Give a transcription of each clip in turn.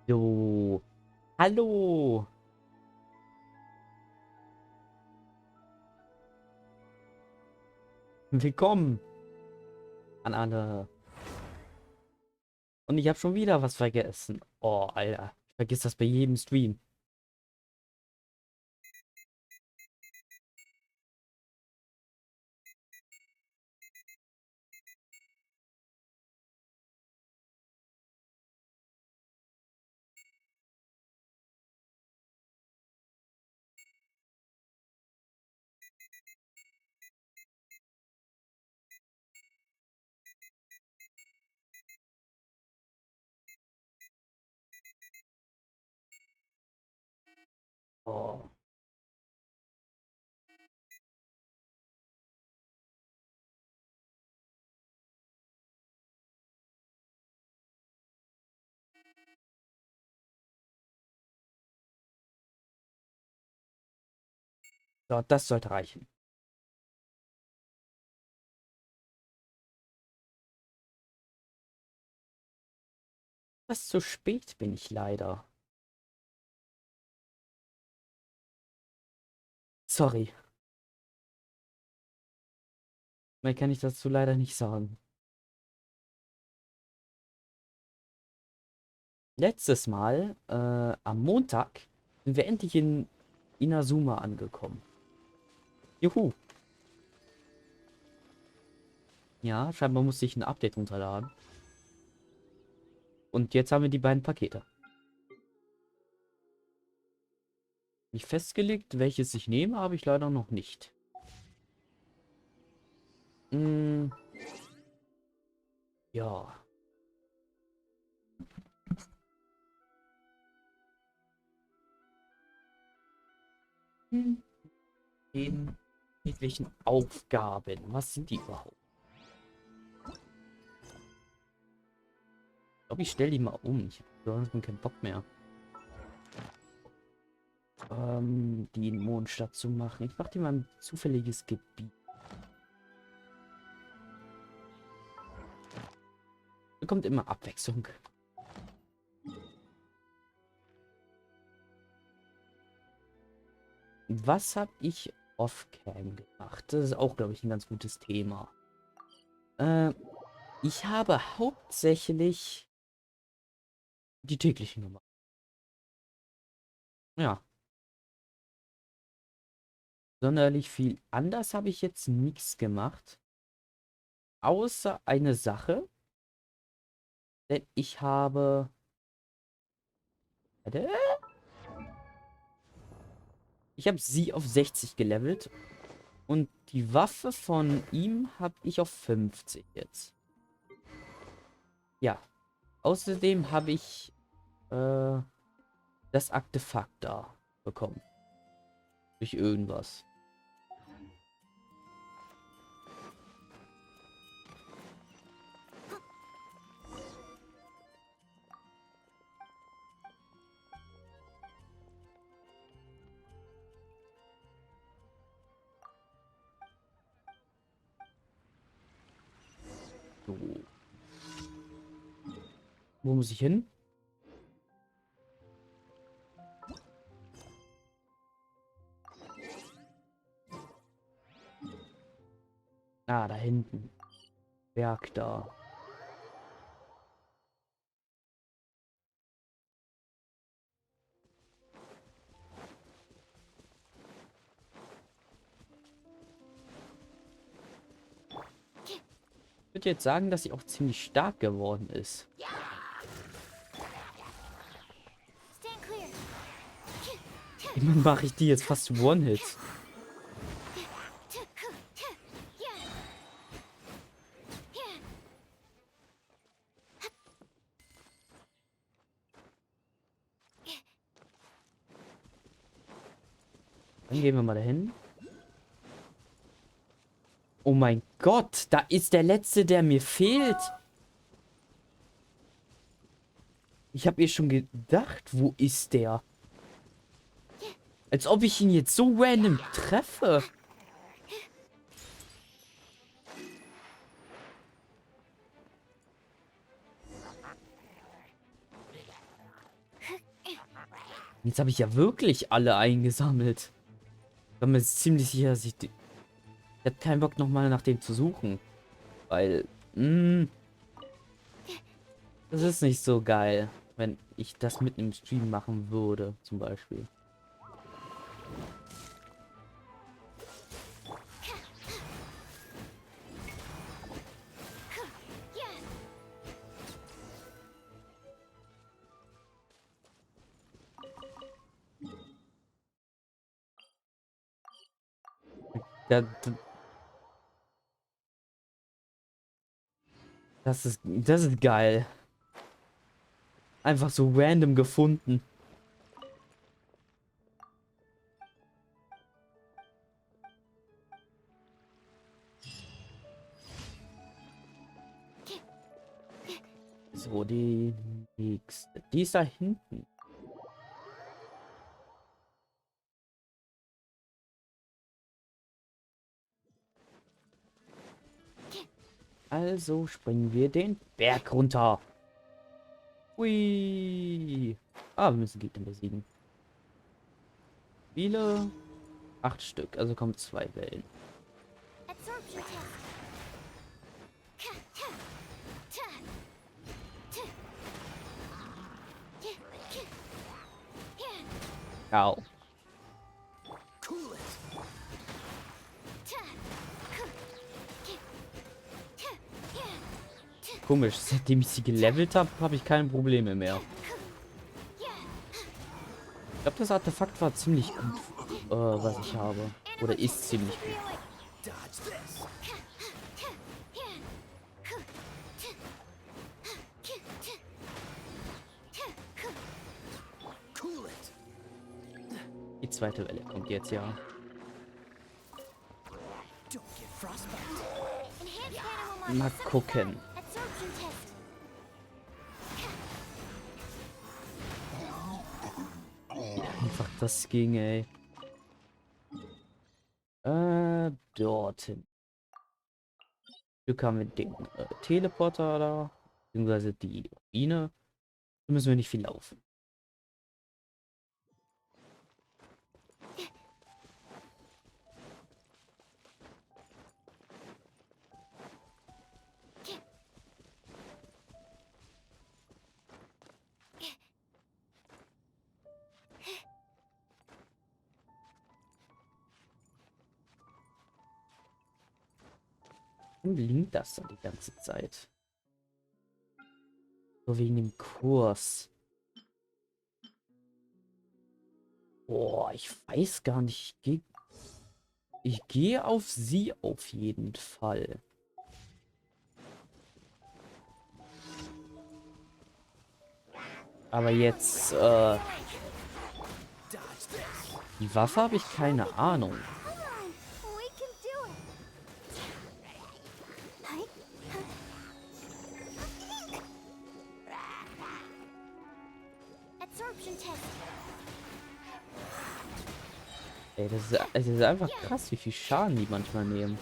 So, hallo. Willkommen an alle. Und ich habe schon wieder was vergessen. Oh, Alter. Ich vergesse das bei jedem Stream. Oh. So, das sollte reichen. Was zu spät bin ich leider. Sorry. Mehr kann ich dazu leider nicht sagen. Letztes Mal, am Montag, sind wir endlich in Inazuma angekommen. Juhu. Ja, scheinbar musste ich ein Update runterladen. Und jetzt haben wir die beiden Pakete. Nicht festgelegt, welches ich nehme, habe ich leider noch nicht. Hm, ja. Hm, Den täglichen Aufgaben. Was sind die überhaupt? Ich glaube, ich stelle die mal um. Ich habe langsam keinen Bock mehr. Die in Mondstadt zu machen. Ich mache die mal ein zufälliges Gebiet. Bekommt immer Abwechslung. Was habe ich off-cam gemacht? Das ist auch, glaube ich, ein ganz gutes Thema. Äh, Ich habe hauptsächlich die täglichen gemacht. Ja, sonderlich viel anders habe ich jetzt nichts gemacht. Außer eine Sache. Denn ich habe... Warte. Ich habe sie auf 60 gelevelt. Und die Waffe von ihm habe ich auf 50 jetzt. Ja. Außerdem habe ich das Artefakt da bekommen. Durch irgendwas. So. Wo muss ich hin? Ah, da hinten. Berg da. Ich würde jetzt sagen, dass sie auch ziemlich stark geworden ist. Immer mache ich die jetzt fast zu One-Hit. Dann gehen wir mal dahin. Oh mein Gott, da ist der letzte, der mir fehlt. Ich habe ihr schon gedacht, wo ist der? Als ob ich ihn jetzt so random treffe. Jetzt habe ich ja wirklich alle eingesammelt. Ich bin mir ziemlich sicher, dass ich hätte keinen Bock nochmal nach dem zu suchen. Weil, das ist nicht so geil, wenn ich das mitten im Stream machen würde, zum Beispiel. Ja, das ist geil. Einfach so random gefunden. So, die nächste. Die ist da hinten. Also springen wir den Berg runter. Hui. Ah, wir müssen Gegner besiegen. Viele? 8 Stück. Also kommen 2 Wellen. Au. Komisch, seitdem ich sie gelevelt habe, habe ich keine Probleme mehr. Ich glaube, das Artefakt war ziemlich gut, was ich habe. Oder ist ziemlich gut. Die zweite Welle kommt jetzt, ja. Mal gucken. Wie einfach das ging, ey. Dorthin. Glück haben wir den Teleporter da. Beziehungsweise die Ruine. Da müssen wir nicht viel laufen. Warum blinkt das dann die ganze Zeit? So wegen dem Kurs. Boah, ich weiß gar nicht. Ich gehe auf sie auf jeden Fall. Aber jetzt, die Waffe habe ich keine Ahnung. Ey, das ist einfach krass, wie viel Schaden die manchmal nehmen.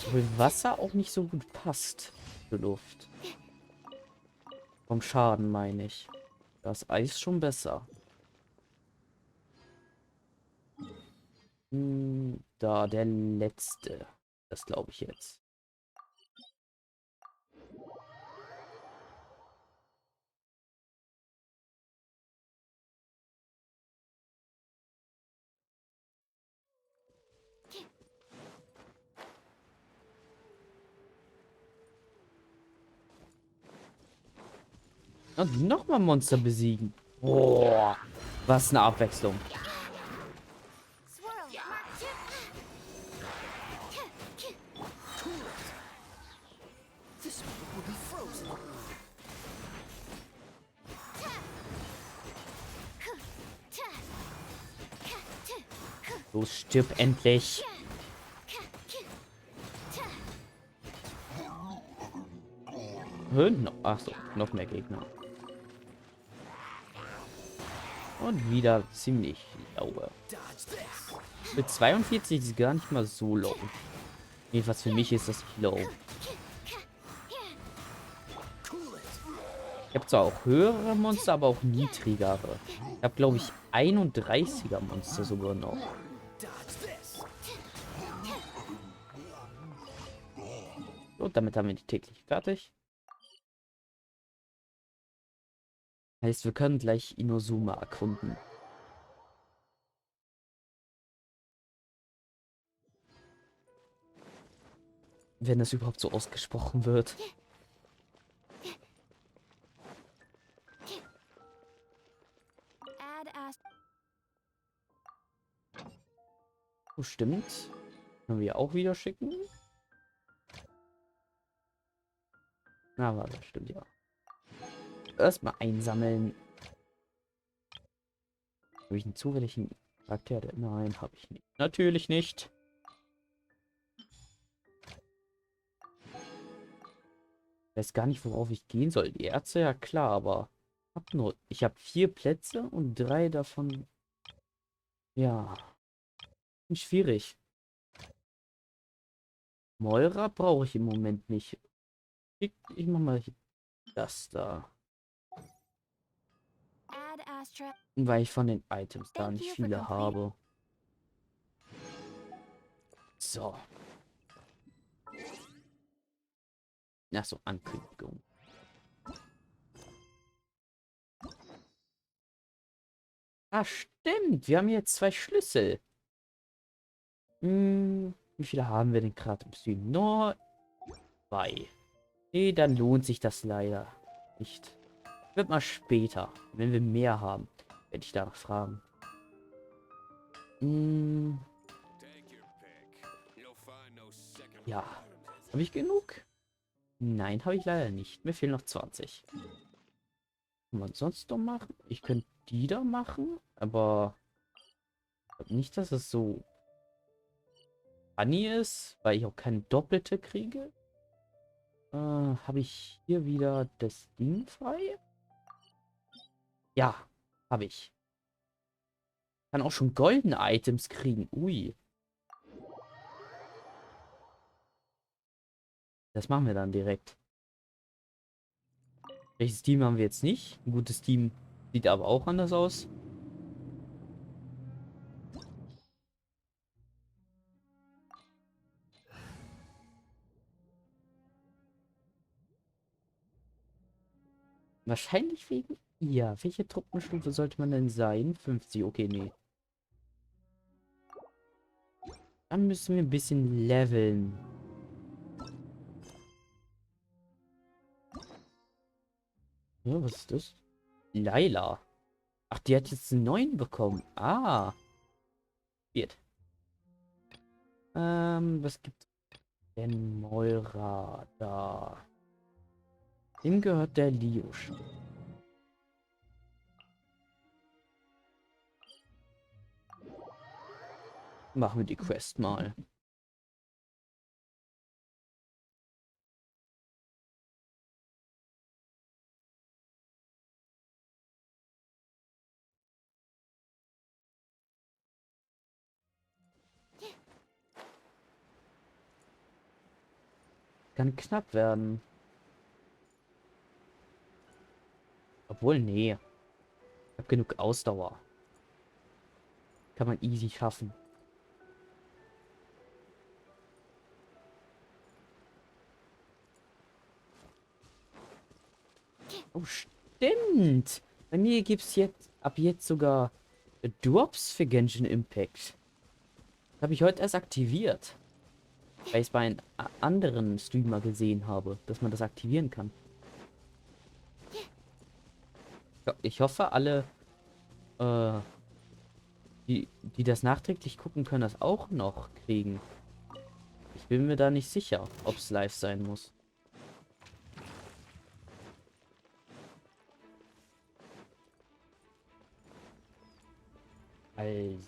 Obwohl Wasser auch nicht so gut passt für Luft. Vom Schaden meine ich. Das Eis schon besser. Da, der letzte. Das glaube ich jetzt. Und nochmal Monster besiegen. Boah, was eine Abwechslung. Los, stirb endlich. Achso, noch mehr Gegner. Und wieder ziemlich low. Mit 42 ist es gar nicht mal so low. Jedenfalls für mich ist das nicht low. Ich habe zwar auch höhere Monster, aber auch niedrigere. Ich habe, glaube ich, 31er Monster sogar noch. Und damit haben wir die täglich fertig. Heißt, wir können gleich Inazuma erkunden. Wenn das überhaupt so ausgesprochen wird. Oh, stimmt. Können wir auch wieder schicken? Na, warte, stimmt ja. Erstmal einsammeln. Habe ich einen zufälligen Charakter? Nein, habe ich nicht. Natürlich nicht. Ich weiß gar nicht, worauf ich gehen soll. Die Ärzte, ja klar, aber ich habe 4 Plätze und 3 davon. Ja, schwierig. Moira brauche ich im Moment nicht. Ich mach mal das da. Weil ich von den Items da nicht viele habe. So. Achso, Ankündigung. Ah, stimmt. Wir haben jetzt 2 Schlüssel. Wie viele haben wir denn gerade im Stream? Nur 2. Nee, dann lohnt sich das leider nicht. Wird mal später, wenn wir mehr haben, werde ich danach fragen. Hm, ja. Habe ich genug? Nein, habe ich leider nicht. Mir fehlen noch 20. Kann man sonst noch machen? Ich könnte die da machen, aber ich glaube nicht, dass es so funny ist, weil ich auch keine doppelte kriege. Habe ich hier wieder das Ding frei? Ja, habe ich. Kann auch schon goldene Items kriegen. Ui. Das machen wir dann direkt. Welches Team haben wir jetzt nicht? Ein gutes Team sieht aber auch anders aus. Wahrscheinlich wegen ihr. Welche Truppenstufe sollte man denn sein? 50, okay, nee. Dann müssen wir ein bisschen leveln. Ja, was ist das? Laila. Ach, die hat jetzt einen neuen bekommen. Ah. Wird. Was gibt denn Moira da? Dem gehört der Leo. Machen wir die Quest mal. Kann knapp werden. Obwohl, nee. Ich habe genug Ausdauer. Kann man easy schaffen. Oh, stimmt. Bei mir gibt es jetzt ab jetzt sogar Drops für Genshin Impact. Das habe ich heute erst aktiviert. Weil ich es bei einem anderen Streamer gesehen habe, dass man das aktivieren kann. Ja, ich hoffe, alle, äh, die das nachträglich gucken, können das auch noch kriegen. Ich bin mir da nicht sicher, ob es live sein muss. Also,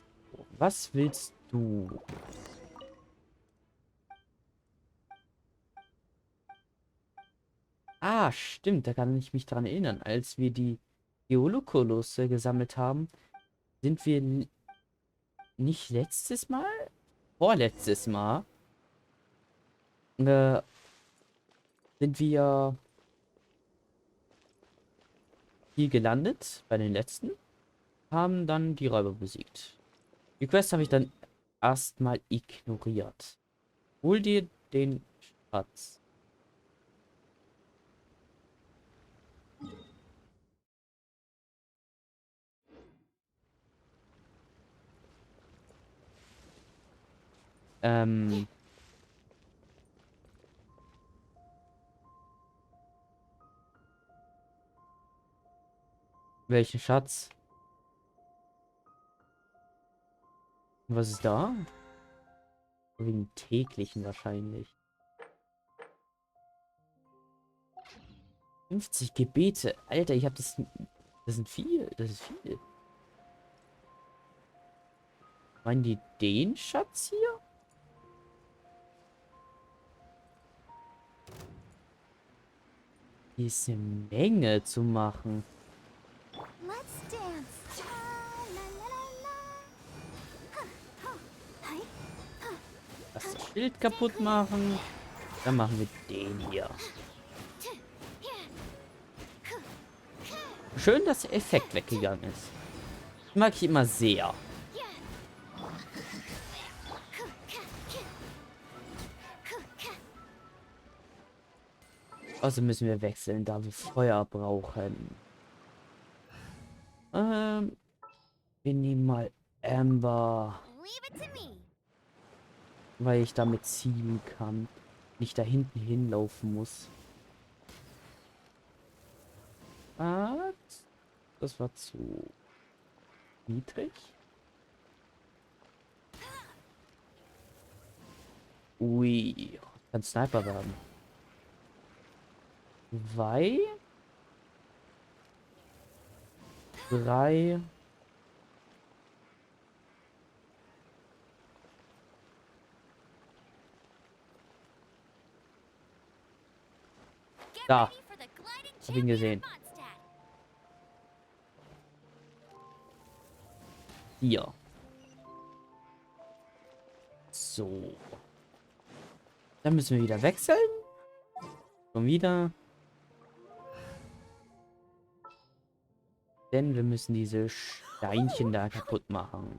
was willst du? Ah, stimmt, da kann ich mich dran erinnern. Als wir die Geolokolosse gesammelt haben, sind wir nicht letztes Mal? Vorletztes Mal äh, sind wir hier gelandet, bei den letzten, haben dann die Räuber besiegt. Die Quest habe ich dann erstmal ignoriert. Hol dir den Schatz. Ähm, welchen Schatz? Was ist da? Wegen täglichen wahrscheinlich. 50 Gebete. Alter, ich habe das. Das sind viel. Das ist viel. Meinen die den Schatz hier? Hier ist eine Menge zu machen. Let's dance. La, la, la, la. Hi. Das Schild kaputt machen. Dann machen wir den hier. Schön, dass der Effekt weggegangen ist. Das mag ich immer sehr. Also müssen wir wechseln, da wir Feuer brauchen. Wir nehmen mal Amber, Leave it to me. weil ich damit zielen kann. Nicht da hinten hinlaufen muss. Ah, das war zu niedrig. Ui, kann Sniper werden. 2, 3. Get Da, ready for the gliding hab ihn gesehen. Mondstadt. Hier. So. Dann müssen wir wieder wechseln. Schon wieder. Denn wir müssen diese Steinchen da kaputt machen.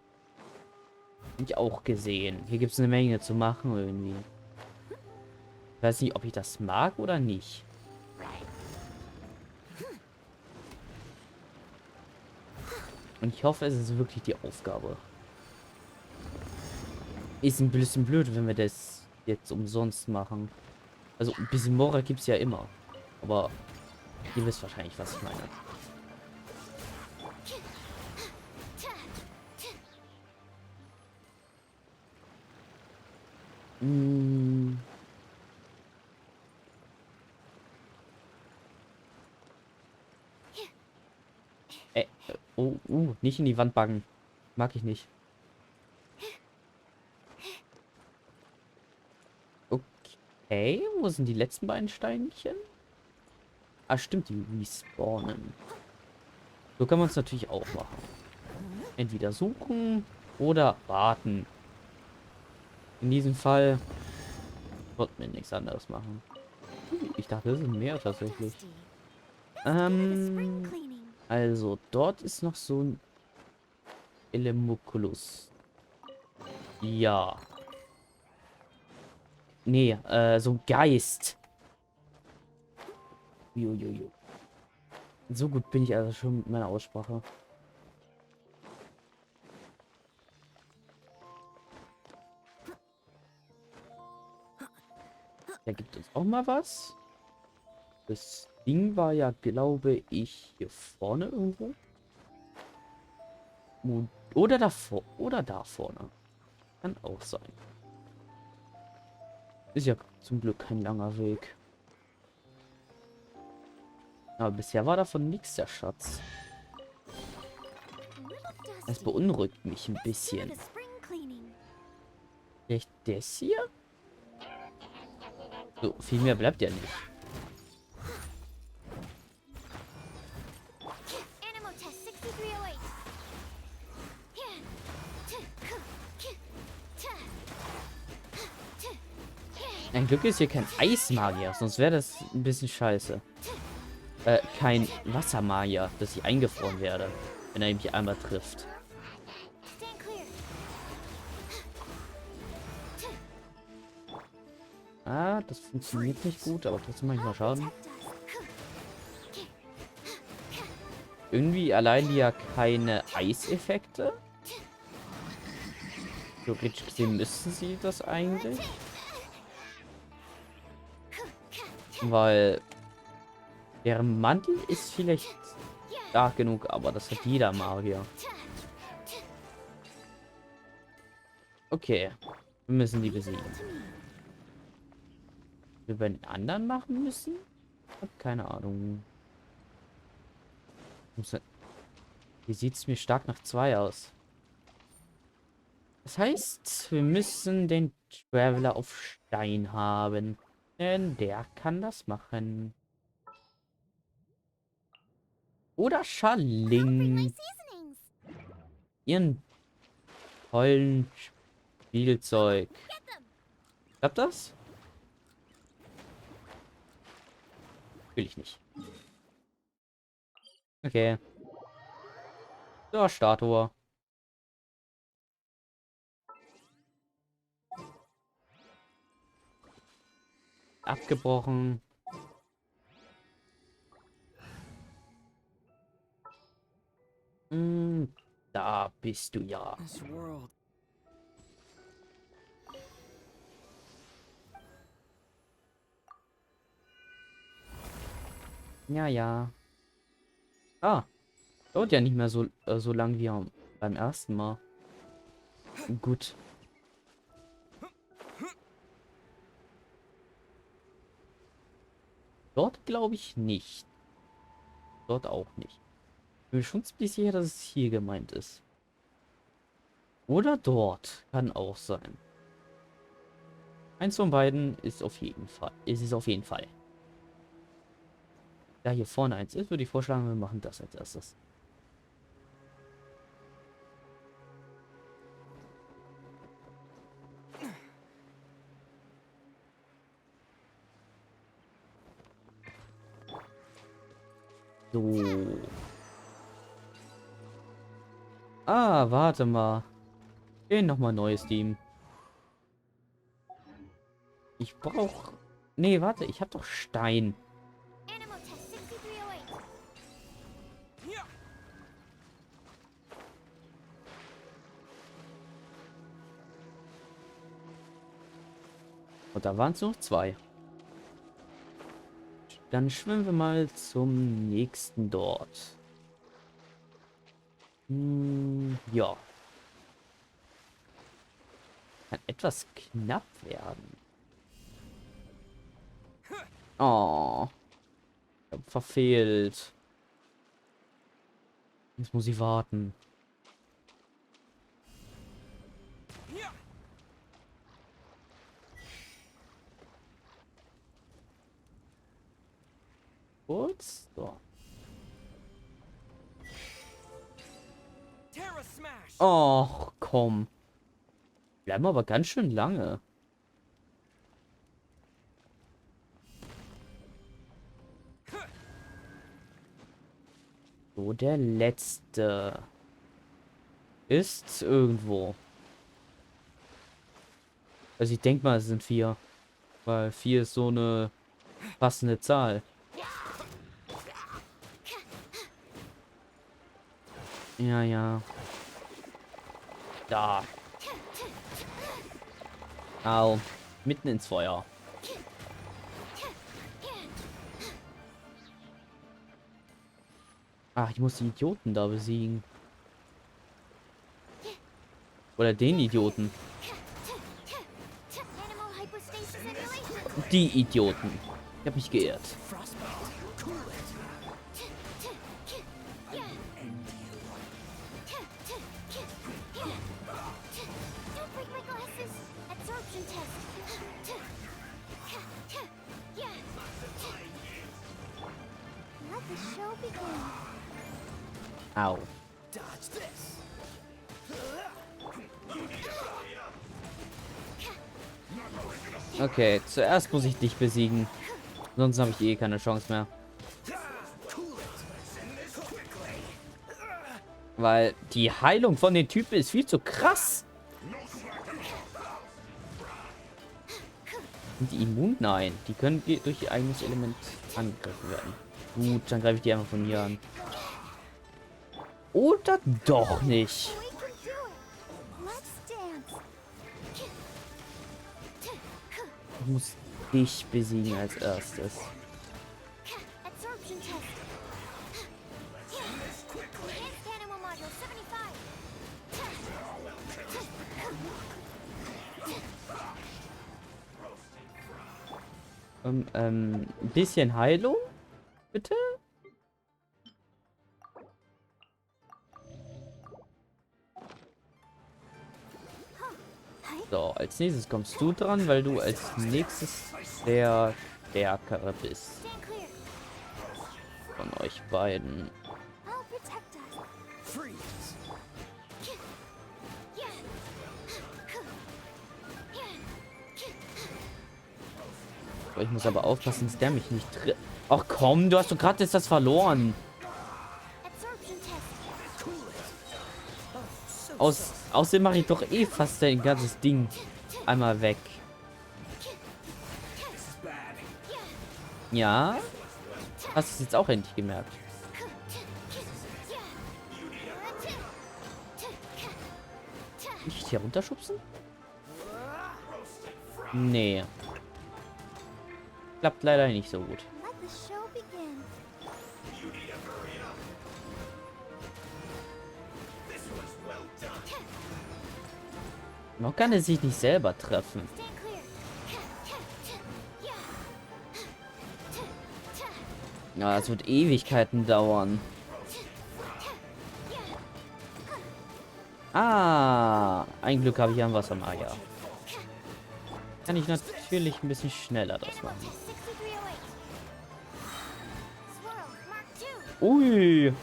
Hab ich auch gesehen. Hier gibt es eine Menge zu machen irgendwie. Ich weiß nicht, ob ich das mag oder nicht. Und ich hoffe, es ist wirklich die Aufgabe. Ist ein bisschen blöd, wenn wir das jetzt umsonst machen. Also ein bisschen Moral gibt es ja immer. Aber ihr wisst wahrscheinlich, was ich meine. Mm. Oh, nicht in die Wand baggen. Mag ich nicht. Okay, wo sind die letzten beiden Steinchen? Ah, stimmt, die respawnen. So kann man es natürlich auch machen. Entweder suchen oder warten. In diesem Fall wird mir nichts anderes machen. Ich dachte, das sind mehr tatsächlich. Spring cleaning. Also, dort ist noch so ein Elemuculus. Ja. Nee, so ein Geist. Jojojo. So gut bin ich also schon mit meiner Aussprache. Da gibt uns auch mal was. Das Ding war ja, glaube ich, hier vorne irgendwo. Oder davor. Oder da vorne. Kann auch sein. Ist ja zum Glück kein langer Weg. Aber bisher war davon nichts, der Schatz. Es beunruhigt mich ein bisschen. Vielleicht das hier? So, viel mehr bleibt ja nicht. Ein Glück ist hier kein Eismagier, sonst wäre das ein bisschen scheiße. kein Wassermagier, dass ich eingefroren werde, wenn er mich einmal trifft. Stand clear. Ah, das funktioniert nicht gut, aber trotzdem manchmal Schaden. Protect us. Irgendwie erleiden die ja keine Eiseffekte. Theoretisch gesehen müssten sie das eigentlich. Weil deren Mantel ist vielleicht stark genug, aber das hat jeder Magier. Okay, wir müssen die besiegen. Wir bei den anderen machen müssen? Ich hab keine Ahnung. Hier sieht es mir stark nach 2 aus. Das heißt, wir müssen den Traveler auf Stein haben. Denn der kann das machen. Oder Bring my Scharling. seasonings. Ihren tollen Spielzeug. Get them. Klappt das? Will ich nicht. Okay. So, Statue. Abgebrochen. Hm, da bist du ja. This world. Ja, ja. Ah, dauert ja nicht mehr so lang wie beim ersten Mal. Gut. Dort glaube ich nicht. Dort auch nicht. Ich bin mir schon ziemlich sicher, dass es hier gemeint ist. Oder dort. Kann auch sein. Eins von beiden ist auf jeden Fall. Ist es auf jeden Fall. Da hier vorne eins ist, würde ich vorschlagen, wir machen das als erstes. So. Ah, warte mal. Den nochmal neues Team. Ich brauche. Nee, warte, ich habe doch Stein. Animal test 6308. Yeah. Und da waren es noch 2. Dann schwimmen wir mal zum nächsten dort. Ja. Kann etwas knapp werden. Oh. Ich hab verfehlt. Jetzt muss ich warten. Yeah. Kurz. So. Terra smash. Oh, komm. Bleiben aber ganz schön lange. So, der letzte ist irgendwo. Also ich denke mal, es sind 4. Weil 4 ist so eine passende Zahl. Ja, ja. Da. Au. Mitten ins Feuer. Ach, ich muss die Idioten da besiegen. Oder den Idioten. Animal hypostasis simulation. Die Idioten. Ich habe mich geirrt. Frostbite. Cool it. Don't break my glasses. Absorption test. Let the show begin. Au. Dodge this. Okay, zuerst muss ich dich besiegen. Sonst habe ich eh keine Chance mehr. Weil die Heilung von den Typen ist viel zu krass. Sind die immun? Nein. Die können durch ihr eigenes Element angegriffen werden. Gut, dann greife ich die einfach von hier an. Oder doch nicht. We can do it. Let's dance. Ich muss dich besiegen als erstes. Absorption test. Enhanced animal module 75. Ein bisschen Heilung, bitte? So, als nächstes kommst du dran, weil du als nächstes der Stärkere bist Stand clear. von euch beiden. I'll protect us. Freeze. Ich muss aber aufpassen, dass der mich nicht trifft. Ach komm, du hast doch gerade jetzt das verloren. Absorption test. Cool it. Oh, so Außerdem mache ich doch eh fast dein ganzes Ding einmal weg. Ja? Hast du es jetzt auch endlich gemerkt? Nicht hier runterschubsen? Nee. Klappt leider nicht so gut. Let the show begin. Man kann es sich nicht selber treffen. Stand clear. Ja, es wird Ewigkeiten dauern. Ah, ein Glück habe ich am Wassermagier. Kann ich natürlich ein bisschen schneller das Animal machen. test 6308. Swirl, Mark 2. Ui.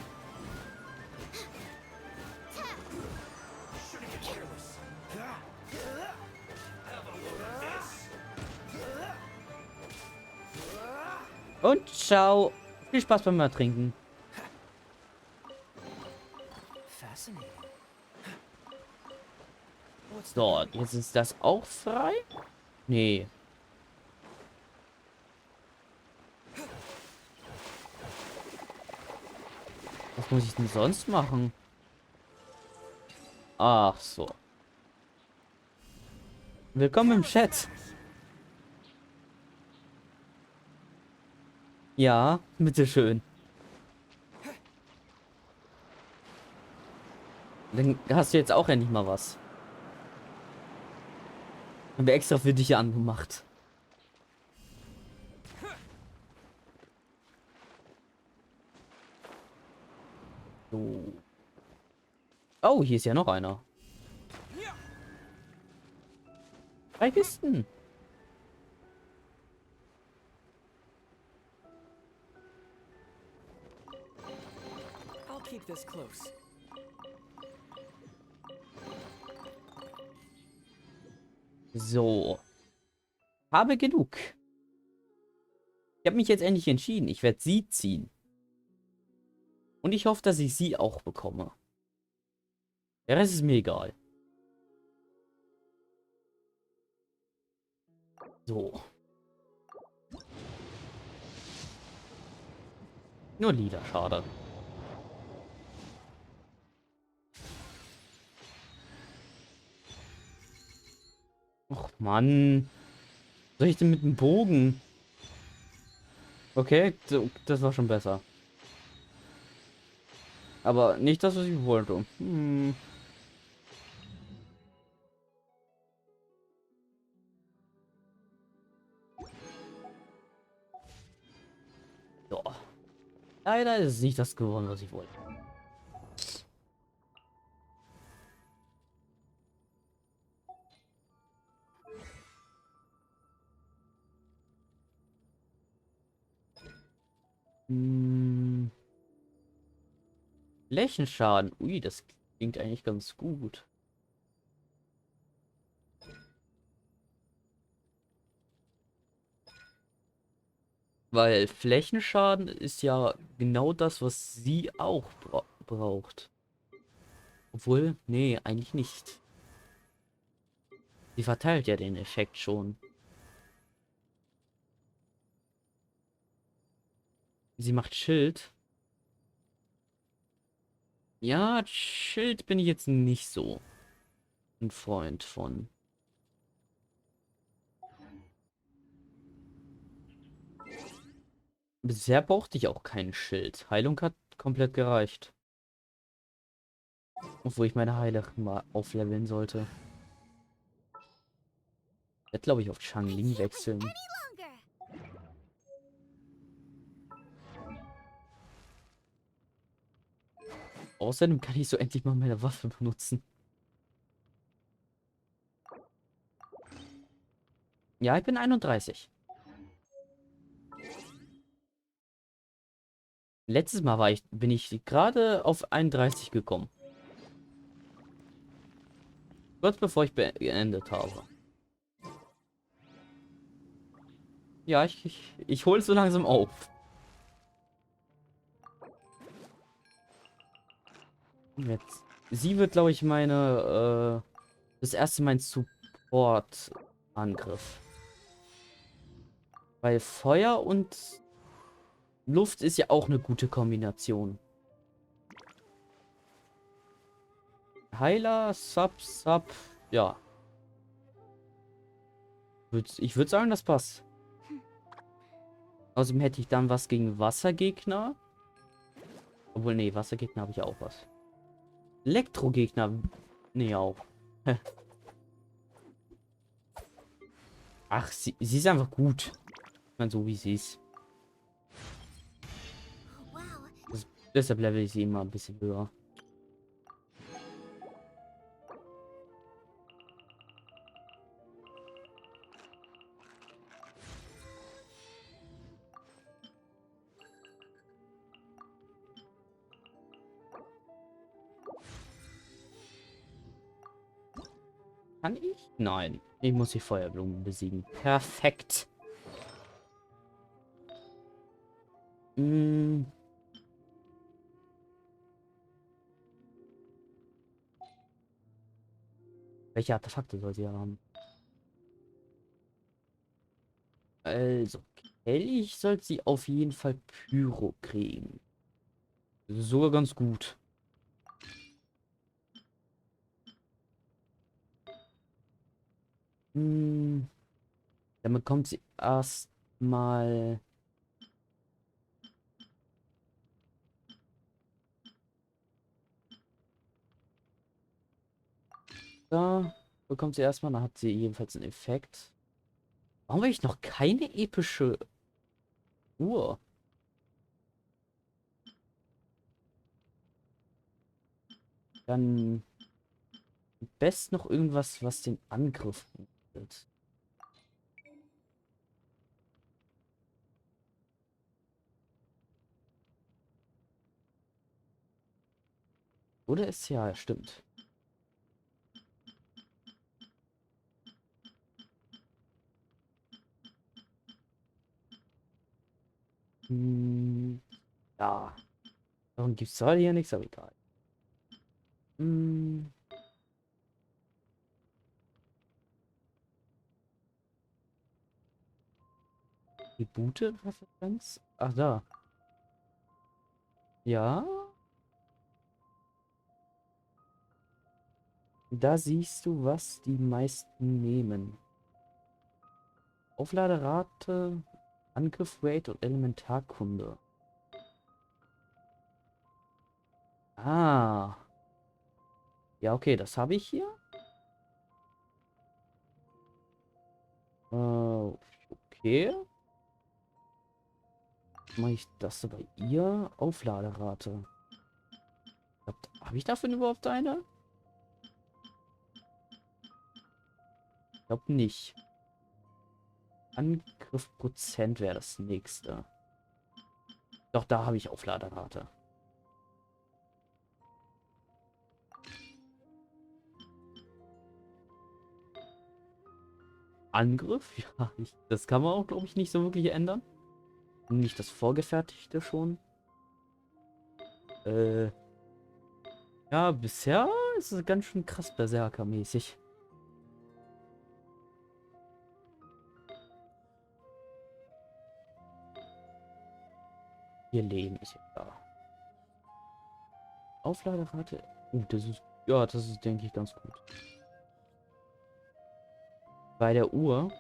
Und ciao. Viel Spaß beim Ertrinken. fascinating. What's So, jetzt ist das auch frei? Nee. Was muss ich denn sonst machen? Ach so. Willkommen im Chat. Ja, bitteschön. Dann hast du jetzt auch endlich mal was. Haben wir extra für dich hier angemacht. So. Oh, hier ist ja noch einer. 3 Kisten. I'll keep this close. So. Habe genug. Ich habe mich jetzt endlich entschieden. Ich werde sie ziehen. Und ich hoffe, dass ich sie auch bekomme. Der Rest ist mir egal. So. Nur Lieder, schade. Och, Mann. Was soll ich denn mit dem Bogen? Okay, so, das war schon besser. Aber nicht das, was ich wollte. Hm. So. Leider ist es nicht das geworden, was ich wollte. Hm. Flächenschaden. Ui, das klingt eigentlich ganz gut. Weil Flächenschaden ist ja genau das, was sie auch braucht. Obwohl, nee, eigentlich nicht. Sie verteilt ja den Effekt schon. Sie macht Schild. Ja, Schild bin ich jetzt nicht so ein Freund von. Bisher brauchte ich auch kein Schild. Heilung hat komplett gereicht. Obwohl ich meine Heilerin mal aufleveln sollte. Ich werde, glaube ich, auf I Changling can't wait wechseln. any longer. Außerdem kann ich so endlich mal meine Waffe benutzen. Ja, ich bin 31. Letztes Mal bin ich gerade auf 31 gekommen. Kurz bevor ich beendet habe. Ja, ich hole es so langsam auf. Jetzt. Sie wird, glaube ich, das erste mein Support-Angriff. Weil Feuer und Luft ist ja auch eine gute Kombination. Heiler, Sub. Ja. Ich würde sagen, das passt. Außerdem hätte ich dann was gegen Wassergegner. Obwohl, nee, Wassergegner habe ich auch was. Elektrogegner. Nee, auch. Ach, sie ist einfach gut. Ich meine, so wie sie ist. Wow. Deshalb level ich sie immer ein bisschen höher. Kann ich? Nein. Ich muss die Feuerblumen besiegen. Perfekt. Hm, welche Artefakte soll sie haben? Also, Kelch soll sie auf jeden Fall Pyro kriegen. Sogar ganz gut. Hm, dann bekommt sie erstmal. Da bekommt sie erstmal. Dann hat sie jedenfalls einen Effekt. Warum habe ich noch keine epische Uhr? Dann am besten noch irgendwas, was den Angriff bietet. Oder ist ja, stimmt. Hm, ja. Darum gibt es zwar hier nichts, aber egal. Hm, Rebooted-Referenz? Ach, da. Ja. Da siehst du, was die meisten nehmen. Aufladerate, Angriff-Rate und Elementarkunde. Ah. Ja, okay, das habe ich hier. Okay. Mache ich das bei ihr? Aufladerate. Habe ich davon überhaupt eine? Ich glaube nicht. Angriff Prozent wäre das nächste. Doch, da habe ich Aufladerate. Angriff? Ja, das kann man auch, glaube ich, nicht so wirklich ändern. Nicht das Vorgefertigte schon. Ja, bisher Das ist ganz schön krass Berserker-mäßig. Ihr Leben ist ja da. Aufladerate. Das ist. Ja, das ist, denke ich, ganz gut. Bei der Uhr.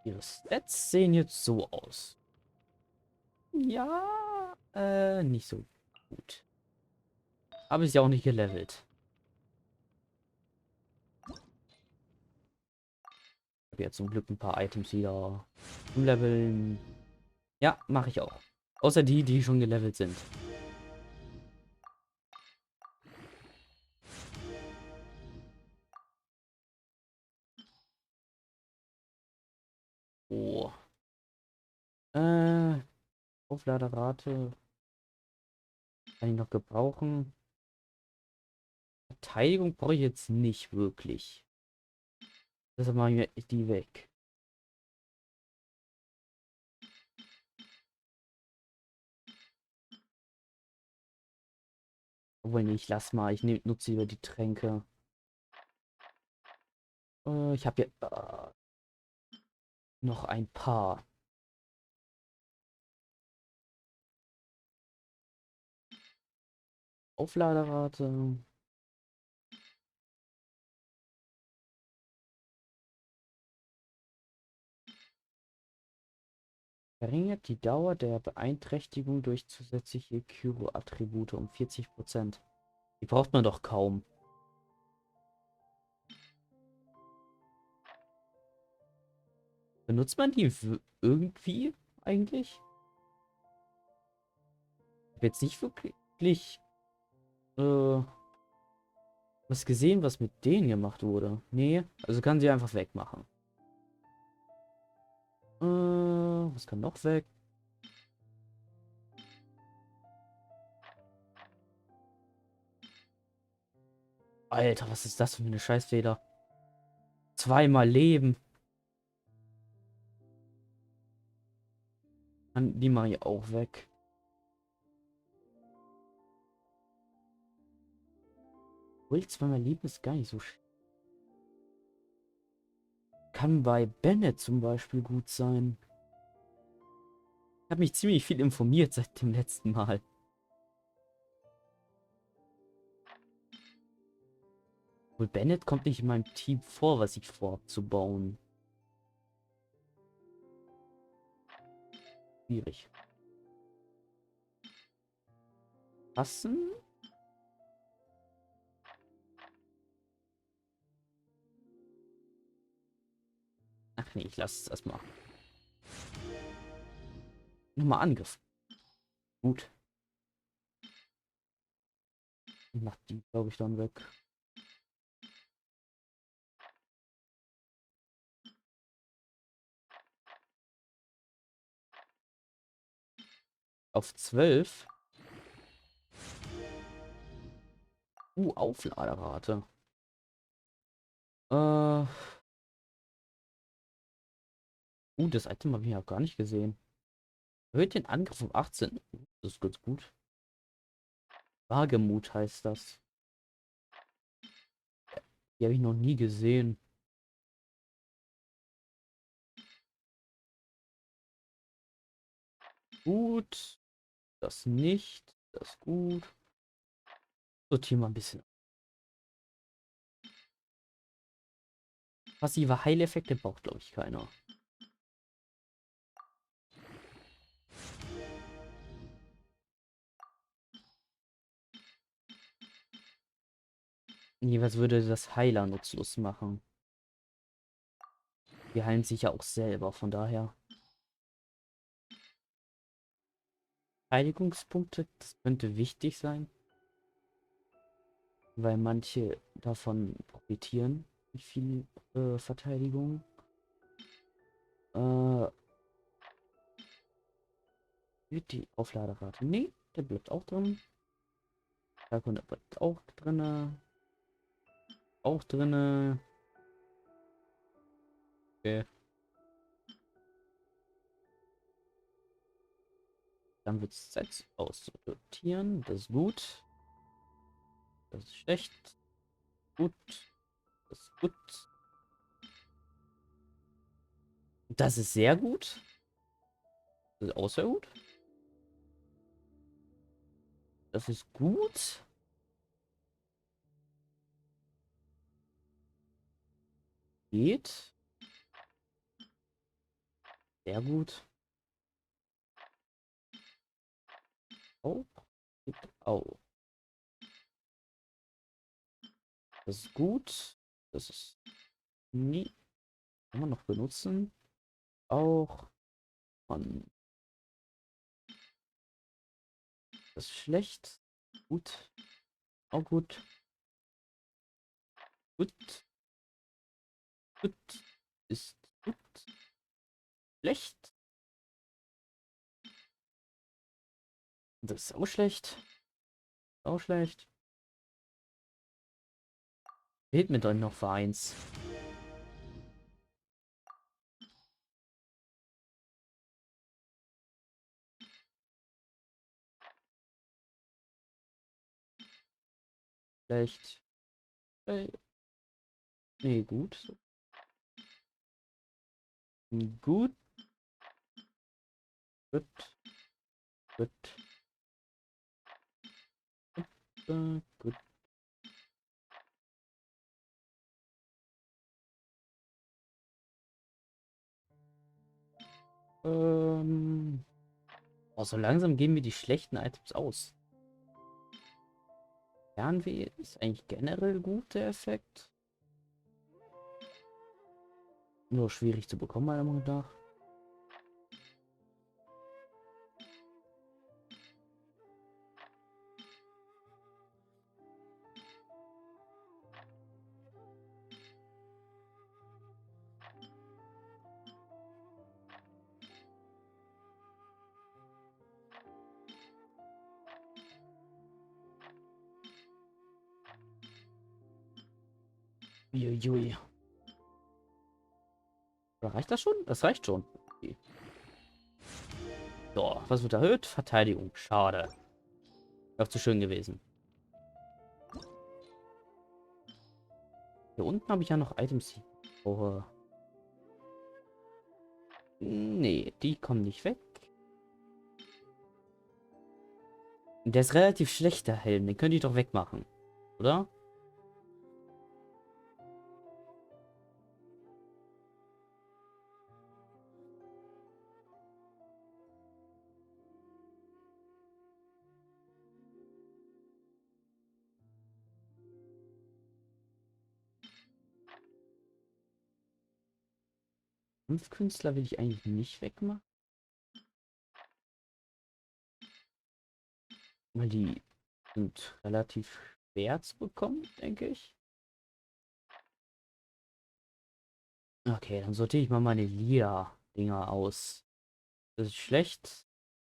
Ihre Stats sehen jetzt so aus. Ja, nicht so gut. Aber ist ja auch nicht gelevelt. Ich habe jetzt zum Glück ein paar Items wieder zum Leveln. Ja, mache ich auch. Außer die, die schon gelevelt sind. Oh. Äh, Aufladerate kann ich noch gebrauchen. Verteidigung brauche ich jetzt nicht wirklich. Deshalb mache ich mir die weg. Obwohl, nee, ich lass mal. Ich nutze lieber die Tränke. Ich habe ja noch ein paar. Aufladerate. Verringert die Dauer der Beeinträchtigung durch zusätzliche Kyro-Attribute um 40%. Die braucht man doch kaum. Benutzt man die irgendwie eigentlich? Ich habe jetzt nicht wirklich äh, was gesehen, was mit denen gemacht wurde. Nee, also kann sie einfach wegmachen. Was kann noch weg? Alter, was ist das für eine Scheißfeder? Zweimal Leben. Die mache ich auch weg. Will zweimal Leben ist gar nicht so. Kann bei Bennett zum Beispiel gut sein. Ich habe mich ziemlich viel informiert seit dem letzten Mal. Wohl Bennett kommt nicht in meinem Team vor, was ich vorhabe zu bauen. Schwierig. Passen? Ach nee, ich lasse es erstmal. Nochmal Angriff. Gut. Ich mach die, glaube ich, dann weg. Auf 12. Aufladerate. Äh. Das Item habe ich ja gar nicht gesehen. Erhöht den Angriff um 18. Das ist ganz gut. Wagemut heißt das. Die habe ich noch nie gesehen. Gut. Das nicht. Das gut. Sortieren wir ein bisschen. Passive Heileffekte braucht, glaube ich, keiner. Nee, was würde das Heiler nutzlos machen? Die heilen sich ja auch selber, von daher. Verteidigungspunkte, das könnte wichtig sein. Weil manche davon profitieren. Mit viel Verteidigung. Äh, Wird die Aufladerate? Nee, der bleibt auch drin. Kalkun bleibt auch drin. Auch drin. Okay. Dann wird es Zeit auszusortieren. Das ist gut. Das ist schlecht. Gut. Das ist gut. Das ist sehr gut. Das ist auch sehr gut. Das ist gut. Geht. Sehr gut. Auch. Geht auch. Das ist gut. Das ist nie. Kann man noch benutzen. Auch. Und das ist schlecht. Gut. Auch gut. Gut. Gut. Ist gut. Schlecht. Das ist auch schlecht. Auch schlecht. Fehlt mir dann noch für eins. Schlecht. Äh, nee, gut. So. Gut. Gut. Gut. Gut. Oh, so langsam gehen mir die schlechten Items aus. Fernweh ist eigentlich generell gut, der Effekt. Nur schwierig zu bekommen, meiner Meinung nach. Uiuiui. Oder reicht das schon? Das reicht schon. Okay. So, was wird erhöht? Verteidigung. Schade. Wäre auch zu schön gewesen. Hier unten habe ich ja noch Items. Die ich brauche. Nee, die kommen nicht weg. Der ist relativ schlecht, der Helm. Den könnte ich doch wegmachen. Oder? Fünf Künstler will ich eigentlich nicht wegmachen. Weil die sind relativ schwer zu bekommen, denke ich. Okay, dann sortiere ich mal meine Lila-Dinger aus. Das ist schlecht.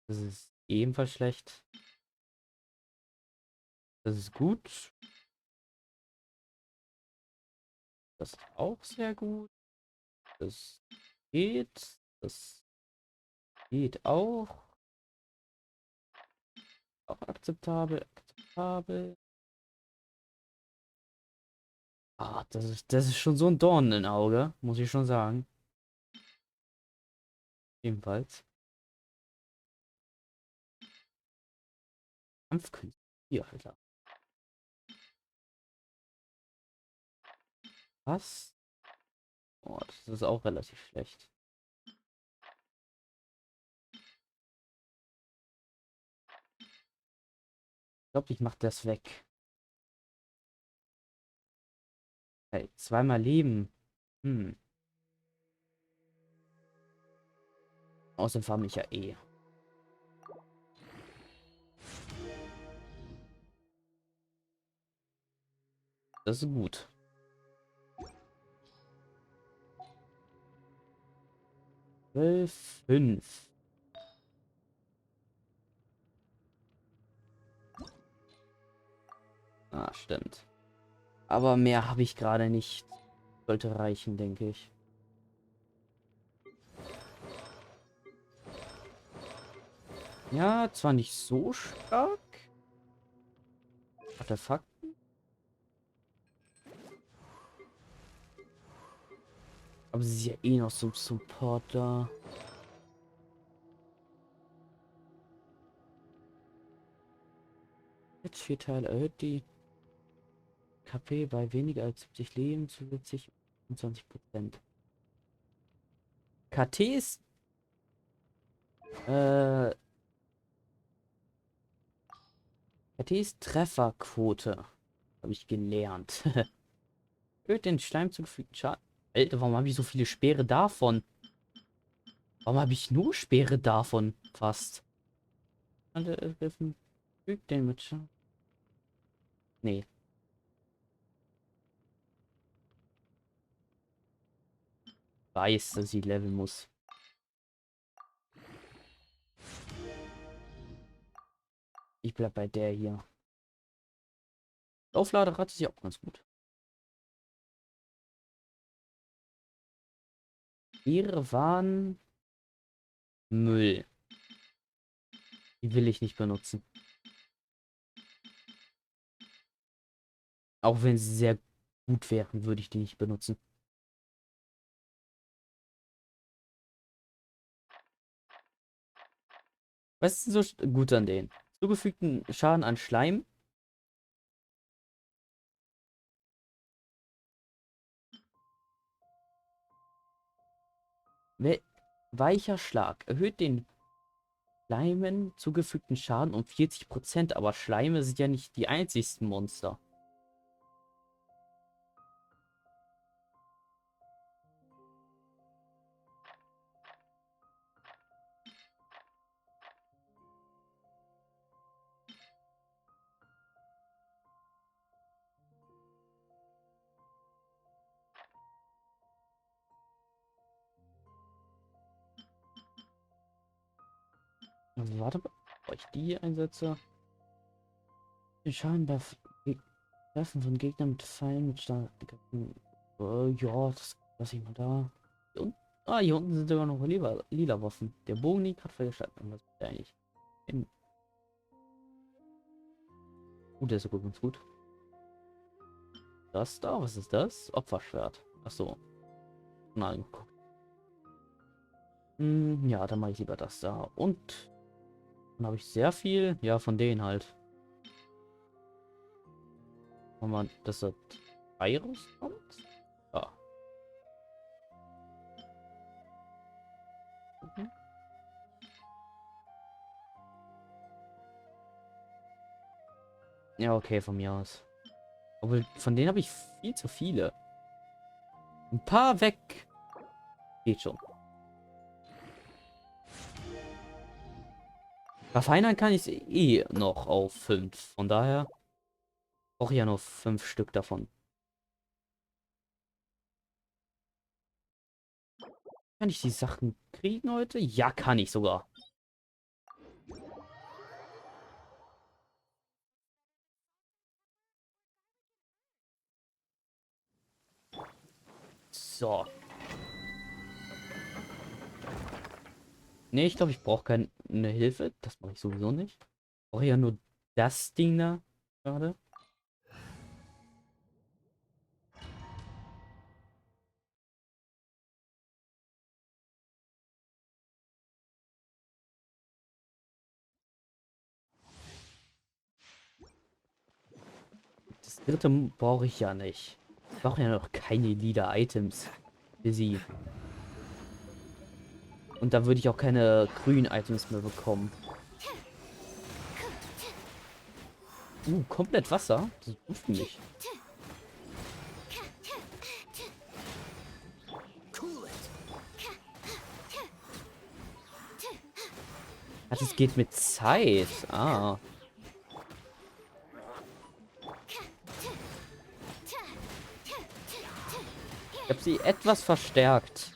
Das ist ebenfalls schlecht. Das ist gut. Das ist auch sehr gut. Das geht. Das geht auch. Auch akzeptabel. Akzeptabel. Ah, das ist schon so ein Dorn im Auge, muss ich schon sagen. Ebenfalls. Kampfkünste. Hier, Alter. Was? Oh, das ist auch relativ schlecht. Ich glaube, ich mache das weg. Hey, zweimal Leben. Hm. Außerdem farm ich ja eh. Das ist gut. 12, 5. Ah, stimmt. Aber mehr habe ich gerade nicht. Sollte reichen, denke ich. Ja, zwar nicht so stark. Artefakt. Aber sie ist ja eh noch so Support da. Jetzt 4 Teile erhöht die KP bei weniger als 70 Leben zusätzlich um 20%. KT ist äh, KT ist Trefferquote. Habe ich gelernt. Erhöht den Schleim zugefügten Schaden. Alter, warum habe ich so viele Speere davon? Warum habe ich nur Speere davon? Fast. Angegriffen. Fügt den mit Schaden. Nee. Weiß, dass ich leveln muss. Ich bleib bei der hier. Aufladerad ist ja auch ganz gut. Ihre waren Müll. Die will ich nicht benutzen. Auch wenn sie sehr gut wären, würde ich die nicht benutzen. Was ist so gut an denen? Zugefügten Schaden an Schleim. Weicher Schlag. Erhöht den Schleimen zugefügten Schaden um 40%. Aber Schleime sind ja nicht die einzigsten Monster. Also warte, bevor ich die hier einsetze. Den Schaden bei Treffen von Gegnern mit Pfeilen mit starken. Ja, das lasse ich mal da. Und, hier unten sind sogar noch lila Waffen. Der Bogen liegt gerade freigeschaltet. Was ist der eigentlich? In, der ist sogar ganz gut. Das da, was ist das? Opferschwert. Achso. Mal angeguckt. Ja, dann mache ich lieber das da. Und dann habe ich sehr viel. Ja, von denen halt. Wenn man das hat Virus kommt. Ja. Mhm. Ja, okay, von mir aus. Obwohl, von denen habe ich viel zu viele. Ein paar weg. Geht schon. Verfeinern kann ich eh noch auf 5. Von daher brauche ich ja nur 5 Stück davon. Kann ich die Sachen kriegen heute? Ja, kann ich sogar. So. Nee, ich glaube, ich brauche keine Hilfe. Das mache ich sowieso nicht. Ich brauche ja nur das Ding da gerade. Das dritte brauche ich ja nicht. Ich brauche ja noch keine Leader-Items für sie. Und da würde ich auch keine grünen Items mehr bekommen. Komplett Wasser? Das ist gut für mich. Cool it. Ach, das geht mit Zeit. Ah. Ich habe sie etwas verstärkt.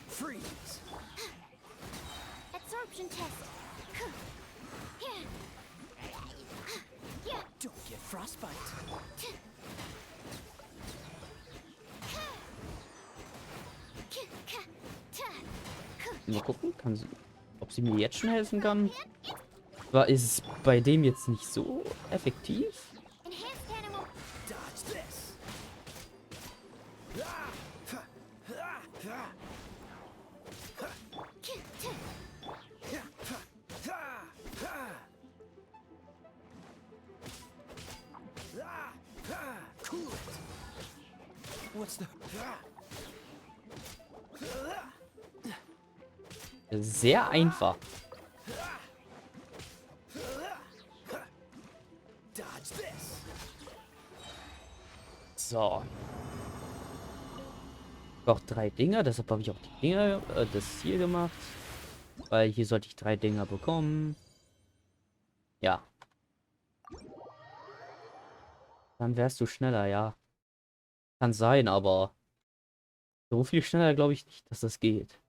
Freeze. Absorption test. Don't get frostbite. Mal gucken, ob sie mir jetzt schon helfen kann. War ist es bei dem jetzt nicht so effektiv? Enhanced animal. Dodge this. Cool it. What's the... Sehr einfach. Dodge this. So. Noch 3 Dinger, deshalb habe ich auch die Dinger, das hier gemacht. Weil hier sollte ich 3 Dinger bekommen. Ja. Dann wärst du schneller, ja. Kann sein, aber so viel schneller glaube ich nicht, dass das geht.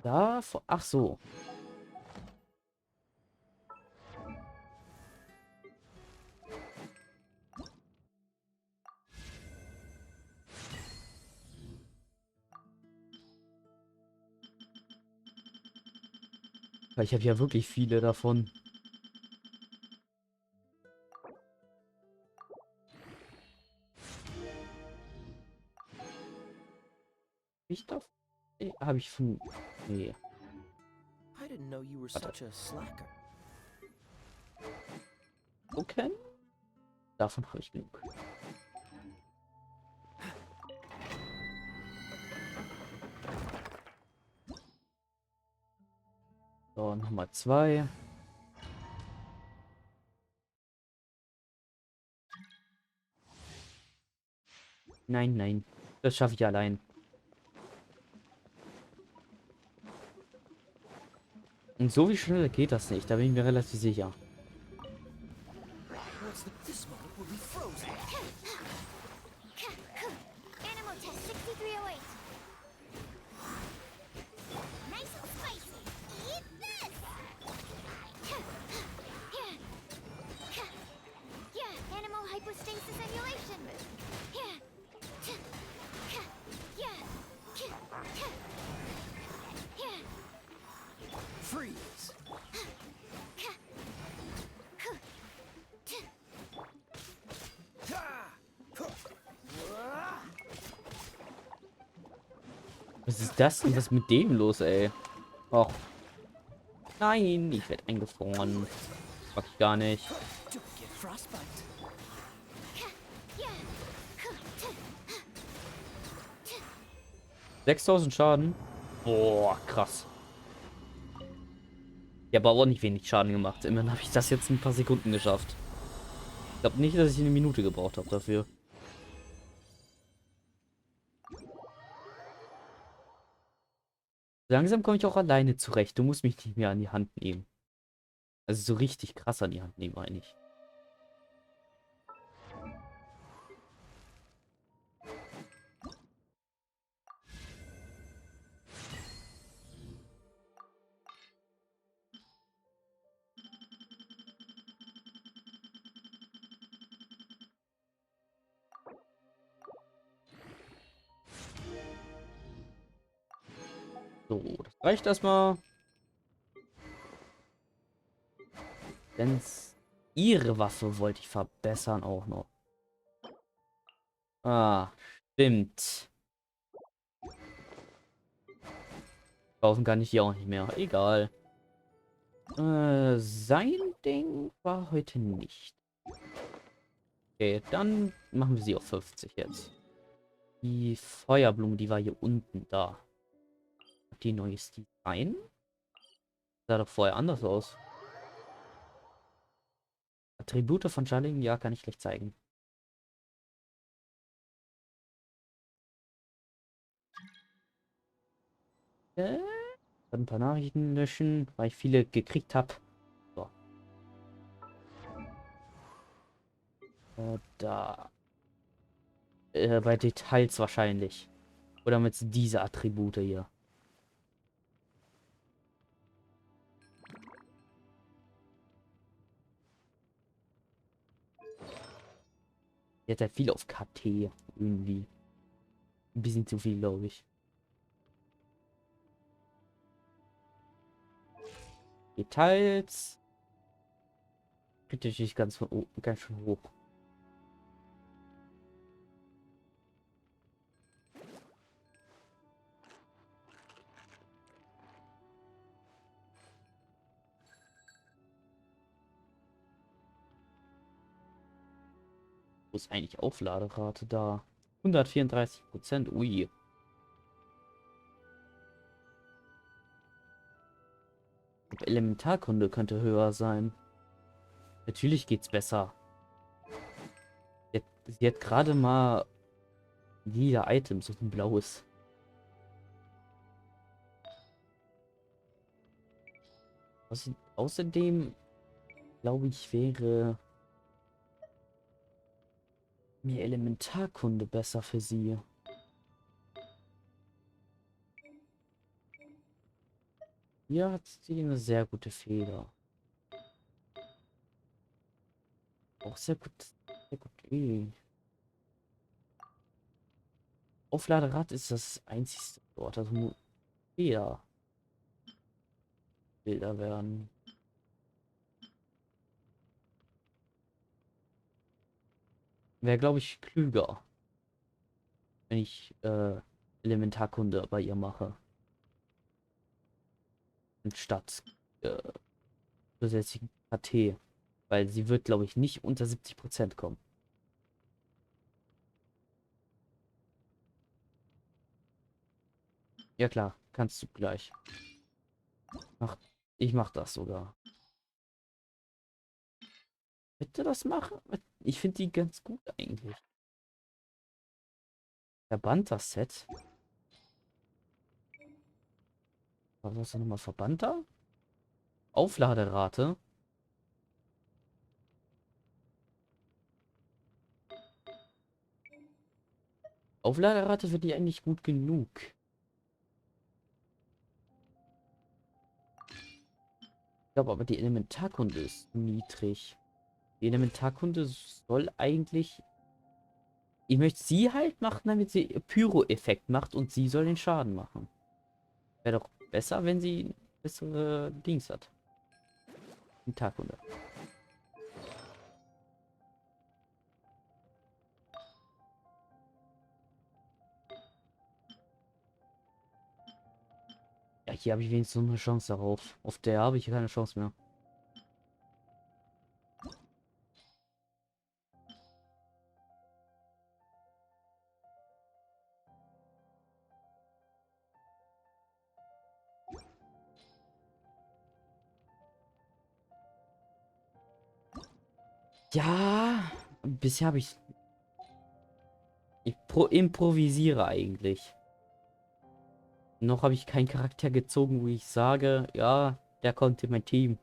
Da, ach so. Weil ich habe ja wirklich viele davon. Ich darf. Habe ich von. Nee. I didn't know you were Warte. such a slacker. Okay. Davon habe ich genug. So, nochmal 2. Nein, nein. Das schaffe ich allein. Und so wie schnell geht das nicht, da bin ich mir relativ sicher. What's the... This moment will be frozen. Animal test 6308. Nice and spicy. Eat this. Yeah, animal hypostasis emulation. Yeah. Freeze. Was ist das denn? Was ist mit dem los, ey? Och. Nein, ich werde eingefroren. Mag ich gar nicht. Don't get frostbite. 6000 Schaden. Boah, krass. Ich habe aber auch nicht wenig Schaden gemacht. Immerhin habe ich das jetzt in ein paar Sekunden geschafft. Ich glaube nicht, dass ich eine Minute gebraucht habe dafür. Langsam komme ich auch alleine zurecht. Du musst mich nicht mehr an die Hand nehmen. Also so richtig krass an die Hand nehmen, meine ich. So, das reicht erstmal. Denn ihre Waffe wollte ich verbessern auch noch. Ah, stimmt. Kaufen kann ich die auch nicht mehr. Egal. Sein Ding war heute nicht. Okay, dann machen wir sie auf 50 jetzt. Die Feuerblume, die war hier unten da. Hat die neues Design? Sah doch vorher anders aus. Attribute von Charlie? Ja, kann ich gleich zeigen. Dann ein paar Nachrichten löschen, weil ich viele gekriegt habe. So. Da. Bei Details wahrscheinlich. Oder mit diese Attribute hier. Jetzt halt viel auf KT irgendwie. Ein bisschen zu viel, glaube ich. Details. Kritisch ist ganz schön hoch. Wo ist eigentlich Aufladerate da? 134%. Ui. Ich glaub, Elementarkunde könnte höher sein. Natürlich geht's besser. Sie hat gerade mal lila Items und ein blaues. Außerdem glaube ich, wäre mir Elementarkunde besser für sie. Hier hat sie eine sehr gute Feder. Auch sehr gut. Sehr gut. Aufladerad ist das einzigste dort. Also nur Feder. Bilder werden. Wäre, glaube ich, klüger, wenn ich Elementarkunde bei ihr mache. Anstatt äh, zusätzlichen KT. Weil sie wird, glaube ich, nicht unter 70% kommen. Ja klar, kannst du gleich. Mach, ich mach das sogar. Bitte das machen? Ich finde die ganz gut eigentlich. Verbannter Set. Was ist das nochmal? Verbannter? Aufladerate. Aufladerate finde ich eigentlich gut genug. Ich glaube aber die Elementarkunde ist niedrig. Die Elementarkunde soll eigentlich. Ich möchte sie halt machen, damit sie Pyro-Effekt macht und sie soll den Schaden machen. Wäre doch besser, wenn sie bessere Dings hat. Elementarkunde. Ja, hier habe ich wenigstens so eine Chance darauf. Auf der habe ich keine Chance mehr. Ja, bisher habe ich. Ich improvisiere eigentlich. Noch habe ich keinen Charakter gezogen, wo ich sage, ja, der kommt in mein Team.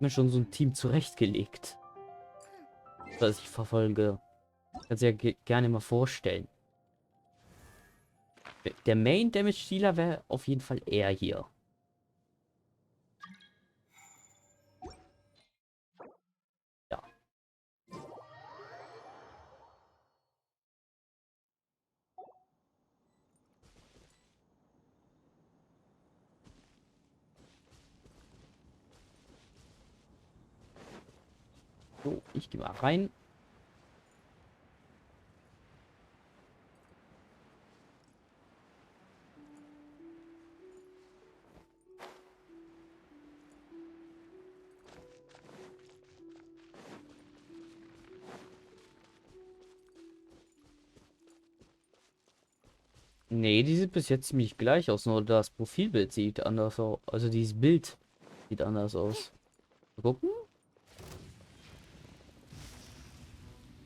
Mir schon so ein Team zurechtgelegt, das ich verfolge. Kannst du ja gerne mal vorstellen. Der Main Damage Dealer wäre auf jeden Fall er hier. Ja. So, ich gehe mal rein. Nee, die sieht bis jetzt ziemlich gleich aus, nur das Profilbild sieht anders aus. Also dieses Bild sieht anders aus. Mal gucken.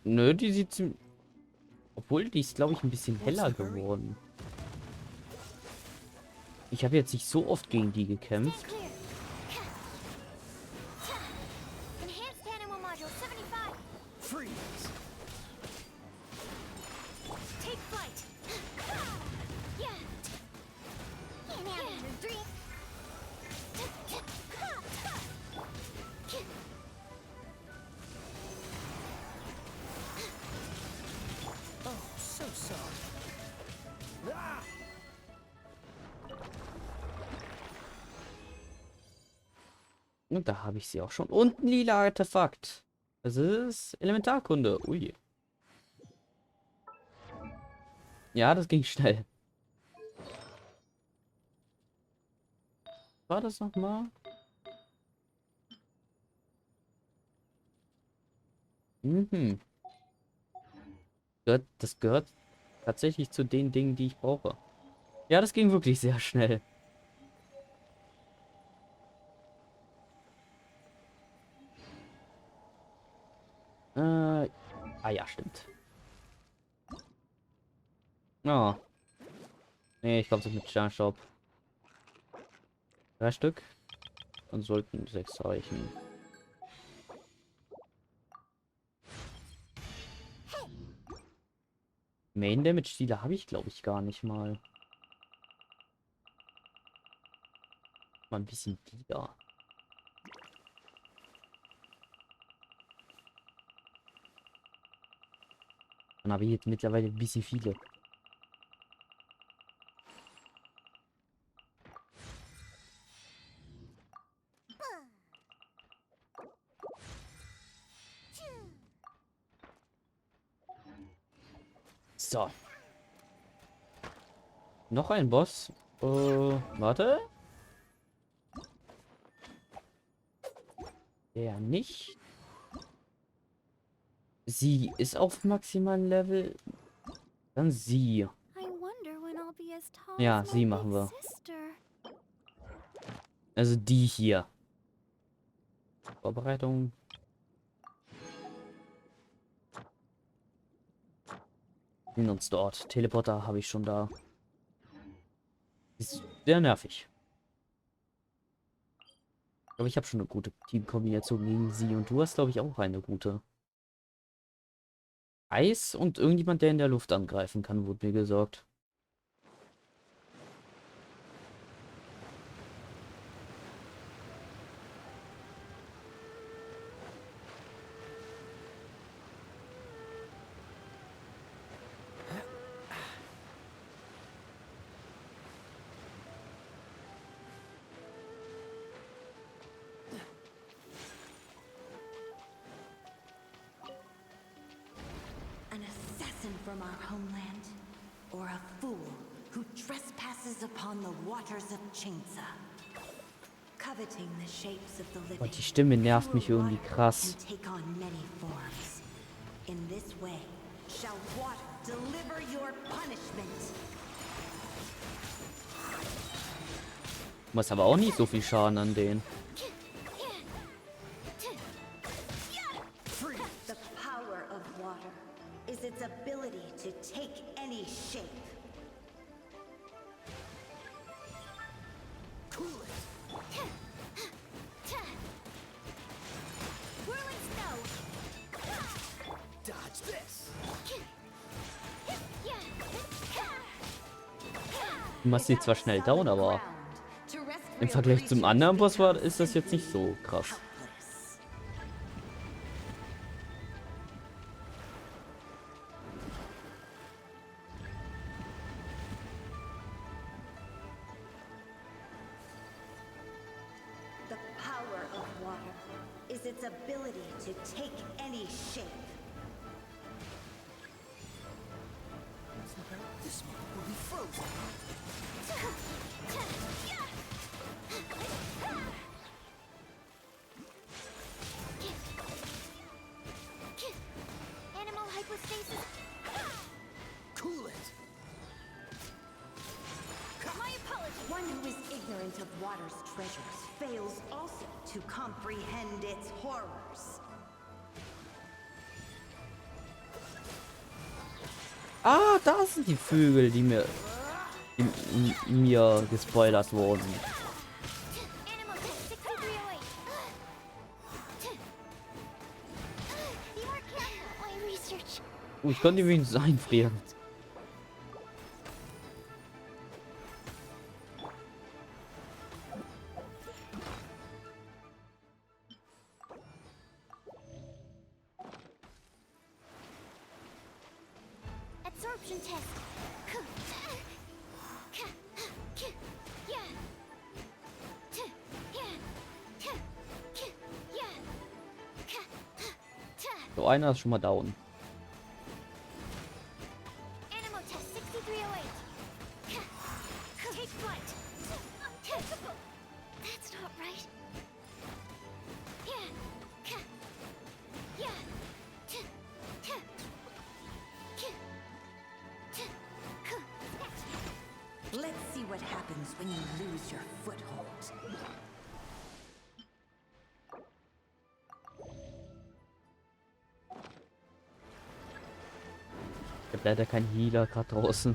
Nö, die sieht ziemlich. Obwohl, die ist, glaube ich, ein bisschen heller geworden. Ich habe jetzt nicht so oft gegen die Stand gekämpft. clear. Enhanced animal module 75. Freeze. Take flight. Yeah. Now you're three. Und da habe ich sie auch schon. Und ein lila Artefakt. Das ist Elementarkunde. Ui. Ja, das ging schnell. War das nochmal? Mhm. Das gehört tatsächlich zu den Dingen, die ich brauche. Ja, das ging wirklich sehr schnell. Ah ja, stimmt. Oh. Nee, ich glaube, das mit Sternstaub. 3 Stück. Und sollten 6 reichen. Main Damage Stile habe ich, glaube ich, gar nicht mal. Mal ein bisschen die da. Dann habe ich jetzt mittlerweile ein bisschen viele. So. Noch ein Boss. Warte. Der nicht. Sie ist auf maximalen Level. Dann sie. I wonder when I'll be as tall Ja, as my sie big machen wir. sister. Also die hier. Vorbereitung. Sehen uns dort. Teleporter habe ich schon da. Ist sehr nervig. Ich glaube, ich habe schon eine gute Teamkombination gegen sie. Und du hast, glaube ich, auch eine gute. Eis und irgendjemand, der in der Luft angreifen kann, wurde mir gesagt. An assassin from our homeland, or a fool who trespasses upon the waters of Chainsa. Coveting the shapes of the Aber living, die Stimme nervt mich pure irgendwie water krass. can take on many forms. In this way, shall water deliver your punishment. Du machst aber auch nicht so viel Schaden an denen. Freeze! The power of water is its ability to take any shape. Cool it! Whirling snow. Dodge this! Du machst sie zwar schnell down, aber im Vergleich zum anderen Boss ist das jetzt nicht so krass. The power of water is its ability to take any shape. This moment will be frozen. Animal hypostasis. Cool it! My apologies. One who is ignorant of water's treasures fails also to comprehend its horrors. Ah, da sind die Vögel, die mir gespoilert wurden. Animal test 6308. Be more careful, my research. Ich konnte ihn wenigstens einfrieren. Absorption test. So, einer ist schon mal down. Animal test 6308. Take flight. Untouchable. That's not right. Yeah. Yeah. Let's see what happens when you lose your foothold. Ich habe leider keinen Healer gerade draußen.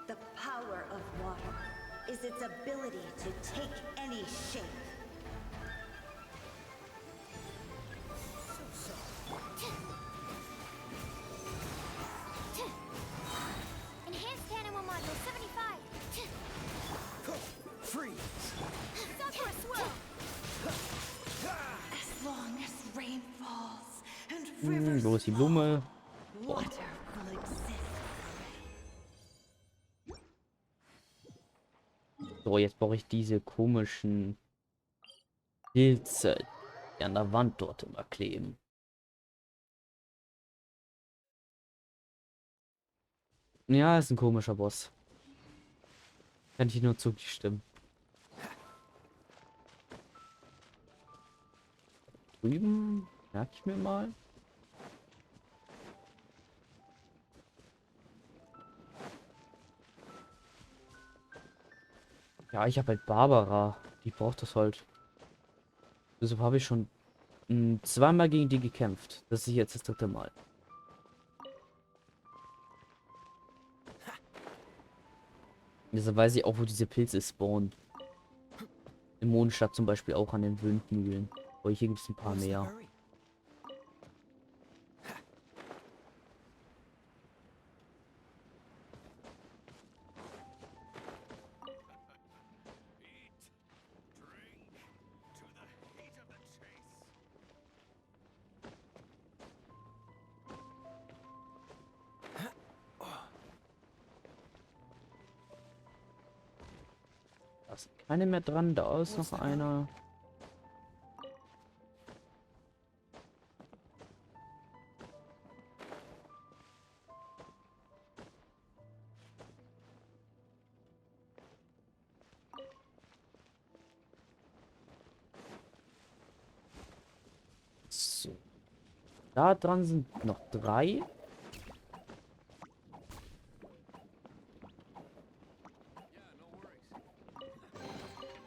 The power of water is its ability to take any shape. Enhanced animal module 75. Freeze. Sakura swirl. As long as rain falls and rivers Wo ist die Blume? flow, water will exist. So, jetzt brauche ich diese komischen Pilze, die an der Wand dort immer kleben. Ja, ist ein komischer Boss. Kann ich nur zustimmen. Drüben, merke ich mir mal. Ja, ich habe halt Barbara. Die braucht das halt. Deshalb habe ich schon zweimal gegen die gekämpft. Das ist jetzt das dritte Mal. Deshalb weiß ich auch, wo diese Pilze spawnen. Im Mondstadt zum Beispiel auch an den Windmühlen. Oh, hier gibt es ein paar What's the mehr. hurry? Da ist keine mehr dran. Da ist noch einer. So. Da dran sind noch 3.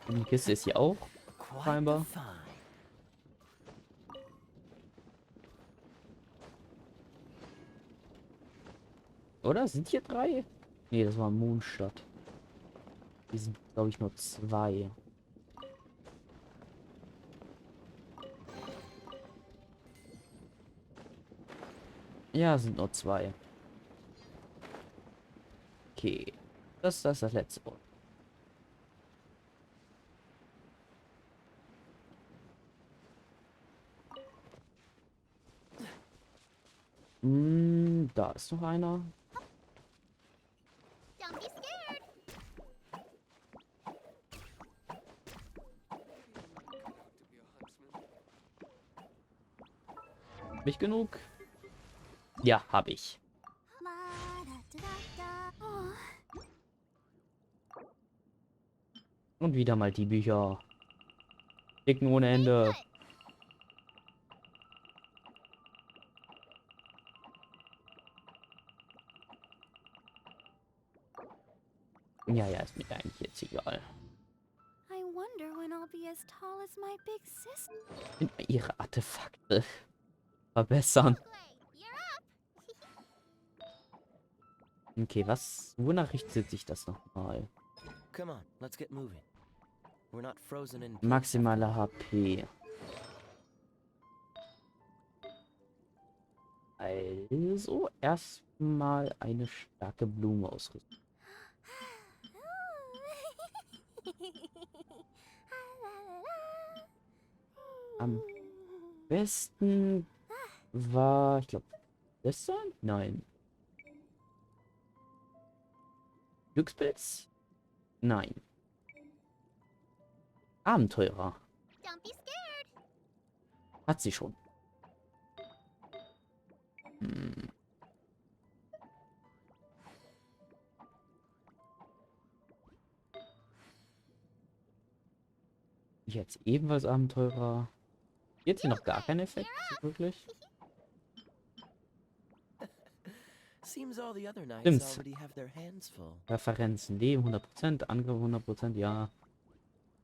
Und die Kiste ist hier auch. Quite Scheinbar. the find. Oder? Sind hier 3? Nee, das war Mondstadt. Die sind, glaube ich, nur 2. Ja, sind nur 2. Okay. Das ist das letzte Wort. Da ist noch einer. Don't be scared. Hab ich genug? Ja, habe ich. Oh, Und wieder mal die Bücher. Dicken ohne Ende. Ja, ja, ist mir eigentlich jetzt egal. I wonder when I'll be as tall as my big sister. Immer ihre Artefakte verbessern. You're up. Okay, was? Wonach richtet sich das nochmal? Come on, let's get moving. We're not frozen in place Maximale HP. Also erstmal eine starke Blume ausrüsten. Am besten war, ich glaube, gestern? Nein. Glückspilz? Nein. Abenteurer. Don't be scared. Hat sie schon. Hm. Jetzt ebenfalls Abenteurer. Jetzt hier noch gar kein Effekt, wirklich. Seems all the other knights Stimmt's. already have their hands full. Referenzen. Leben 100%, Angriff 100%, ja.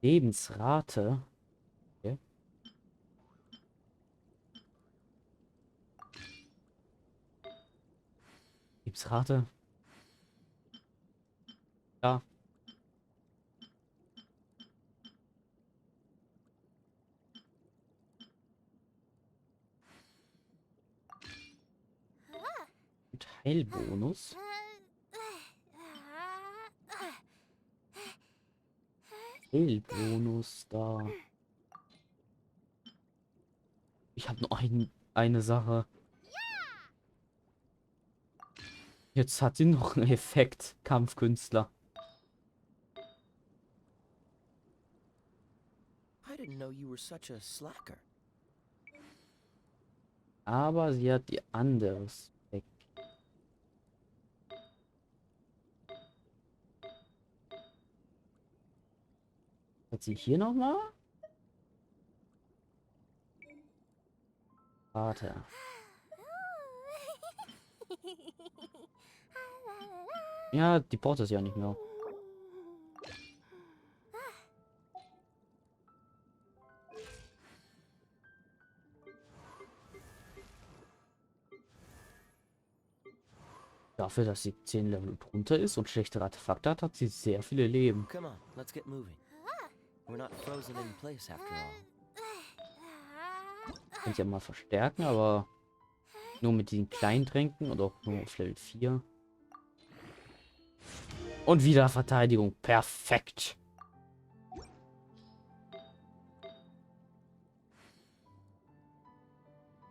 Lebensrate. Okay. Lebensrate. Ja. Und Heilbonus. Heilbonus da. Ich habe nur eine Sache. Jetzt hat sie noch einen Effekt. Kampfkünstler. I didn't know you were such a slacker. Aber sie hat die anderes Effekt. Hat sie hier nochmal? Warte. Ja, die braucht es ja nicht mehr. Dafür, dass sie 10 Level drunter ist und schlechtere Artefakte hat, hat sie sehr viele Leben. Come on, let's get moving. We're not frozen in place after all. Kann ich ja mal verstärken, aber nur mit diesen kleinen Tränken und auch nur auf Level 4. Und wieder Verteidigung. Perfekt.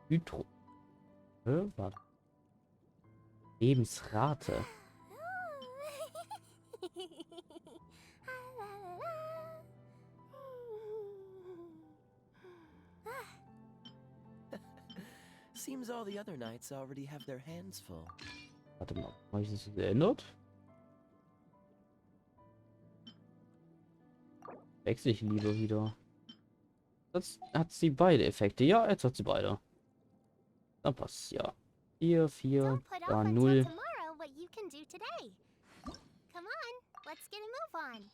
Hydro. Warte. Lebensrate. Seems all the other knights already have their hands full. Warte mal. Habe ich das geändert? Wechsle ich lieber wieder. Jetzt hat sie beide Effekte. Ja, jetzt hat sie beide. Dann passt ja. 4, 4, Don't put da off until 0. tomorrow what you can do today. Come on, let's get a move on.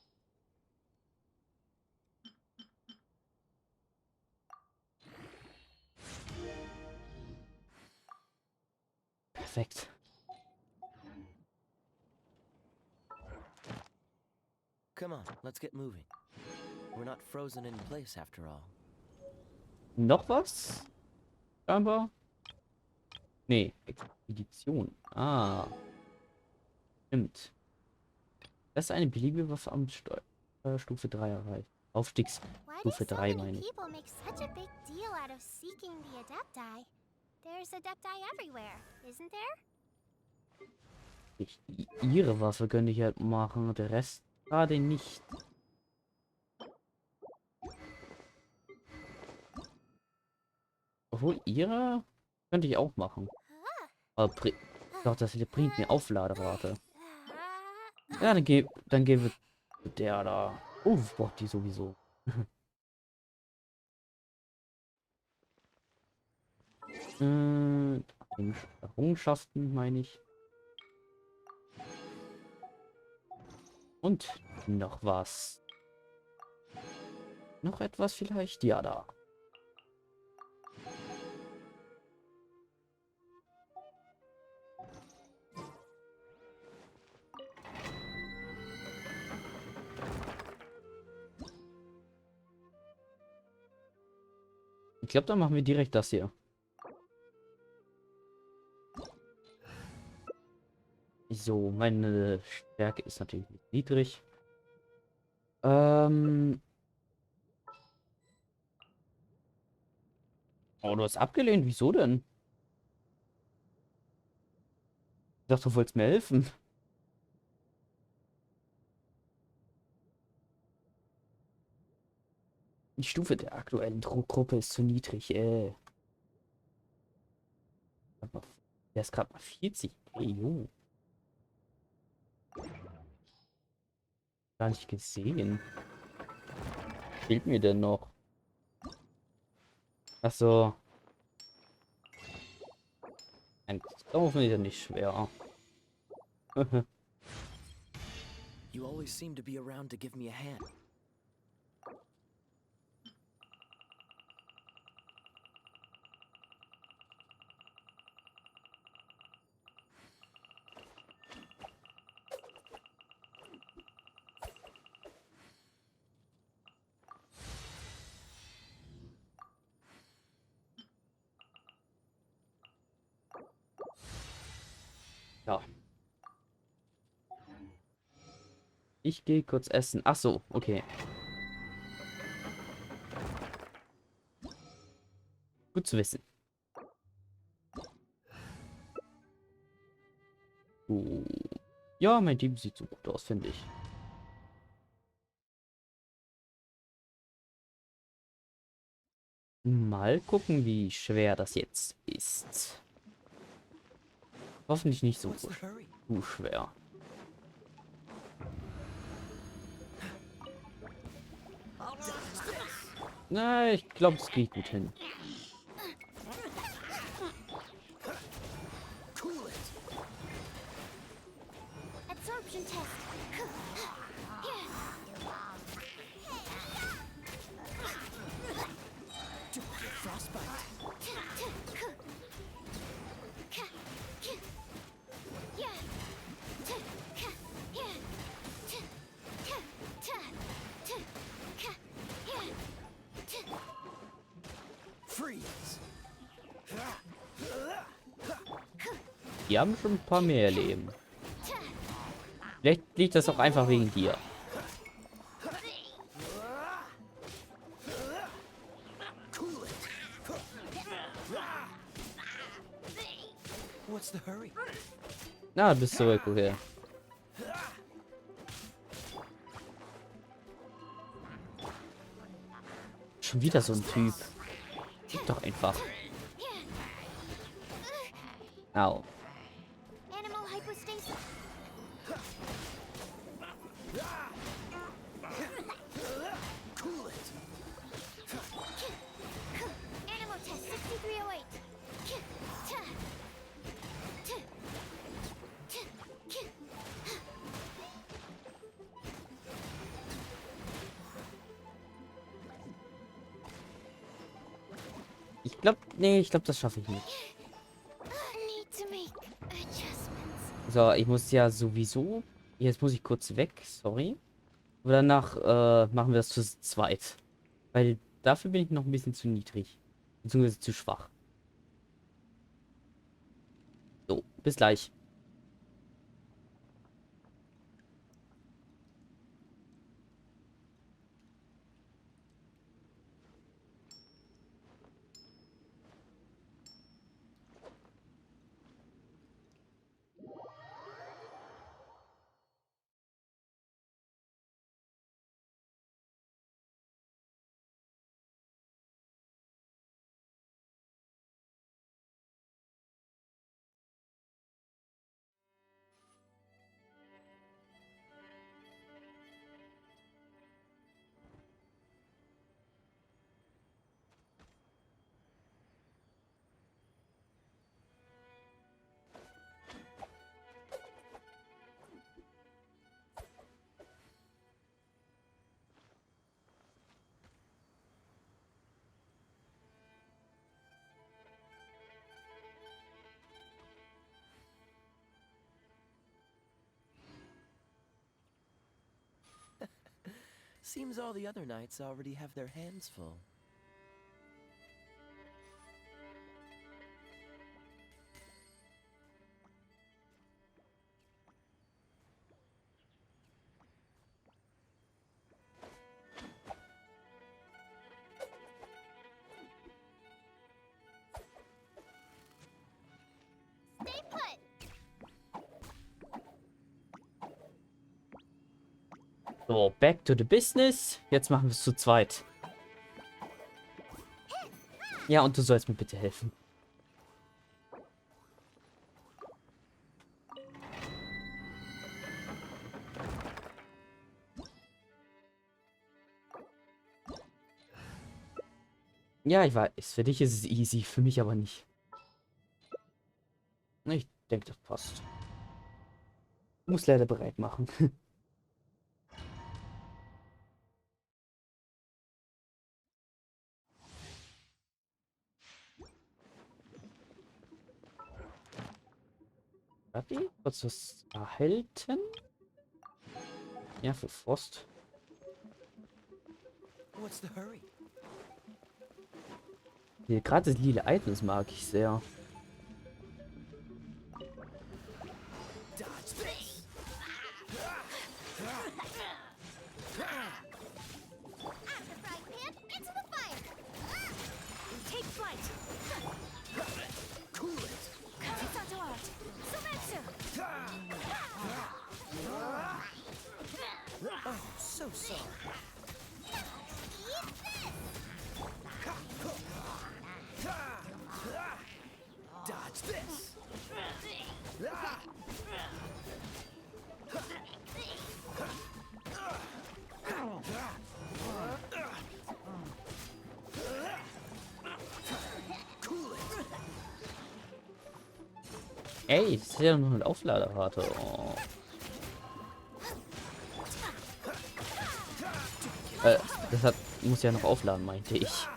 Perfekt. Come on, let's get moving. We're not frozen in place after all. Noch was? Scheinbar. Nee, Expedition. Ah, stimmt. Das ist eine beliebige Waffe am Stufe 3 erreicht. Why do Aufstiegsstufe so 3 many meine ich. people make such a big deal out of seeking the Adepti? There's Adepti everywhere, isn't there? Ihre Waffe könnte ich halt machen, der Rest gerade nicht. Obwohl, ihre könnte ich auch machen. Aber doch, das bringt mir Aufladerate. Ja, dann gehen wir der da. Oh, braucht die sowieso. Errungenschaften meine ich. Und noch was. Noch etwas vielleicht? Ja, da. Ich glaube, dann machen wir direkt das hier. So, meine Stärke ist natürlich niedrig. Oh, du hast abgelehnt. Wieso denn? Ich dachte, du wolltest mir helfen. Die Stufe der aktuellen Druckgruppe ist zu niedrig. Der ist gerade mal 40. Ey, jo. Gar nicht gesehen. Fehlt mir denn noch? Ach so. Nein, das ist hoffentlich ja nicht schwer. You always seem to be around to give me a hand. Ja. Ich gehe kurz essen. Ach so, okay. Gut zu wissen. Ja, mein Team sieht so gut aus, finde ich. Mal gucken, wie schwer das jetzt ist. Hoffentlich nicht so What's the hurry? schwer. Na, ich glaube, es geht gut hin. Cool it. Absorption test. Frostbite. Freeze. Die haben schon ein paar mehr Leben. Vielleicht liegt das auch einfach wegen dir. Cool it. What's the hurry? Na, bist zurück, okay. Schon wieder so ein Typ. Gib doch einfach. Au. Animal hypostasis. Cool it. Animal test 6308. Ich glaube, nee, ich glaube, das schaffe ich nicht. Need to make adjustments. So, ich muss ja sowieso. Jetzt muss ich kurz weg, sorry. Aber danach machen wir das zu zweit. Weil dafür bin ich noch ein bisschen zu niedrig. Beziehungsweise zu schwach. So, bis gleich. Seems all the other knights already have their hands full. Stay put. So, back to the business. Jetzt machen wir es zu zweit. Ja, und du sollst mir bitte helfen. Ja, ich weiß, für dich ist es easy, für mich aber nicht. Ich denke, das passt. Muss leider bereit machen. Warte, kurz was erhalten. Ja, für Frost. What's the hurry? Hier, gerade das lila Items mag ich sehr. Dodge this! Out the frying pan, into the fire! Take flight! Cool it! Kizato out! Sumetsu! Oh, so sorry. Eat this! Dodge this! Cool it! Ey, das ist ja noch eine Aufladerrate. Oh. Das muss ja noch aufladen, meinte ich.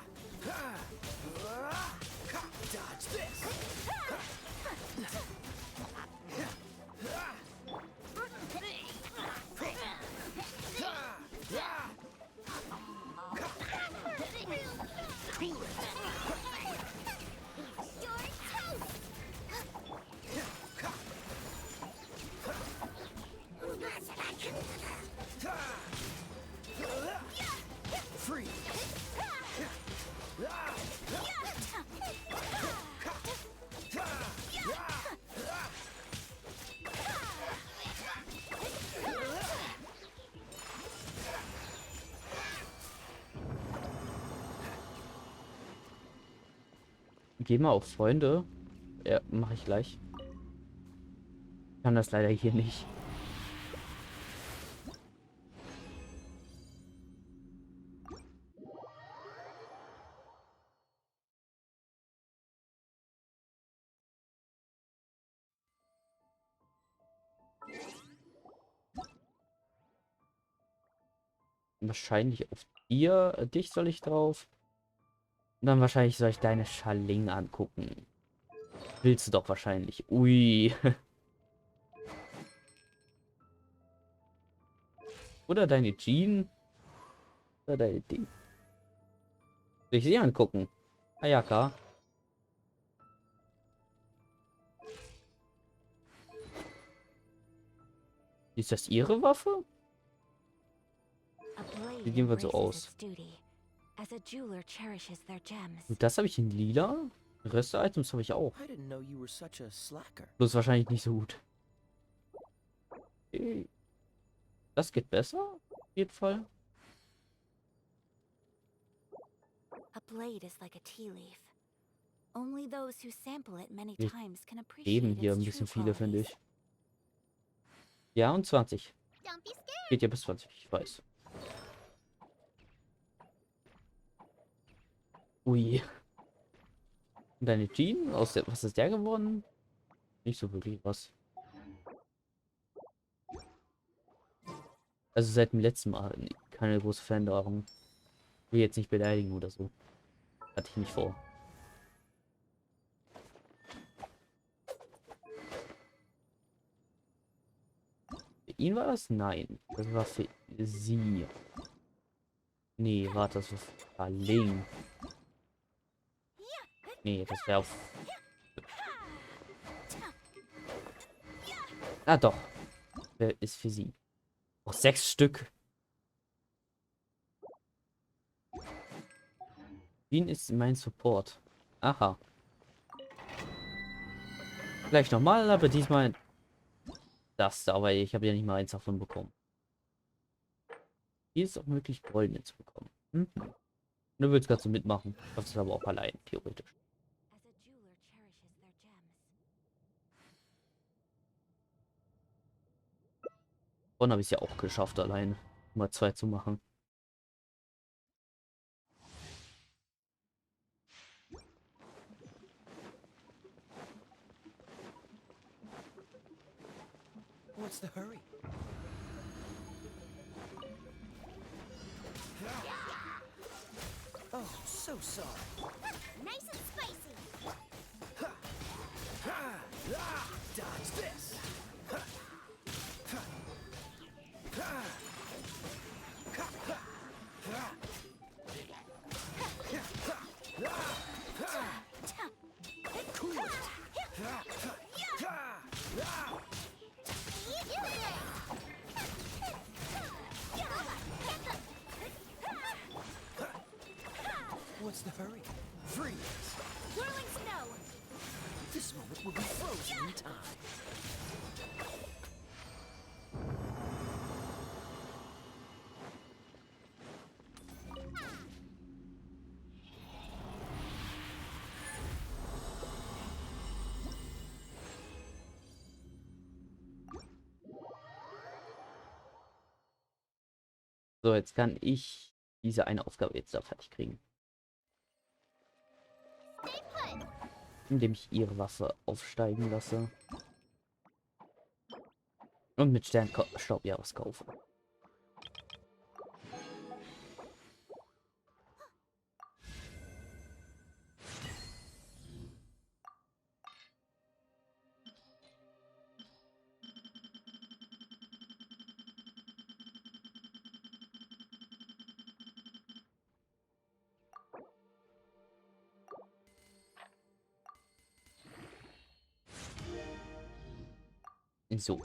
Dodge this! You're toast! Free! Geh mal auf Freunde. Ja, mache ich gleich. Ich kann das leider hier nicht. Wahrscheinlich auf dich soll ich drauf. Und dann wahrscheinlich soll ich deine Schaling angucken. Willst du doch wahrscheinlich. Ui. Oder deine Jean. Oder deine Ding. Soll ich sie angucken? Ayaka. Ist das ihre Waffe? A blade Wie gehen wir so embraces aus? its duty, as a jeweler cherishes their gems. Und das habe ich in lila. Die Rest der Items habe ich auch. I didn't know you were such a slacker. Bloß wahrscheinlich nicht so gut. Okay. Das geht besser. Auf jeden Fall. A blade is like a tea leaf. Only those who sample it many Wir times can appreciate Geben hier ein its bisschen true viele, finde qualities. ich. Ja, und 20. Don't be scared! Geht ja bis 20, ich weiß. Ui. Und deine Jean? Was ist der geworden? Nicht so wirklich was. Also seit dem letzten Mal keine große Veränderung. Will jetzt nicht beleidigen oder so. Hatte ich nicht vor. Für ihn war das? Nein. Das war für sie. Nee, warte, das war für Schaling. Nee, das wäre auf... Ah, doch. Wer ist für sie? Oh, 6 Stück. Wien ist mein Support. Aha. Gleich nochmal, aber diesmal das da, aber ich habe ja nicht mal eins davon bekommen. Hier ist auch möglich, goldene zu bekommen. Mhm. Du willst gerade so mitmachen. Das ist aber auch allein, theoretisch. As a jeweler cherishes their gems. Vorhin habe ich es ja auch geschafft, allein mal 2 zu machen. What's the hurry? Oh, so sorry. Nice and spicy. Dodge this. Cool it. What's the hurry? Freeze. Whirling snow. This moment will be frozen in time. So, jetzt kann ich diese eine Aufgabe jetzt da fertig kriegen. Stay put. Indem ich ihre Waffe aufsteigen lasse. Und mit Sternstaub ja was kaufe. So.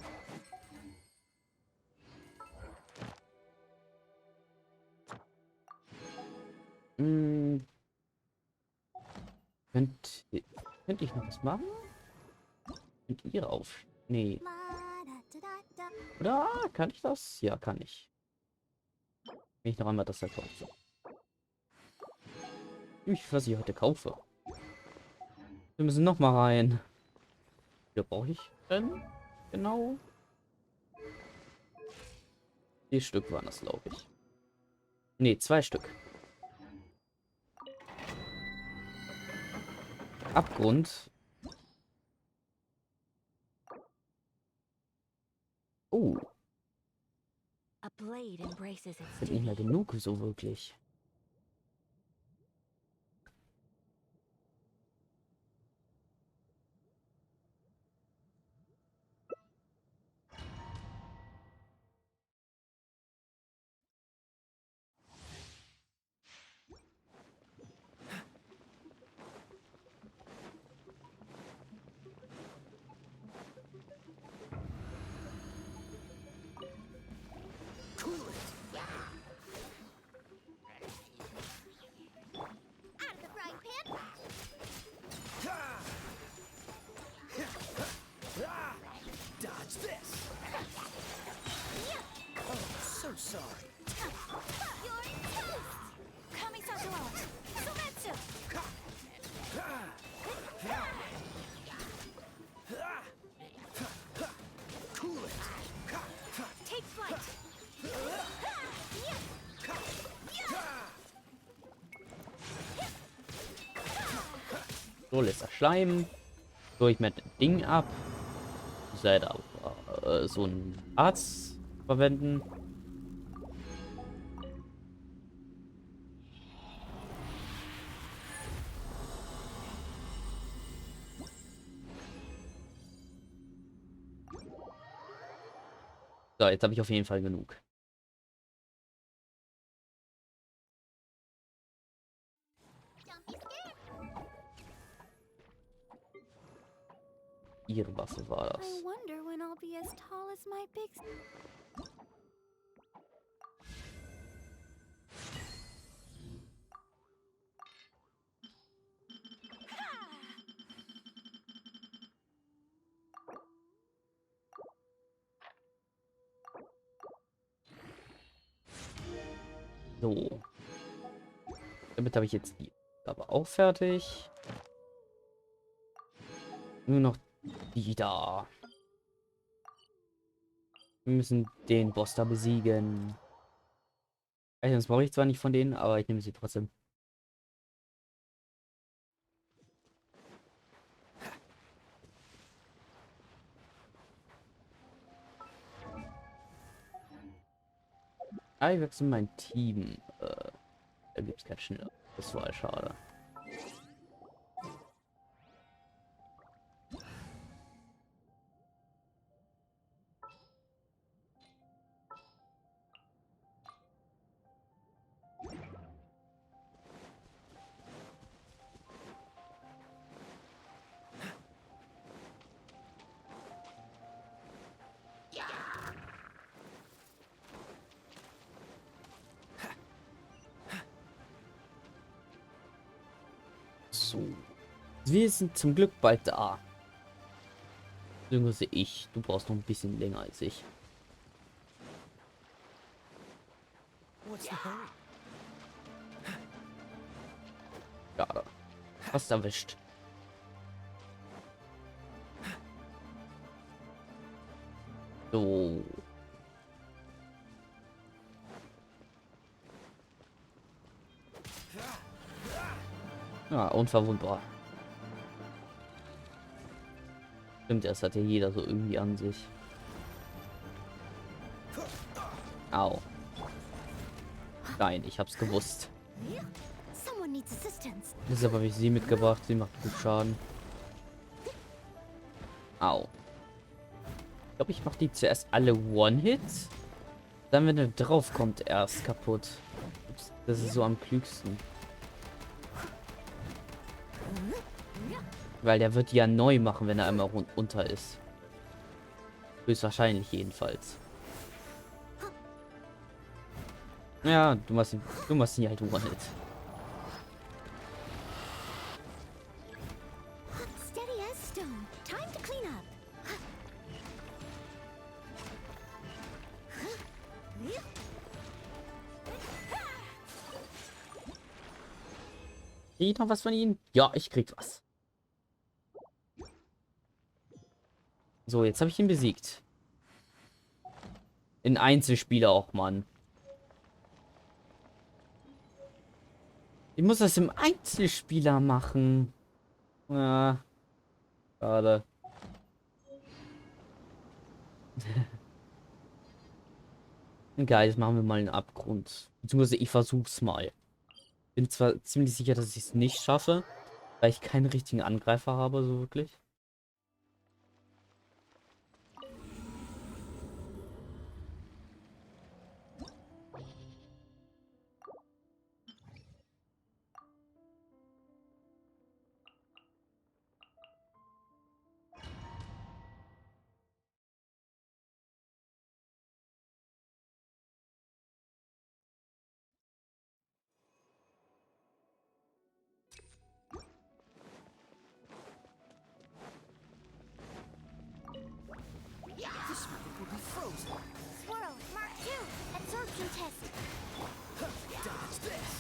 Hm, könnt, könnte ich noch was machen? Mit ihr auf. Nee. La da da da da. Oder kann ich das? Ja, kann ich. Wenn ich noch einmal das da kaufe. Was ich heute kaufe. Wir müssen noch mal rein. Wie brauche ich denn? Genau. 4 Stück waren das, glaube ich. Nee, 2 Stück. Abgrund. Oh, A blade embraces its wird nicht mehr duty. genug, so wirklich. Cool it. Out of the frying pan. Dodge this. Oh, so sorry. You're in toast. Kami-Sato! Sumetsu. Cool it. Take flight. So, letzter Schleim. So, ich mit dem Ding ab. Ich werde aber so ein Arzt verwenden. So, jetzt habe ich auf jeden Fall genug. Don't be scared. Ihre Waffe war I das. wonder when I'll be as tall as my big. So. Damit habe ich jetzt die Aufgabe auch fertig. Nur noch die da. Wir müssen den Boss da besiegen. Das brauche ich zwar nicht von denen, aber ich nehme sie trotzdem. Ich wechsle mein Team. Da gibt es kein schneller. Das war schade. So. Wir sind zum Glück bald da. Beziehungsweise ich. Du brauchst noch ein bisschen länger als ich. What's the hurry? Schade. Fast erwischt. So. Ja, unverwundbar. Stimmt, das hat ja jeder so irgendwie an sich. Au. Nein, ich hab's gewusst. Someone needs assistance. Deshalb habe ich sie mitgebracht. Sie macht gut Schaden. Au. Ich glaube, ich mache die zuerst alle One-Hits. Dann, wenn er drauf kommt, erst kaputt. Das ist so am klügsten. Weil der wird ja neu machen, wenn er einmal runter ist. Höchstwahrscheinlich jedenfalls. Ja, du machst ihn halt One-Hit. Steady as stone. Time to clean up. Krieg ich noch was von ihnen? Ja, ich krieg was. So, jetzt habe ich ihn besiegt. In Einzelspieler auch, Mann. Ich muss das im Einzelspieler machen. Ja, schade. Geil, jetzt machen wir mal einen Abgrund. Beziehungsweise ich versuch's mal. Bin zwar ziemlich sicher, dass ich es nicht schaffe, weil ich keinen richtigen Angreifer habe, so wirklich. This method will be frozen. Swirl, Mark 2, absorption test. Dodge this.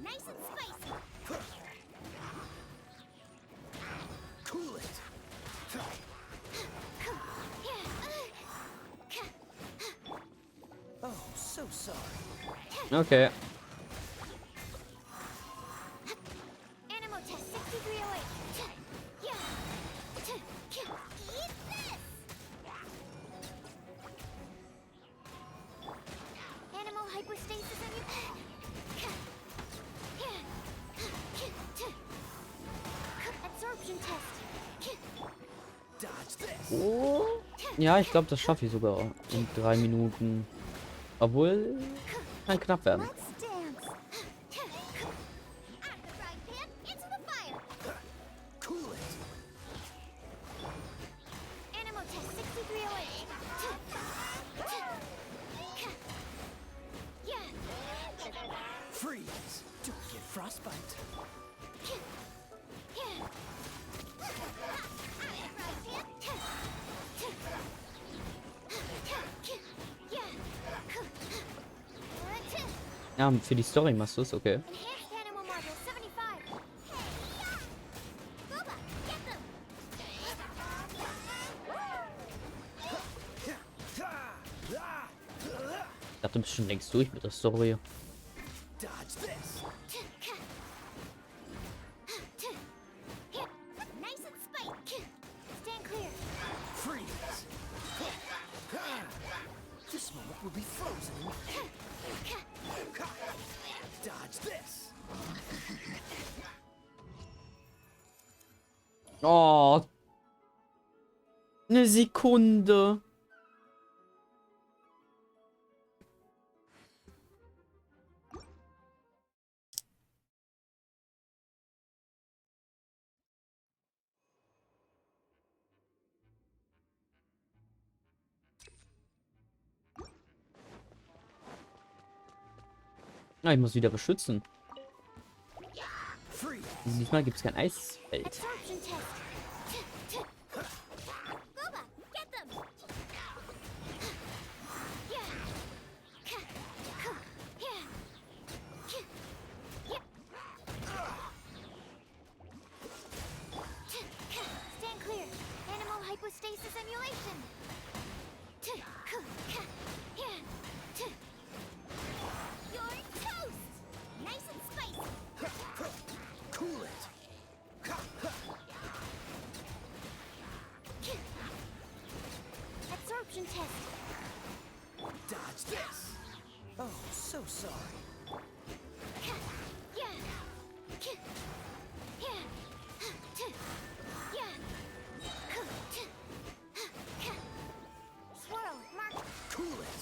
Nice and spicy. Cool it. Oh, so sorry. Okay. Animal test 6308. Yeah. Eat this. Animal hyperstasis on you. Absorption test. Dodge this. Oh. Ja, ich glaube, das schaffe ich sogar in 3 Minuten. Obwohl, kann knapp werden. Let's dance. Out of the frying pan, into the fire. Cool it. Animal test 6308. Yeah. Freeze. Don't get frostbite. Ja, für die Story machst du es, okay. Enhanced Animal Module 75. Hey, Booba, get them! Ich dachte, du bist schon längst durch mit der Story. Dodge this. Nice and spike. Stand clear. Freeze. This moment will be frozen. Dodge this. Oh. Eine Sekunde. Ah, ich muss wieder beschützen. Freeze. Diesmal gibt es kein Eisfeld. Absorption test. Booba, get them! Stand clear. Animal hypostasis emulation. You're toast! Nice and spicy. Cool it. Absorption test. Dodge this. Oh, so sorry. Swirl, mark. Cool it.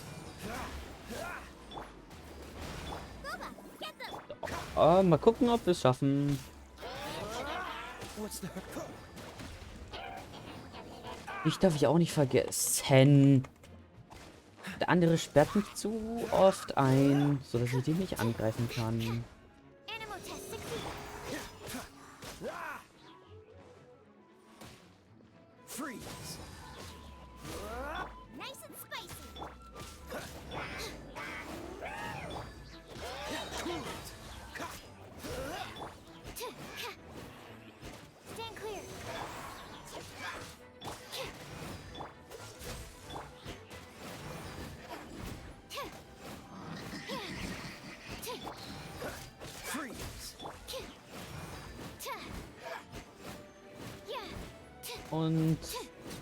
Booba, get them! Mal gucken, ob wir es schaffen. What's the... Ich darf ich auch nicht vergessen. Der andere sperrt mich zu oft ein, sodass ich den nicht angreifen kann. Animal test 60. Freeze. Nice and spicy. Cool it. Stand clear. Freeze. Und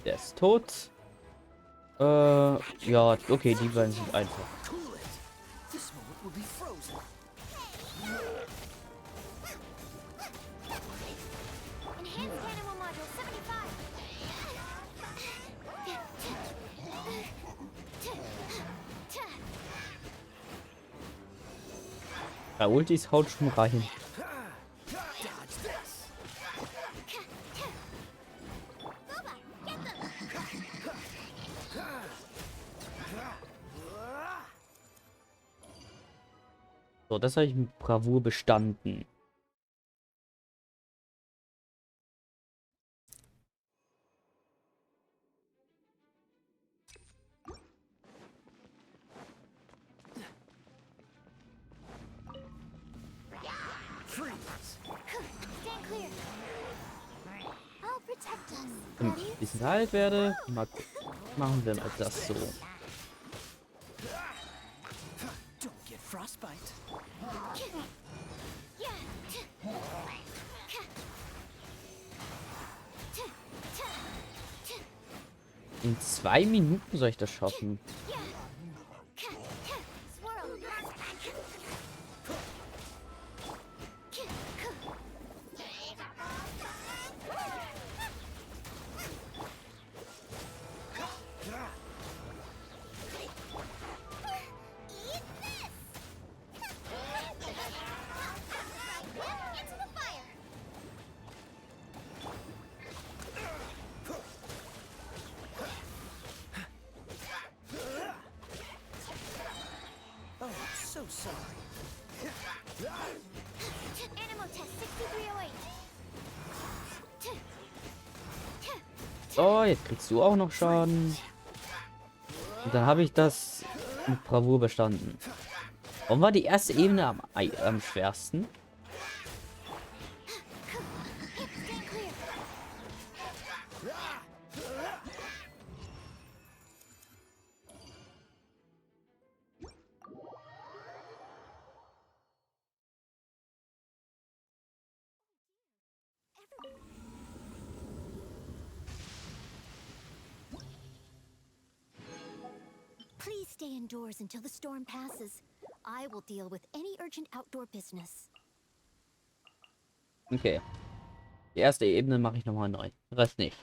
der ist tot. Ja, okay, die beiden sind einfach. Cool it. This moment will be frozen. Enhanced Animal Module 75. Ja, Ultis haut schon rein. Dodge this. Booba, get them! So, das habe ich mit Bravour bestanden. Freeze. Stand clear. I'll protect us. Wenn ich ein bisschen alt werde, machen wir mal das so. Don't get frostbite. In 2 Minuten soll ich das schaffen. Swirl, mark. Eat this! Into the fire! Oh, so sorry. Animal test 6308. So, jetzt kriegst du auch noch Schaden. Und dann habe ich das mit Bravour bestanden. Warum war die erste Ebene am schwersten? Stand clear. Please stay indoors until the storm passes. I will deal with any urgent outdoor business. Okay. Die erste Ebene mache ich nochmal neu. Den Rest nicht.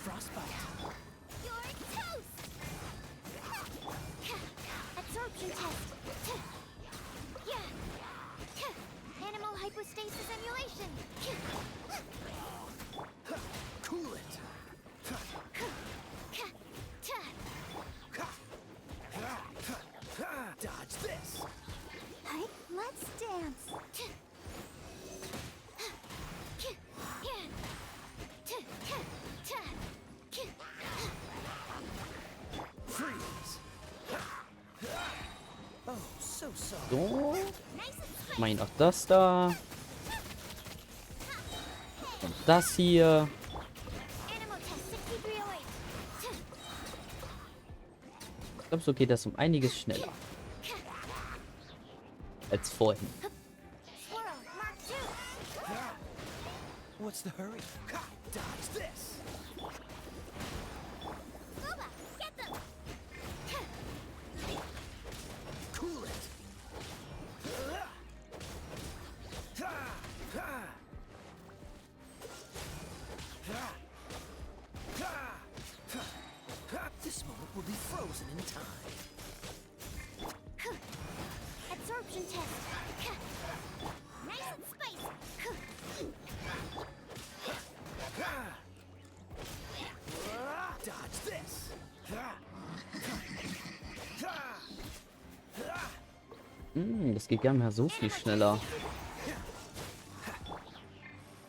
Frostbite. You're toast! Absorption test. Animal hypostasis emulation. Cool it. Dodge this. Hey, let's dance. Freeze. Oh, so sorry. So. Nice and spicy. Mach ich noch das da. Und das hier. Animal test 6308. Ich glaube, so geht das um einiges schneller. Als vorhin. Squirrel, Mark 2. What's the hurry? Dodge this. Scuba, get them. Cool it. This moment will be frozen in time. Absorption test. Nice and spicy. Dodge this. Das geht gar nicht mehr so viel schneller.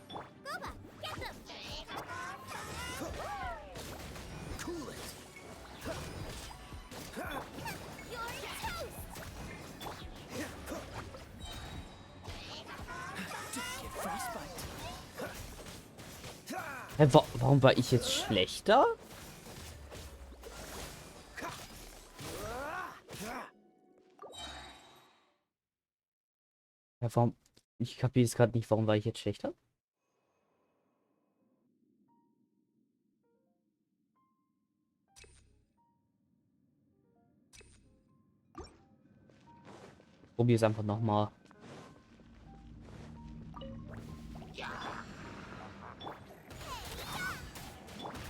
Scuba, get them. Cool it. You're toast. Get frostbite. Hä, warum war ich jetzt schlechter? Ja, warum? Ich kapiere es gerade nicht. Warum war ich jetzt schlechter? Probier es einfach nochmal.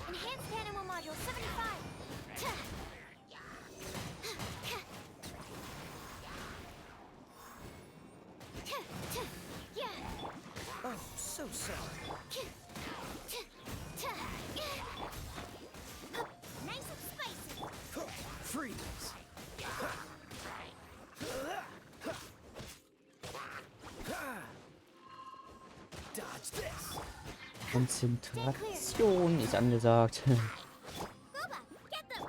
Enhanced animal module 75. Oh, so sorry. Nice and spicy. Freeze. Dodge this. Konzentration ist angesagt. Scuba, get them.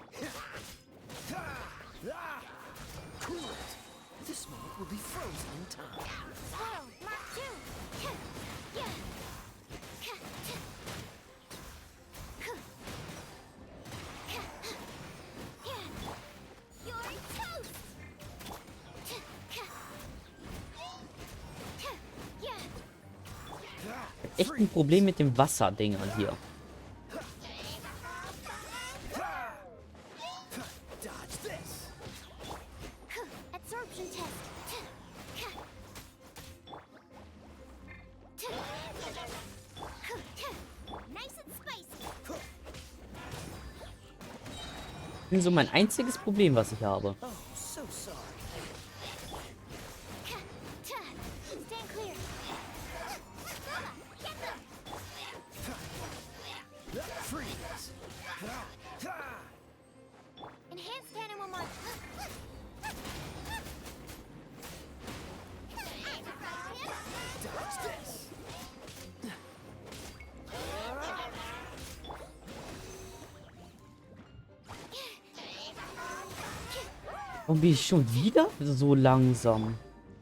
Cool it. This moment will be frozen in time. Squirrel, Mark 2. You're toast. Echt ein Problem mit dem Wasserdingern hier. Dodge this. Absorption test. Nice and spicy. Das ist so mein einziges Problem, was ich habe. Oh, so sorry. Stand clear. Scuba, get them. Freeze. Enhanced Warum bin ich schon wieder so langsam?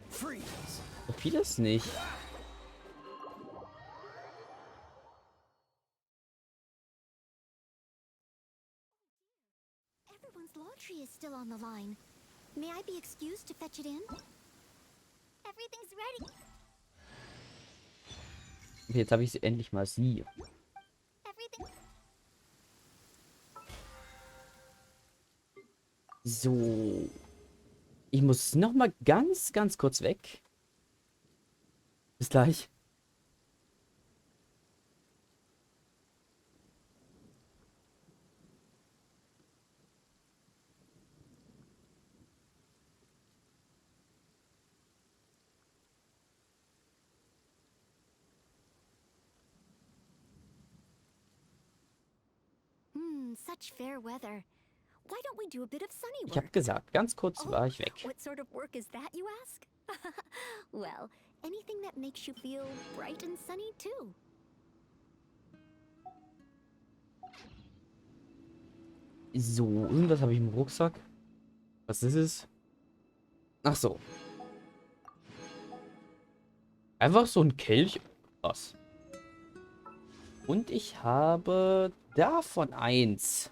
Freeze! So vieles nicht. Everyone's laundry is still on the line. May I be excused to fetch it in? Everything's ready. Okay, jetzt habe ich endlich mal sie. Everything. So. Ich muss noch mal ganz kurz weg. Bis gleich. Such fair weather. Why don't we do a bit of sunny Ich habe work? gesagt, ganz kurz Oh, war ich weg. what sort of work is that, you ask? Well, anything that makes you feel bright and sunny too. So, irgendwas habe ich im Rucksack. Was ist es? Ach so. Einfach so ein Kelch. Was? Und ich habe davon eins.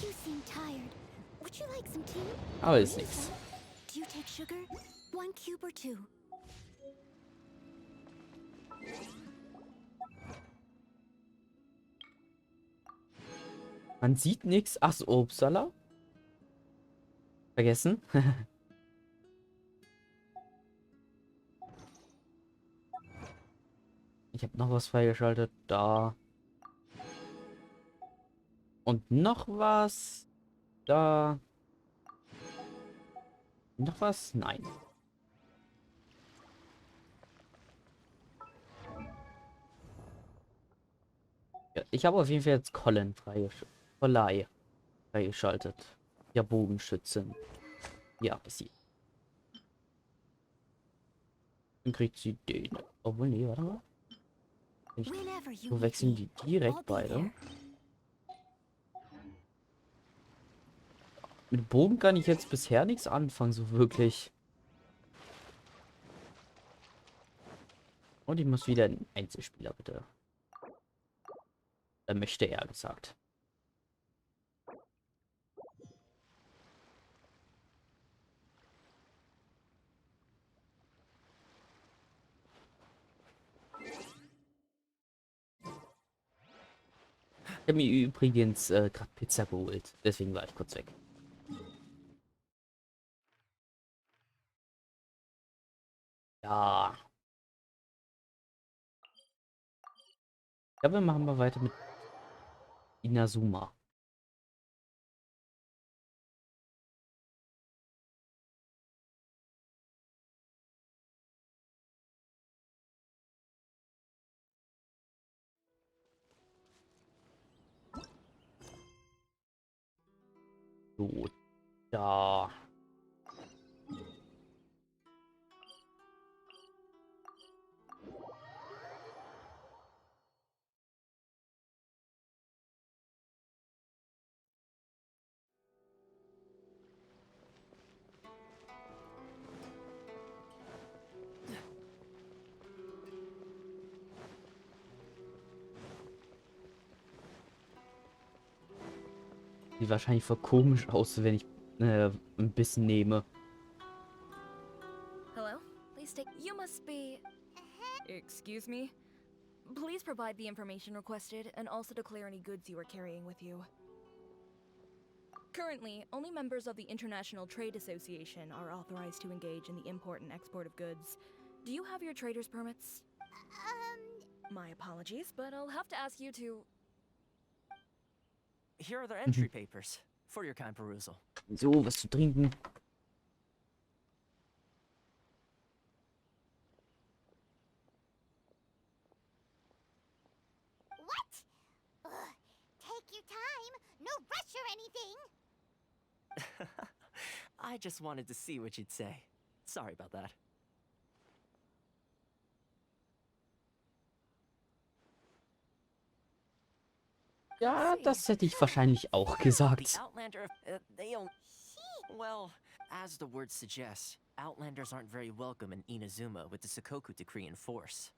You seem tired. Would you like some tea? Aber ist Maybe nichts. some? Do you take sugar? 1 cube or 2? Man sieht nichts. Ach so, upsala. Vergessen. Ich habe noch was freigeschaltet. Da. Und noch was. Da. Noch was? Nein. Ja, ich habe auf jeden Fall jetzt Colin freigeschaltet. Ja, Bogenschützin. Ja, ist sie. Dann kriegt sie den. Obwohl, nee, warte mal. Whenever you So need wechseln me, die I'll direkt be beide. there. Mit Bogen kann ich jetzt bisher nichts anfangen, so wirklich. Und ich muss wieder einen Einzelspieler, bitte. Da möchte er gesagt. Ich habe mir übrigens gerade Pizza geholt. Deswegen war ich kurz weg. Ja. Ich glaube, wir machen mal weiter mit Inazuma. So, da. Sieht wahrscheinlich voll komisch aus, wenn ich ein bisschen nehme. Hello? Please take. You must be. Excuse me? Please provide the information requested and also declare any goods you are carrying with you. Currently, only members of the International Trade Association are authorized to engage in the import and export of goods. Do you have your trader's permits? My apologies, but I'll have to ask you to. Here are their entry papers for your kind perusal. So, was zu trinken. What? Ugh, take your time. No rush or anything. I just wanted to see what you'd say. Sorry about that. Ja, das hätte ich wahrscheinlich auch The gesagt. Outlander, they own... She Well, as the word suggests, Outlanders aren't very welcome in Inazuma with the Sakoku decree in force.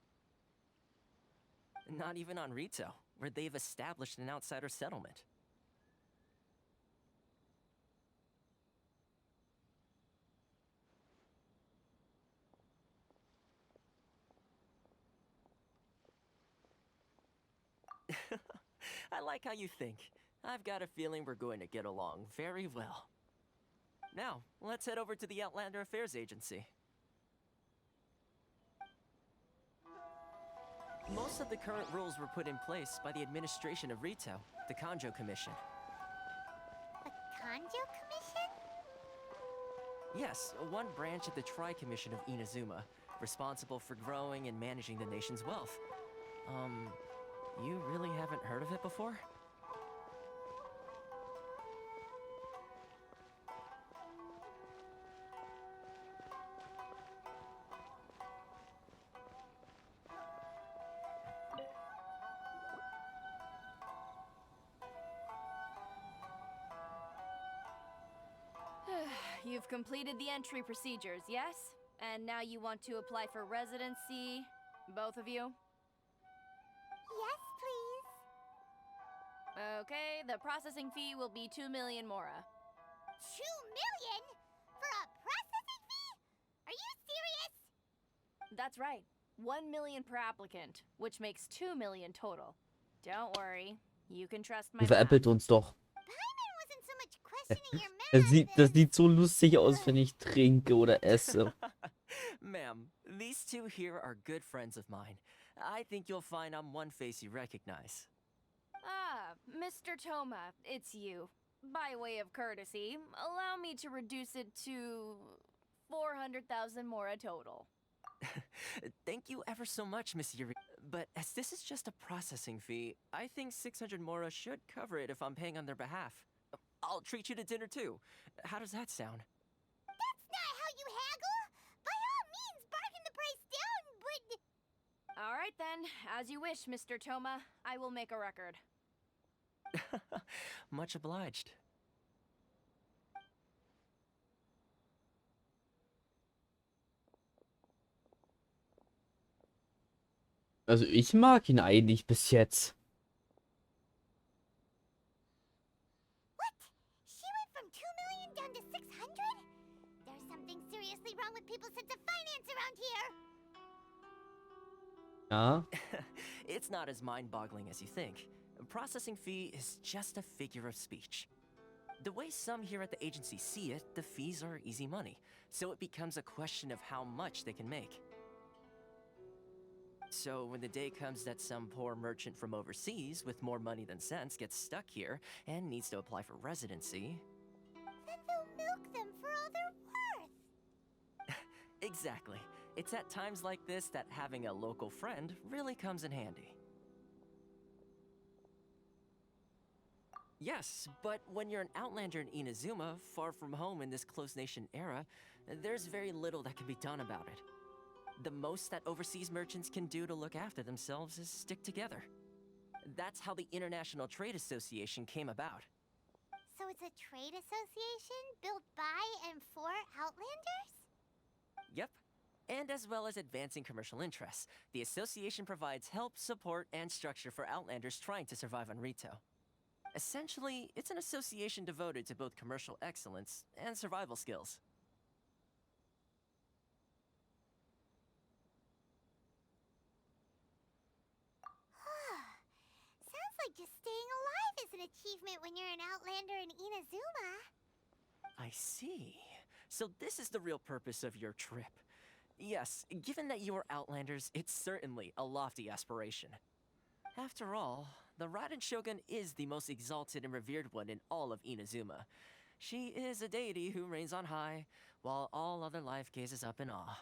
Not even on Rito, where they've established an outsider settlement. I like how you think. I've got a feeling we're going to get along very well. Now, let's head over to the Outlander Affairs Agency. Most of the current rules were put in place by the administration of Rito, the Kanjo Commission. The Kanjo Commission? Yes, one branch of the Tri-Commission of Inazuma, responsible for growing and managing the nation's wealth. You really haven't heard of it before? You've completed the entry procedures, yes? And now you want to apply for residency, both of you? Yes, please. Okay, the processing fee will be 2 million mora. 2 million? For a processing fee? Are you serious? That's right. 1 million per applicant, which makes 2 million total. Don't worry, you can trust my Die math. veräppelt uns doch. Paimon wasn't so much questioning your Das math. sieht so lustig aus, wenn ich trinke oder esse. Ma'am, these two here are good friends of mine. I think you'll find I'm one face you recognize. Ah, Mr. Toma, it's you. By way of courtesy, allow me to reduce it to 400,000 mora total. Thank you ever so much, Miss Yuri. But as this is just a processing fee, I think 600 mora should cover it if I'm paying on their behalf. I'll treat you to dinner too. How does that sound? That's not how you haggle. By all means, bargain the price down, but... All right then, as you wish, Mr. Toma. I will make a record. Much obliged. Also ich mag ihn eigentlich bis jetzt. What? She went from 2 million down to 600? There's something seriously wrong with people's sense of finance around here. Ja. It's not as mind-boggling as you think. A processing fee is just a figure of speech. The way some here at the agency see it, the fees are easy money, so it becomes a question of how much they can make. So when the day comes that some poor merchant from overseas with more money than sense gets stuck here and needs to apply for residency... Then they'll milk them for all they're worth. Exactly. It's at times like this that having a local friend really comes in handy. Yes, but when you're an outlander in Inazuma, far from home in this close nation era, there's very little that can be done about it. The most that overseas merchants can do to look after themselves is stick together. That's how the International Trade Association came about. So it's a trade association built by and for Outlanders? Yep. And as well as advancing commercial interests, the association provides help, support, and structure for Outlanders trying to survive on Rito. Essentially, it's an association devoted to both commercial excellence and survival skills. Sounds like just staying alive is an achievement when you're an Outlander in Inazuma. I see. So this is the real purpose of your trip. Yes, given that you are Outlanders, it's certainly a lofty aspiration. After all, the Raiden Shogun is the most exalted and revered one in all of Inazuma. She is a deity who reigns on high, while all other life gazes up in awe.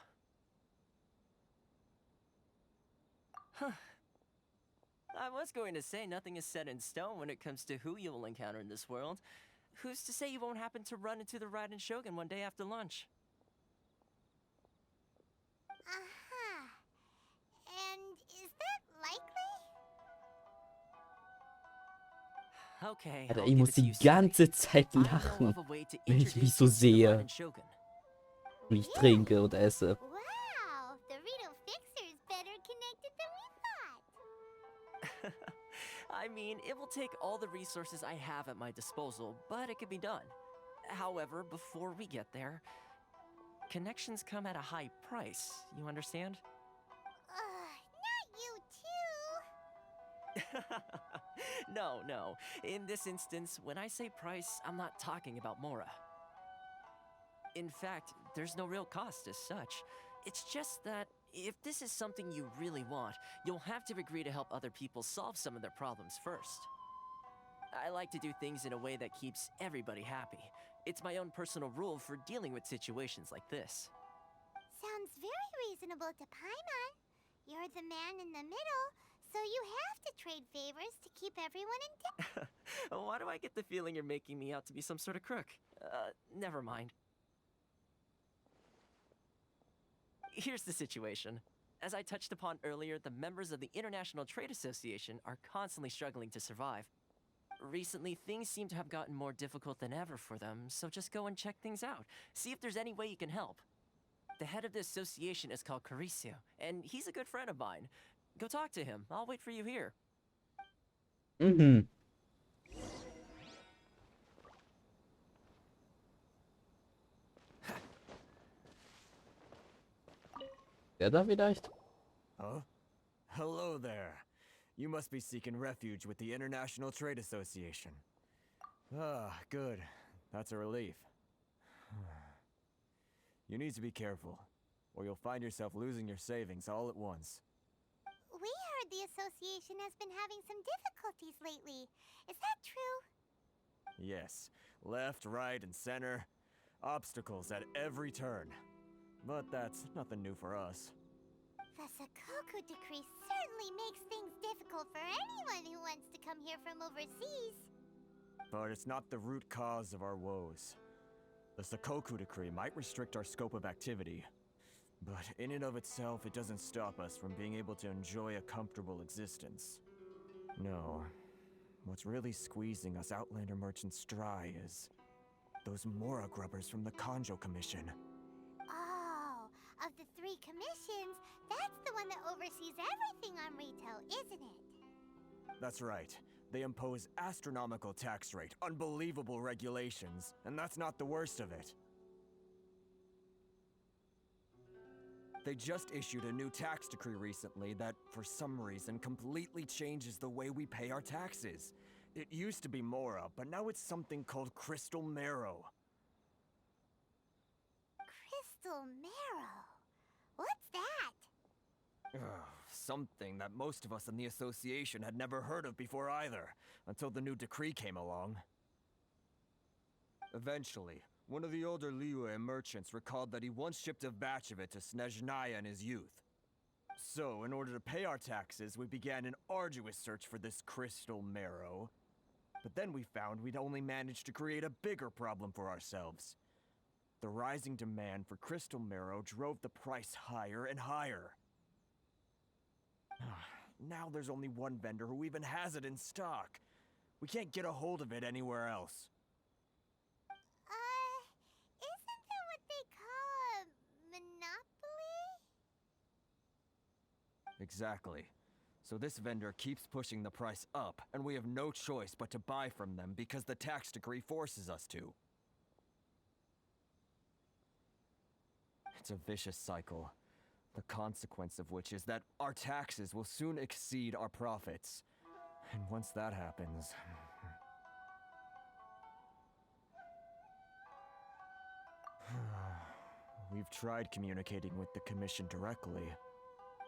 Huh. I was going to say nothing is set in stone when it comes to who you will encounter in this world. Who's to say you won't happen to run into the Raiden Shogun one day after lunch? Uh-huh. And is that likely? Okay, Alter, I'll ich give muss it to die you straight. ganze Zeit I know lachen, of a way to wenn ich mich introduce so you to the sehe, Ronin Shogun. wie ich Really? trinke und esse. Wow, the Rito Fixer's better connected than we thought. I mean, it will take all the resources I have at my disposal, but it can be done. However, before we get there, connections come at a high price, you understand? Not you too. No, no. In this instance, when I say price, I'm not talking about Mora. In fact, there's no real cost as such. It's just that if this is something you really want, you'll have to agree to help other people solve some of their problems first. I like to do things in a way that keeps everybody happy. It's my own personal rule for dealing with situations like this. Sounds very reasonable to Paimon. You're the man in the middle, so you have to trade favors to keep everyone in Why do I get the feeling you're making me out to be some sort of crook? Never mind. Here's the situation. As I touched upon earlier, the members of the International Trade Association are constantly struggling to survive. Recently, things seem to have gotten more difficult than ever for them, so just go and check things out. See if there's any way you can help. The head of the association is called Caricio, and he's a good friend of mine. Go talk to him. I'll wait for you here. Mhm. Der da vielleicht? Huh? Hello there. You must be seeking refuge with the International Trade Association. Ah, good. That's a relief. You need to be careful, or you'll find yourself losing your savings all at once. We heard the association has been having some difficulties lately. Is that true? Yes, left, right, and center. Obstacles at every turn. But that's nothing new for us. The Sakoku decree certainly makes things difficult for anyone who wants to come here from overseas. But it's not the root cause of our woes. The Sakoku decree might restrict our scope of activity, but in and of itself, it doesn't stop us from being able to enjoy a comfortable existence. No, what's really squeezing us Outlander merchants dry is those Mora grubbers from the Kanjo Commission. Oh, of the 3 commissions, that's the one that oversees everything on retail, isn't it? That's right. They impose astronomical tax rate, unbelievable regulations, and that's not the worst of it. They just issued a new tax decree recently that, for some reason, completely changes the way we pay our taxes. It used to be Mora, but now it's something called Crystal Marrow. Crystal Marrow? What's that? Something that most of us in the association had never heard of before either, until the new decree came along. Eventually, one of the older Liyue merchants recalled that he once shipped a batch of it to Snezhnaya in his youth. So, in order to pay our taxes, we began an arduous search for this crystal marrow. But then we found we'd only managed to create a bigger problem for ourselves. The rising demand for crystal marrow drove the price higher and higher. Now there's only one vendor who even has it in stock. We can't get a hold of it anywhere else. Isn't that what they call a monopoly? Exactly. So this vendor keeps pushing the price up, and we have no choice but to buy from them because the tax decree forces us to. It's a vicious cycle. The consequence of which is that our taxes will soon exceed our profits. And once that happens... We've tried communicating with the Commission directly,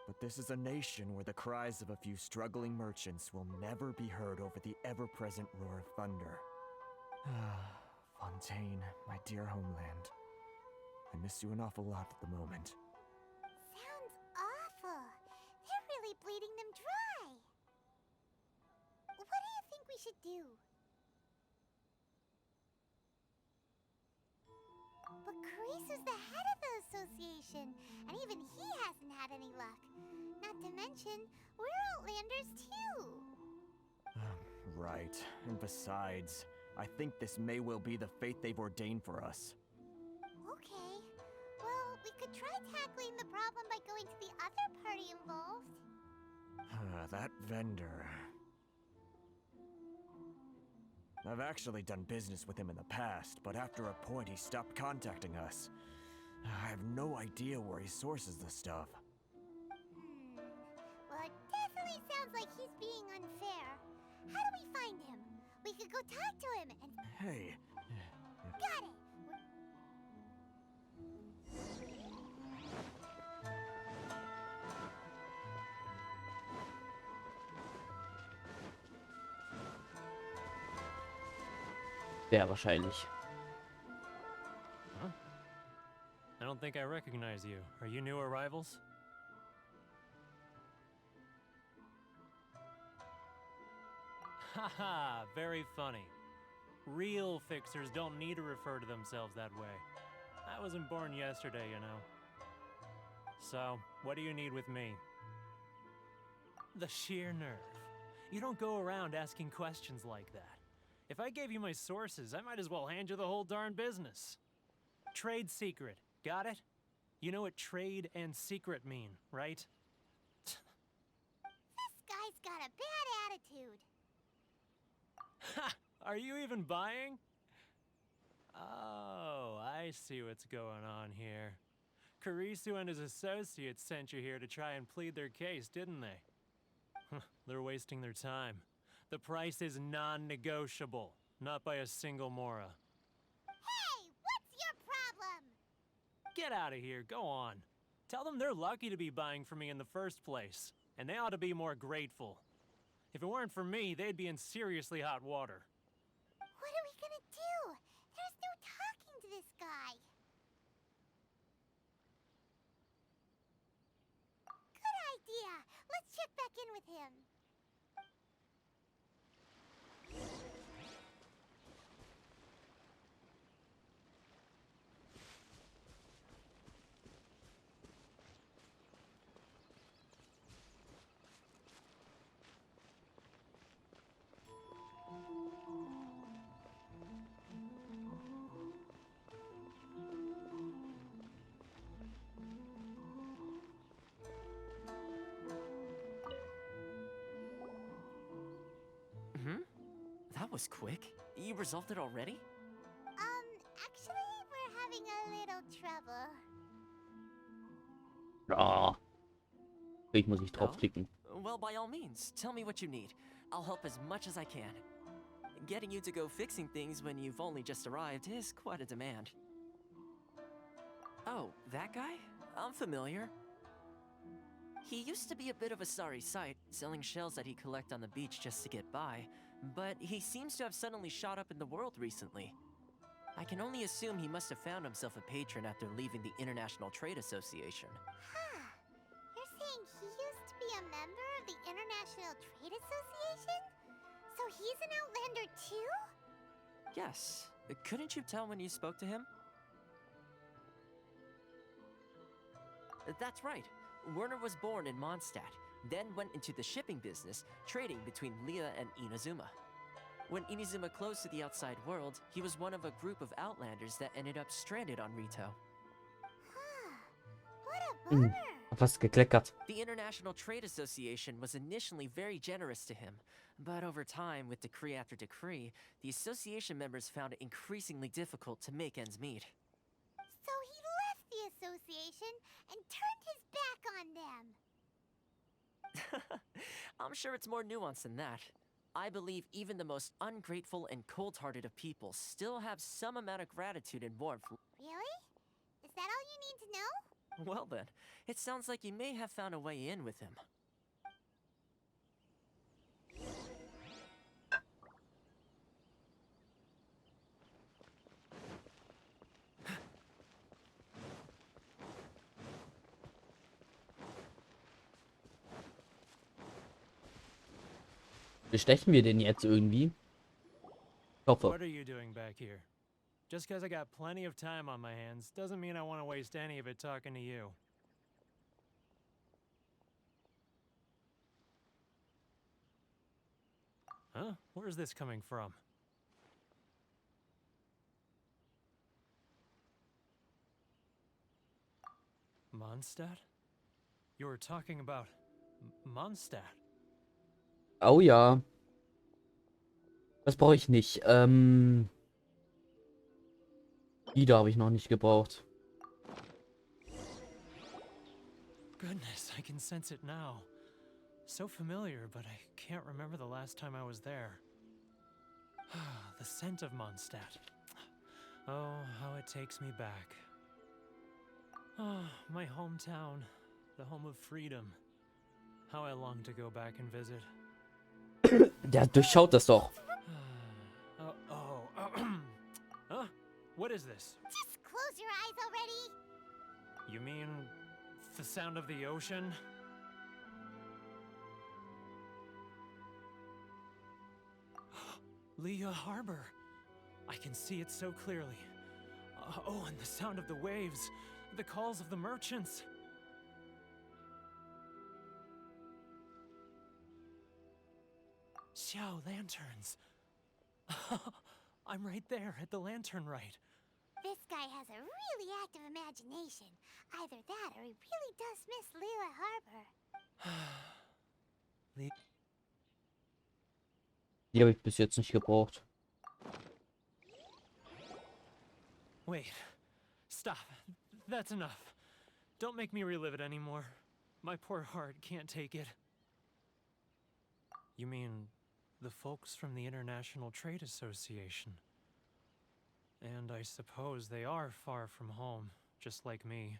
but this is a nation where the cries of a few struggling merchants will never be heard over the ever-present roar of thunder. Fontaine, my dear homeland. I miss you an awful lot at the moment. Sounds awful. They're really bleeding them dry. What do you think we should do? But Carisu's the head of the association, and even he hasn't had any luck. Not to mention, we're Outlanders too. right. And besides, I think this may well be the fate they've ordained for us. Okay. Well, we could try tackling the problem by going to the other party involved. That vendor. I've actually done business with him in the past, but after a point he stopped contacting us. I have no idea where he sources the stuff. Well, it definitely sounds like he's being unfair. How do we find him? We could go talk to him and... Hey, Got it! Sehr wahrscheinlich. Huh? I don't think I recognize you. Are you new arrivals? Haha, very funny. Real fixers don't need to refer to themselves that way. I wasn't born yesterday, you know. So, what do you need with me? The sheer nerve. You don't go around asking questions like that. If I gave you my sources, I might as well hand you the whole darn business. Trade secret, got it? You know what trade and secret mean, right? This guy's got a bad attitude. Ha! Are you even buying? Oh, I see what's going on here. Karisu and his associates sent you here to try and plead their case, didn't they? They're wasting their time. The price is non-negotiable, not by a single Mora. Hey, what's your problem? Get out of here, go on. Tell them they're lucky to be buying from me in the first place, and they ought to be more grateful. If it weren't for me, they'd be in seriously hot water. What are we gonna do? There's no talking to this guy. Good idea. Let's check back in with him. That was quick. You resolved it already? Actually, we're having a little trouble. Ah. Ich muss nicht No? draufklicken. Well, by all means, tell me what you need. I'll help as much as I can. Getting you to go fixing things when you've only just arrived is quite a demand. Oh, that guy? I'm familiar. He used to be a bit of a sorry sight, selling shells that he'd collect on the beach just to get by, but he seems to have suddenly shot up in the world recently. I can only assume he must have found himself a patron after leaving the International Trade Association. Huh. You're saying he used to be a member of the International Trade Association? So he's an Outlander too? Yes. Couldn't you tell when you spoke to him? That's right. Werner was born in Mondstadt, then went into the shipping business, trading between Leah and Inazuma. When Inazuma closed to the outside world, he was one of a group of Outlanders that ended up stranded on Rito. Huh. What a bummer. Fast gekleckert. The International Trade Association was initially very generous to him, but over time, with decree after decree, the association members found it increasingly difficult to make ends meet. So he left the association and turned his back on them. I'm sure it's more nuanced than that. I believe even the most ungrateful and cold-hearted of people still have some amount of gratitude and warmth. Really? Is that all you need to know? Well then, it sounds like you may have found a way in with him. Bestechen wir den jetzt irgendwie? Ich hoffe. What are you doing back here? Just because I got plenty of time on my hands doesn't mean I want to waste any of it talking to you. Huh? Where's this coming from? Mondstadt? You were talking about Mondstadt. Oh ja. Das brauche ich nicht. Die habe ich noch nicht gebraucht. Goodness, I can sense it now. So familiar, but I can't remember the last time I was there. The scent of Mondstadt. Oh, how it takes me back. Oh, my hometown, the home of freedom. How I long to go back and visit. Der durchschaut das doch. Huh? What is this? Just close your eyes already. You mean the sound of the ocean? Leah Harbor. I can see it so clearly. Oh, and the sound of the waves. The calls of the merchants. Xiao lanterns. I'm right there at the lantern right. This guy has a really active imagination. Either that or he really does miss Liyue Harbor. Die habe ich bis jetzt nicht gebraucht. Wait. Stop. That's enough. Don't make me relive it anymore. My poor heart can't take it. You mean the folks from the International Trade Association? And I suppose they are far from home, just like me.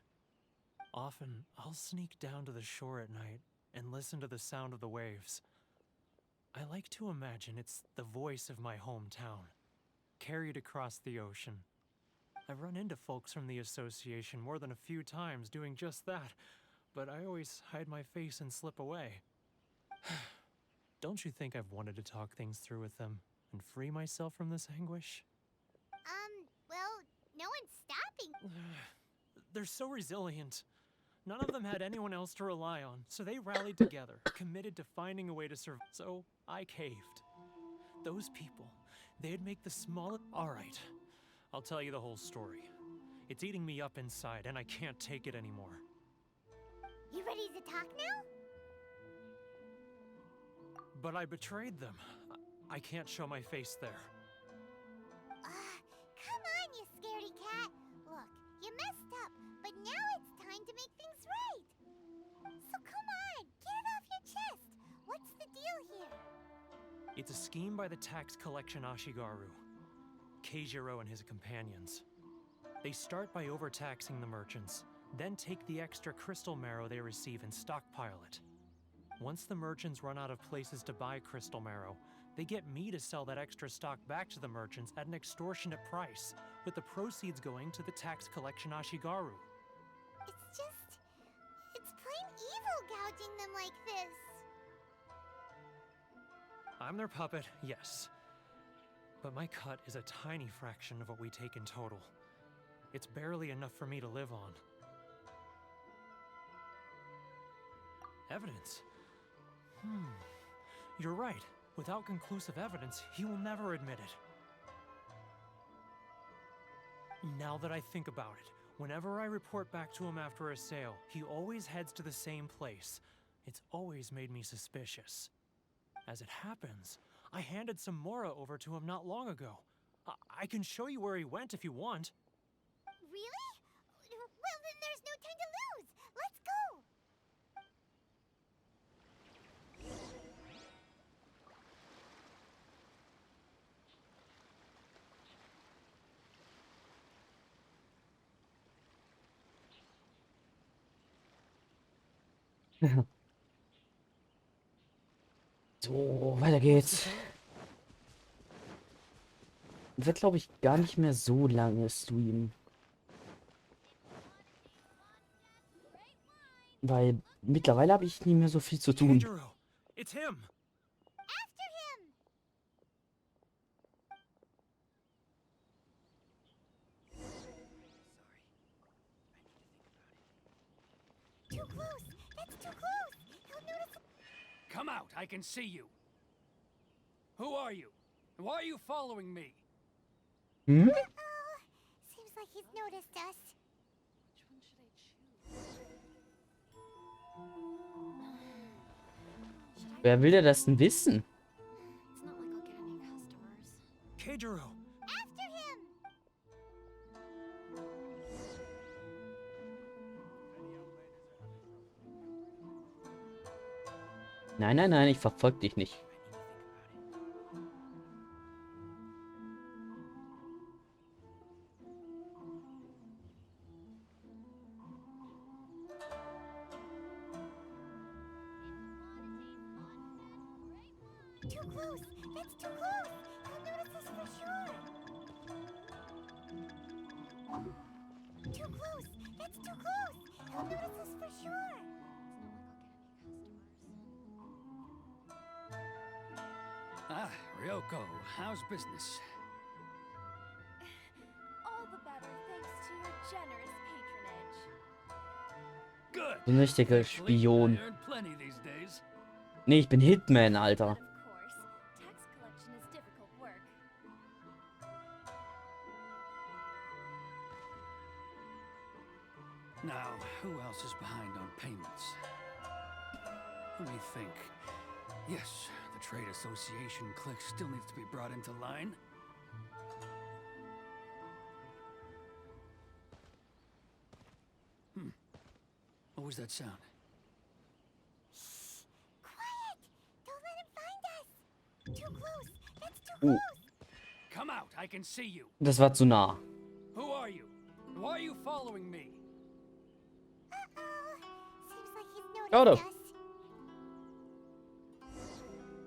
Often, I'll sneak down to the shore at night and listen to the sound of the waves. I like to imagine it's the voice of my hometown, carried across the ocean. I've run into folks from the association more than a few times doing just that, but I always hide my face and slip away. Don't you think I've wanted to talk things through with them and free myself from this anguish? Well, no one's stopping. They're so resilient. None of them had anyone else to rely on, so they rallied together, committed to finding a way to survive. So I caved. Those people, they'd make the smallest. All right, I'll tell you the whole story. It's eating me up inside, and I can't take it anymore. You ready to talk now? But I betrayed them. I can't show my face there. Come on, you scaredy cat. Look, you messed up, but now it's time to make things right. So come on, get it off your chest. What's the deal here? It's a scheme by the tax collection Ashigaru, Keijiro and his companions. They start by overtaxing the merchants, then take the extra crystal marrow they receive and stockpile it. Once the merchants run out of places to buy crystal marrow, they get me to sell that extra stock back to the merchants at an extortionate price, with the proceeds going to the tax collection Ashigaru. It's plain evil gouging them like this. I'm their puppet, yes. But my cut is a tiny fraction of what we take in total. It's barely enough for me to live on. Evidence? You're right. Without conclusive evidence, he will never admit it. Now that I think about it, whenever I report back to him after a sale, he always heads to the same place. It's always made me suspicious. As it happens, I handed some Mora over to him not long ago. I can show you where he went if you want. Really? Well, then there's no time to lose. Let's go. So, weiter geht's. Wird, glaube ich, gar nicht mehr so lange streamen. Weil mittlerweile habe ich nie mehr so viel zu tun. Keijiro, it's him. After him. Too close. That's too close. He'll notice. Come out, I can see you. Who are you? Why are you following me? Hm? Uh-oh. Seems like he's noticed us. Which one should I choose? Should I? Wer will denn das denn wissen? It's not like I'll get any customers. Keijiro. After him! Nein, nein, nein, ich verfolge dich nicht. Too close! That's too close! He'll notice us for sure! Too close! That's too close! He'll notice us for sure! Ah, Ryoko, how's business? All the better thanks to your generous patronage. Good. So ein richtiger Thankfully, Spion. I earn plenty these days. Nee, ich bin Hitman, Alter. But of course, tax collection is difficult work. Now, who else is behind on payments? Let me think. Yes, the Trade Association clique still needs to be brought into line. What was that sound? Quiet! Don't let him find us! Too close! That's too Oh, close! Come out, I can see you. das war zu nah. Who are you? Why are you following me? Uh-oh. Seems like he's Schade. noticed us.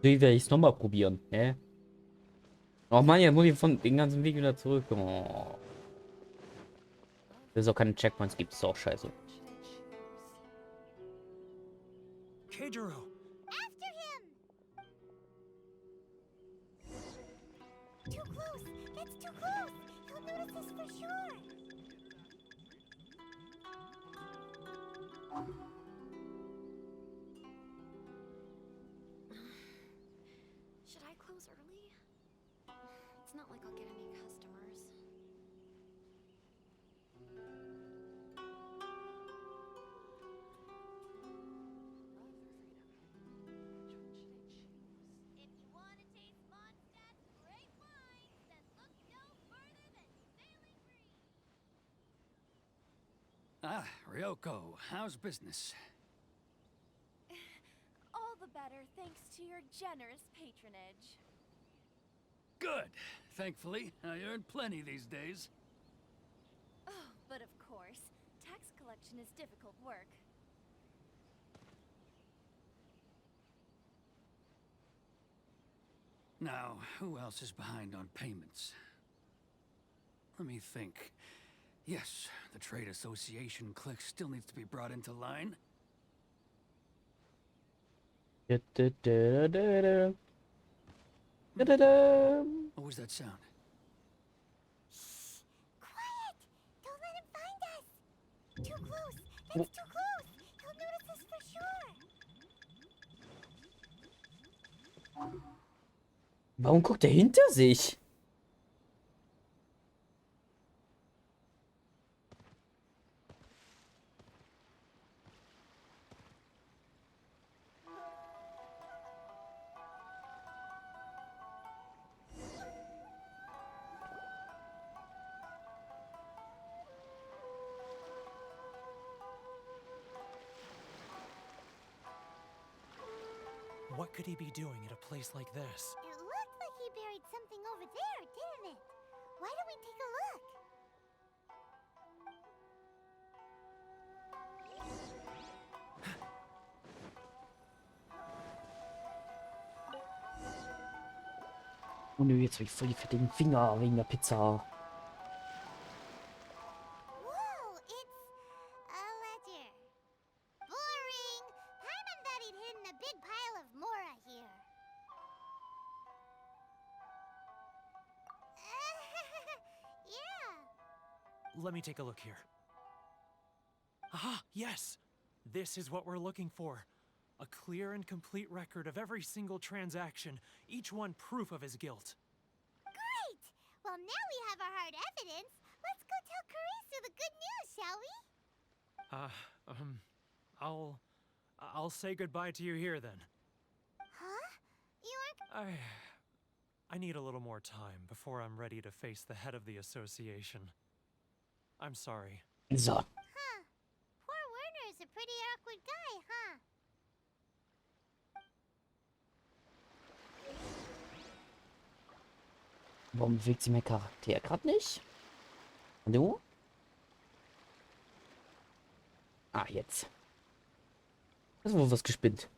Wie werde ich es nochmal probieren? Hä? Oh Mann, jetzt muss ich von den ganzen Weg wieder zurück. Oh. Dass es auch keine Checkpoints gibt, ist auch scheiße. Keijiro. After him! Too close! That's too close! He'll notice us for sure! Should I close early? It's not like I'll get any customers. If you want to taste Mondstadt's great wines, then look no further than Sailing Green. Ah, Ryoko, how's business? All the better thanks to your generous patronage. Good. Thankfully, I earn plenty these days. Oh, but of course, tax collection is difficult work. Now, who else is behind on payments? Let me think. Yes, the Trade Association clique still needs to be brought into line. Da-da-da-da-da. What was that sound? Quiet! Don't let him find us! Too close! That's too close! He'll notice us for sure! Warum guckt er hinter sich? What could he be doing at a place like this? It looked like he buried something over there, didn't it? Why don't we take a look? Oh nö, jetzt habe ich voll die fettigen Finger wegen der Pizza. Whoa, it's a ledger. Boring! Paimon thought he'd hidden a big pile of Mora here. Yeah. Let me take a look here. Ah, yes! This is what we're looking for. A clear and complete record of every single transaction, each one proof of his guilt. Great! Well, now we have our hard evidence. Let's go tell Karisu the good news, shall we? I'll say goodbye to you here then. Huh? You aren't... I need a little more time before I'm ready to face the head of the association. I'm sorry. So. Huh. Poor Werner's a pretty awkward guy, huh? Warum bewegt sich mein Charakter gerade nicht? Hallo? Ah, jetzt. Das ist wohl was gespinnt.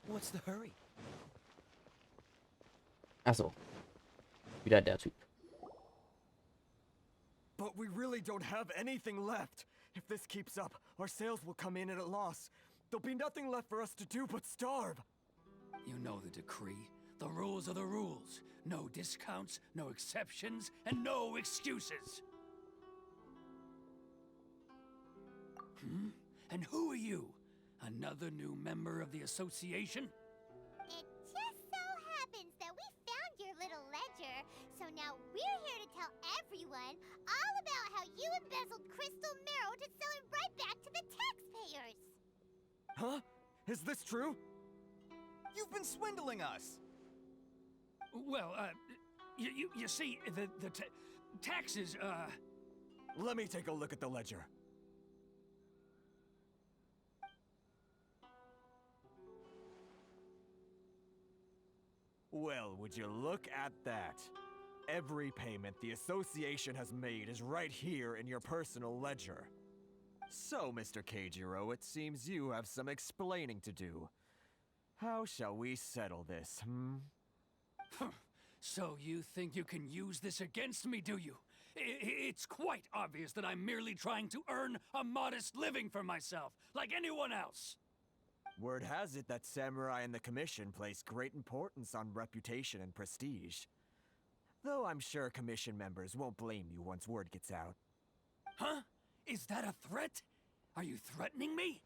What's the hurry? Achso. Wieder der Typ. But we really don't have anything left. If this keeps up, our sales will come in at a loss. There'll be nothing left for us to do but starve. You know the decree. The rules are the rules. No discounts, no exceptions, and no excuses. And who are you? Another new member of the association? It just so happens that we found your little ledger, so now we're here to tell everyone all about how you embezzled crystal marrow to sell it right back to the taxpayers. Huh? Is this true? You've been swindling us! Well, you see, the taxes, Let me take a look at the ledger. Well, would you look at that? Every payment the association has made is right here in your personal ledger. So, Mr. Keijiro, it seems you have some explaining to do. How shall we settle this, So you think you can use this against me, do you? It's quite obvious that I'm merely trying to earn a modest living for myself, like anyone else. Word has it that Samurai and the Commission place great importance on reputation and prestige. Though I'm sure Commission members won't blame you once word gets out. Huh? Is that a threat? Are you threatening me?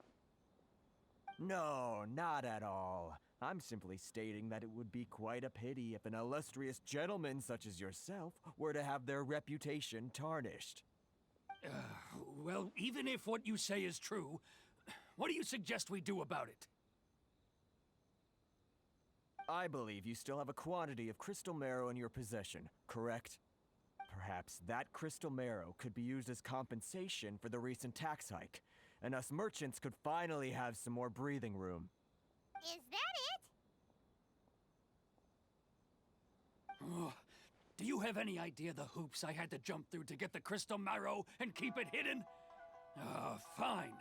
No, not at all. I'm simply stating that it would be quite a pity if an illustrious gentleman such as yourself were to have their reputation tarnished. Well, even if what you say is true, what do you suggest we do about it? I believe you still have a quantity of crystal marrow in your possession, correct? Perhaps that crystal marrow could be used as compensation for the recent tax hike, and us merchants could finally have some more breathing room. Is that it? Oh, do you have any idea the hoops I had to jump through to get the crystal marrow and keep it hidden? Fine.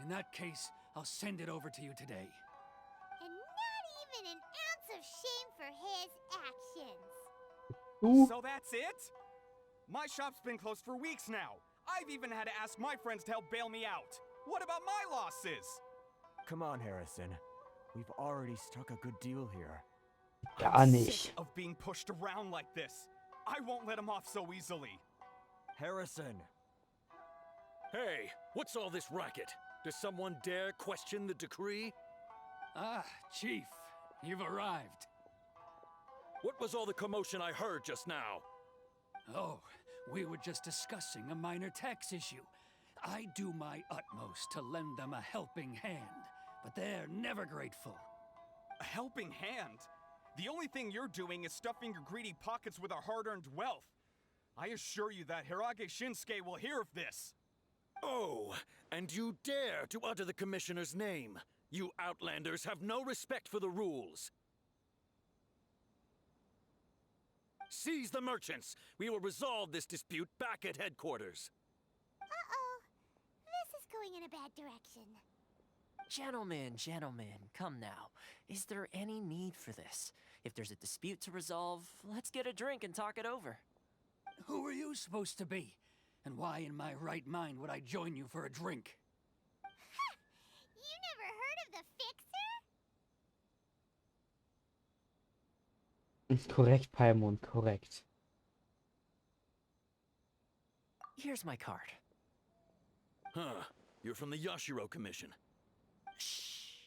In that case, I'll send it over to you today. And not even an ounce of shame for his actions. Ooh. So that's it? My shop's been closed for weeks now. I've even had to ask my friends to help bail me out. What about my losses? Come on, Harrison. We've already struck a good deal here. Gar I'm nicht. sick of being pushed around like this. I won't let him off so easily. Harrison! Hey, what's all this racket? Does someone dare question the decree? Ah, Chief, you've arrived. What was all the commotion I heard just now? Oh, we were just discussing a minor tax issue. I do my utmost to lend them a helping hand, but they're never grateful. A helping hand? The only thing you're doing is stuffing your greedy pockets with our hard-earned wealth. I assure you that Hirage Shinsuke will hear of this. Oh, and you dare to utter the Commissioner's name. You Outlanders have no respect for the rules. Seize the merchants. We will resolve this dispute back at headquarters. Uh-oh. This is going in a bad direction. Gentlemen, come now. Is there any need for this? If there's a dispute to resolve, let's get a drink and talk it over. Who are you supposed to be? And why in my right mind would I join you for a drink? You never heard of the Fixer? Korrekt, Paimon, korrekt. Here's my card. Huh. You're from the Yashiro Commission. Shh.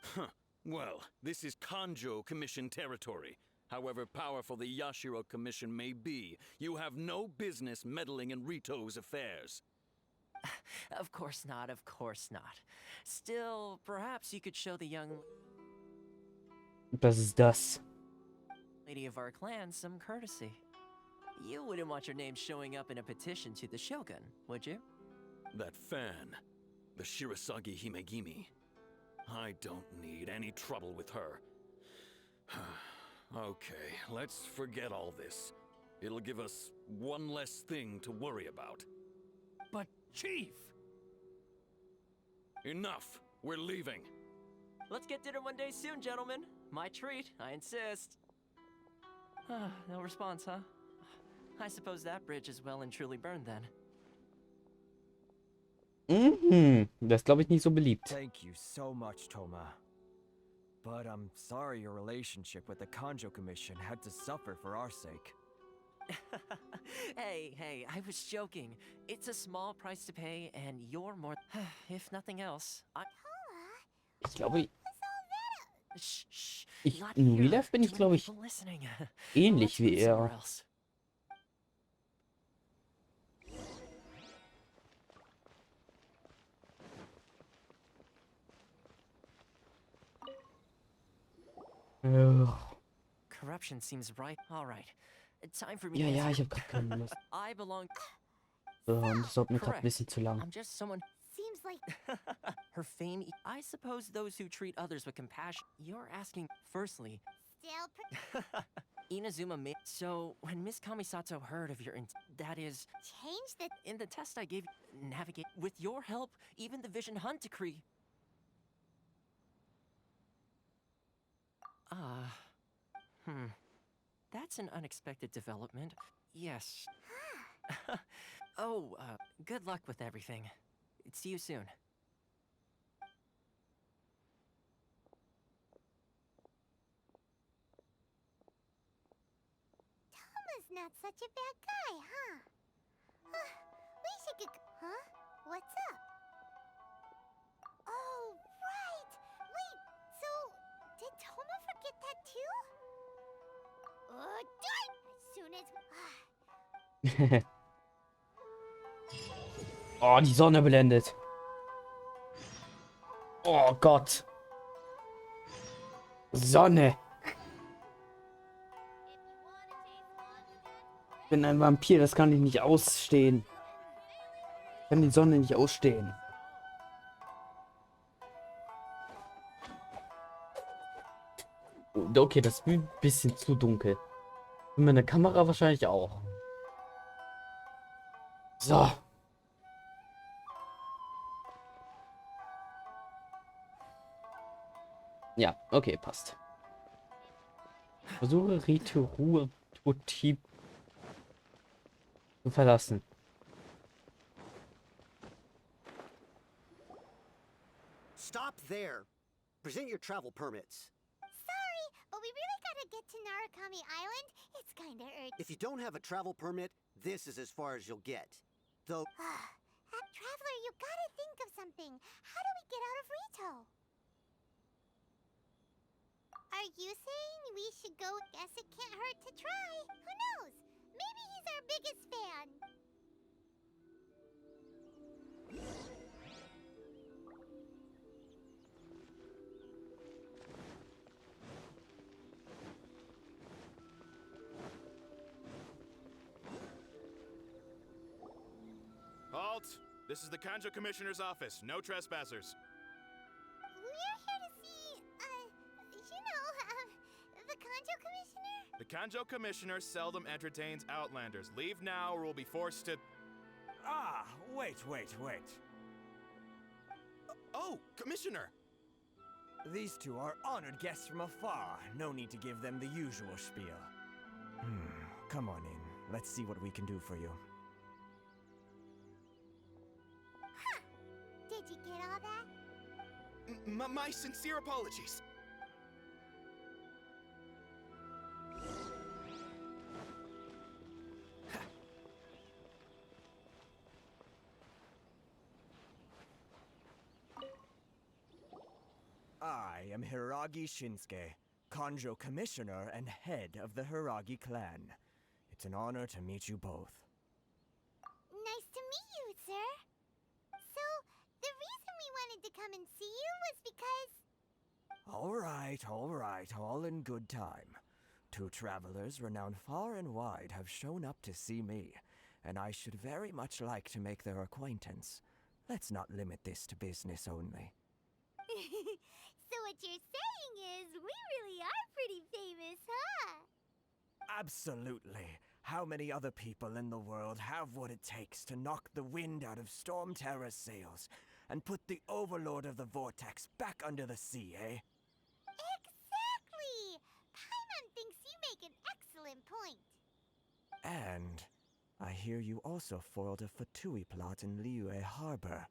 Huh. Well, this is Kanjo Commission territory. However powerful the Yashiro Commission may be, you have no business meddling in Rito's affairs. Of course not, of course not. Still, perhaps you could show the young Was ist das? lady of our clan some courtesy. You wouldn't want your name showing up in a petition to the Shogun, would you? That fan, the Shirasagi Himegimi. I don't need any trouble with her. Okay, let's forget all this. It'll give us one less thing to worry about. But, Chief! Enough! We're leaving. Let's get dinner one day soon, gentlemen. My treat, I insist. No response, huh? I suppose that bridge is well and truly burned then. Das ist, glaube ich, nicht so beliebt. Thank you so much, Toma. But I'm sorry your relationship with the Kanjo Commission had to suffer for our sake. Hey, I was joking. It's a small price to pay, and you're more... if nothing else, Ich glaube, Shh, not in here. Real Life bin ich, Too many glaube ich, people listening. ähnlich Let's wie meet somewhere er. else. Corruption seems right. All right. Time for me Ja, to ja, answer. ich habe gerade keine Lust. I belong... Und das dauert mir gerade ein bisschen zu lang. I'm just someone... Seems like Her fame... I suppose those who treat others with compassion... You're asking... Firstly... still Inazuma made... So, when Miss Kamisato heard of your... That is... change the In the test I gave you... Navigate... With your help, even the Vision Hunt decree... That's an unexpected development. Yes. Oh, good luck with everything. See you soon. Toma's not such a bad guy, huh? We should get... Huh? What's up? Oh, right! Wait, so... Did Toma forget that too? Darn! As soon as... Oh, die Sonne blendet. Oh Gott. Sonne. Ich bin ein Vampir, das kann ich nicht ausstehen. Ich kann die Sonne nicht ausstehen. Okay, das ist ein bisschen zu dunkel. Und meine Kamera wahrscheinlich auch. So. Ja, okay, passt. Versuche Rite Ruhe zu verlassen. Stop there. Present your travel permits. Sorry, but we really gotta get to Narukami Island. It's kinda urgent. If you don't have a travel permit, this is as far as you'll get. Though, Traveler, you gotta think of something. How do we get out of Rito? Are you saying we should go? Guess it can't hurt to try. Who knows? Maybe he's our biggest fan. Halt! This is the Kanjo Commissioner's office. No trespassers. We're here to see, the Kanjo Commissioner? The Kanjo Commissioner seldom entertains Outlanders. Leave now or we'll be forced to... Ah, wait. Oh, Commissioner! These two are honored guests from afar. No need to give them the usual spiel. Come on in. Let's see what we can do for you. Did you get all that? My sincere apologies. I am Hiragi Shinsuke, Kanjo Commissioner and head of the Hiragi clan. It's an honor to meet you both. Nice to meet you, sir. So, the reason we wanted to come and see you was because... All right, all in good time. 2 travelers renowned far and wide have shown up to see me, and I should very much like to make their acquaintance. Let's not limit this to business only. So what you're saying is, we really are pretty famous, huh? Absolutely. How many other people in the world have what it takes to knock the wind out of Storm Terror's sails and put the Overlord of the Vortex back under the sea, eh? Exactly! Paimon thinks you make an excellent point. And I hear you also foiled a Fatui plot in Liyue Harbor.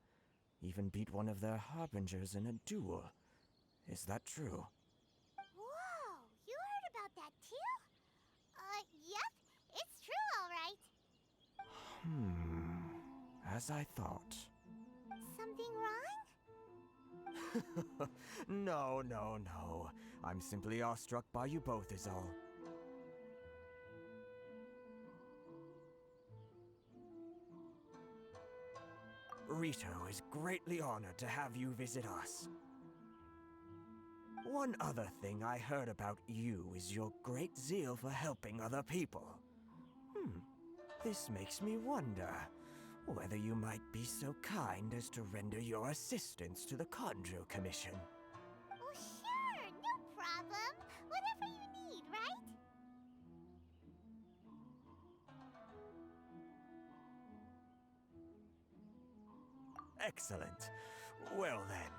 Even beat one of their harbingers in a duel. Is that true? Whoa, you heard about that too? Yep, it's true, all right. As I thought. Something wrong? No. I'm simply awestruck by you both is all. Rito is greatly honored to have you visit us. One other thing I heard about you is your great zeal for helping other people. This makes me wonder whether you might be so kind as to render your assistance to the Kanjo Commission. Well, sure, no problem. Whatever you need, right? Excellent. Well then.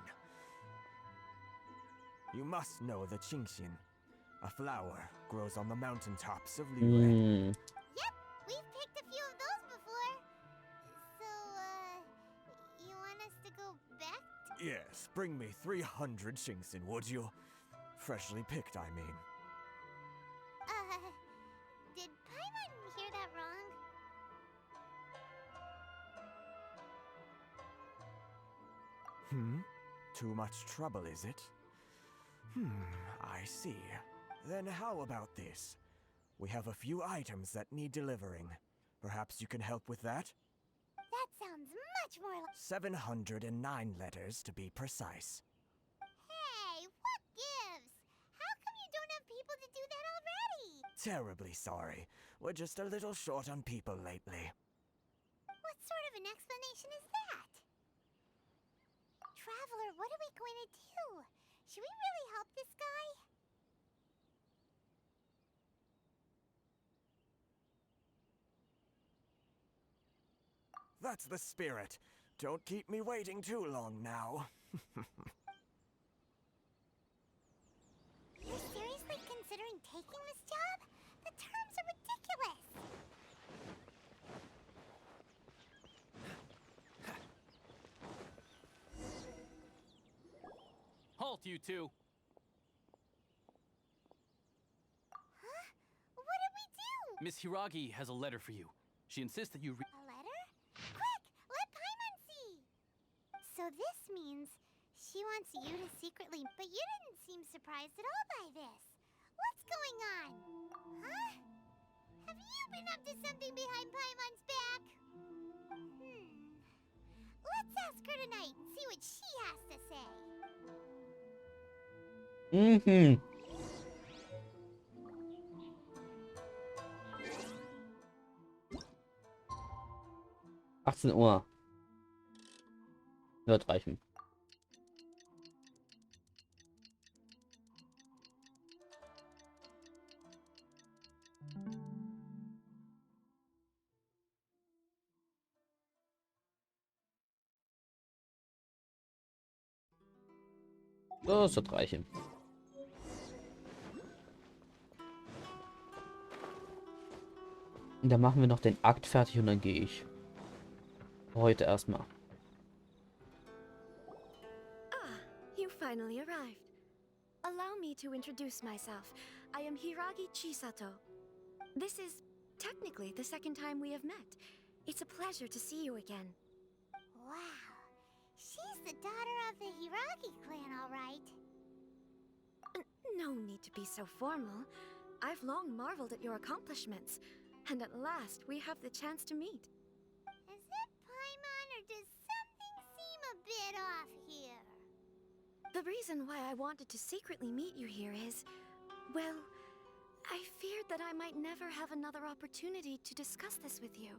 You must know the Qingxian. A flower grows on the mountaintops of Liyue. Yep, we've picked a few of those before. So, you want us to go back to... Yes, bring me 300 Qingxian, would you? Freshly picked, I mean. Did Paimon hear that wrong? Too much trouble, is it? I see. Then how about this? We have a few items that need delivering. Perhaps you can help with that? That sounds much more like... 709 letters to be precise. Hey, what gives? How come you don't have people to do that already? Terribly sorry. We're just a little short on people lately. What sort of an explanation is that? Traveler, what are we going to do? Should we really help this guy? That's the spirit. Don't keep me waiting too long now. You're seriously considering taking this job? The terms are ridiculous. Halt, you two! Huh? What did we do? Miss Hiragi has a letter for you. She insists that you A letter? Quick, let Paimon see! So this means she wants you to secretly... But you didn't seem surprised at all by this. What's going on? Huh? Have you been up to something behind Paimon's back? Let's ask her tonight and see what she has to say. 18 Uhr. Wird reichen. Das wird reichen. Und dann machen wir noch den Akt fertig und dann gehe ich. Heute erstmal. You finally arrived. Allow me to introduce myself. I am Hiragi Chisato. This is technically the second time we have met. It's a pleasure to see you again. Wow. She's the daughter of the Hiragi clan, all right. No need to be so formal. I've long marveled at your accomplishments, and at last we have the chance to meet. Is it Paimon, or does something seem a bit off here? The reason why I wanted to secretly meet you here is, well, I feared that I might never have another opportunity to discuss this with you.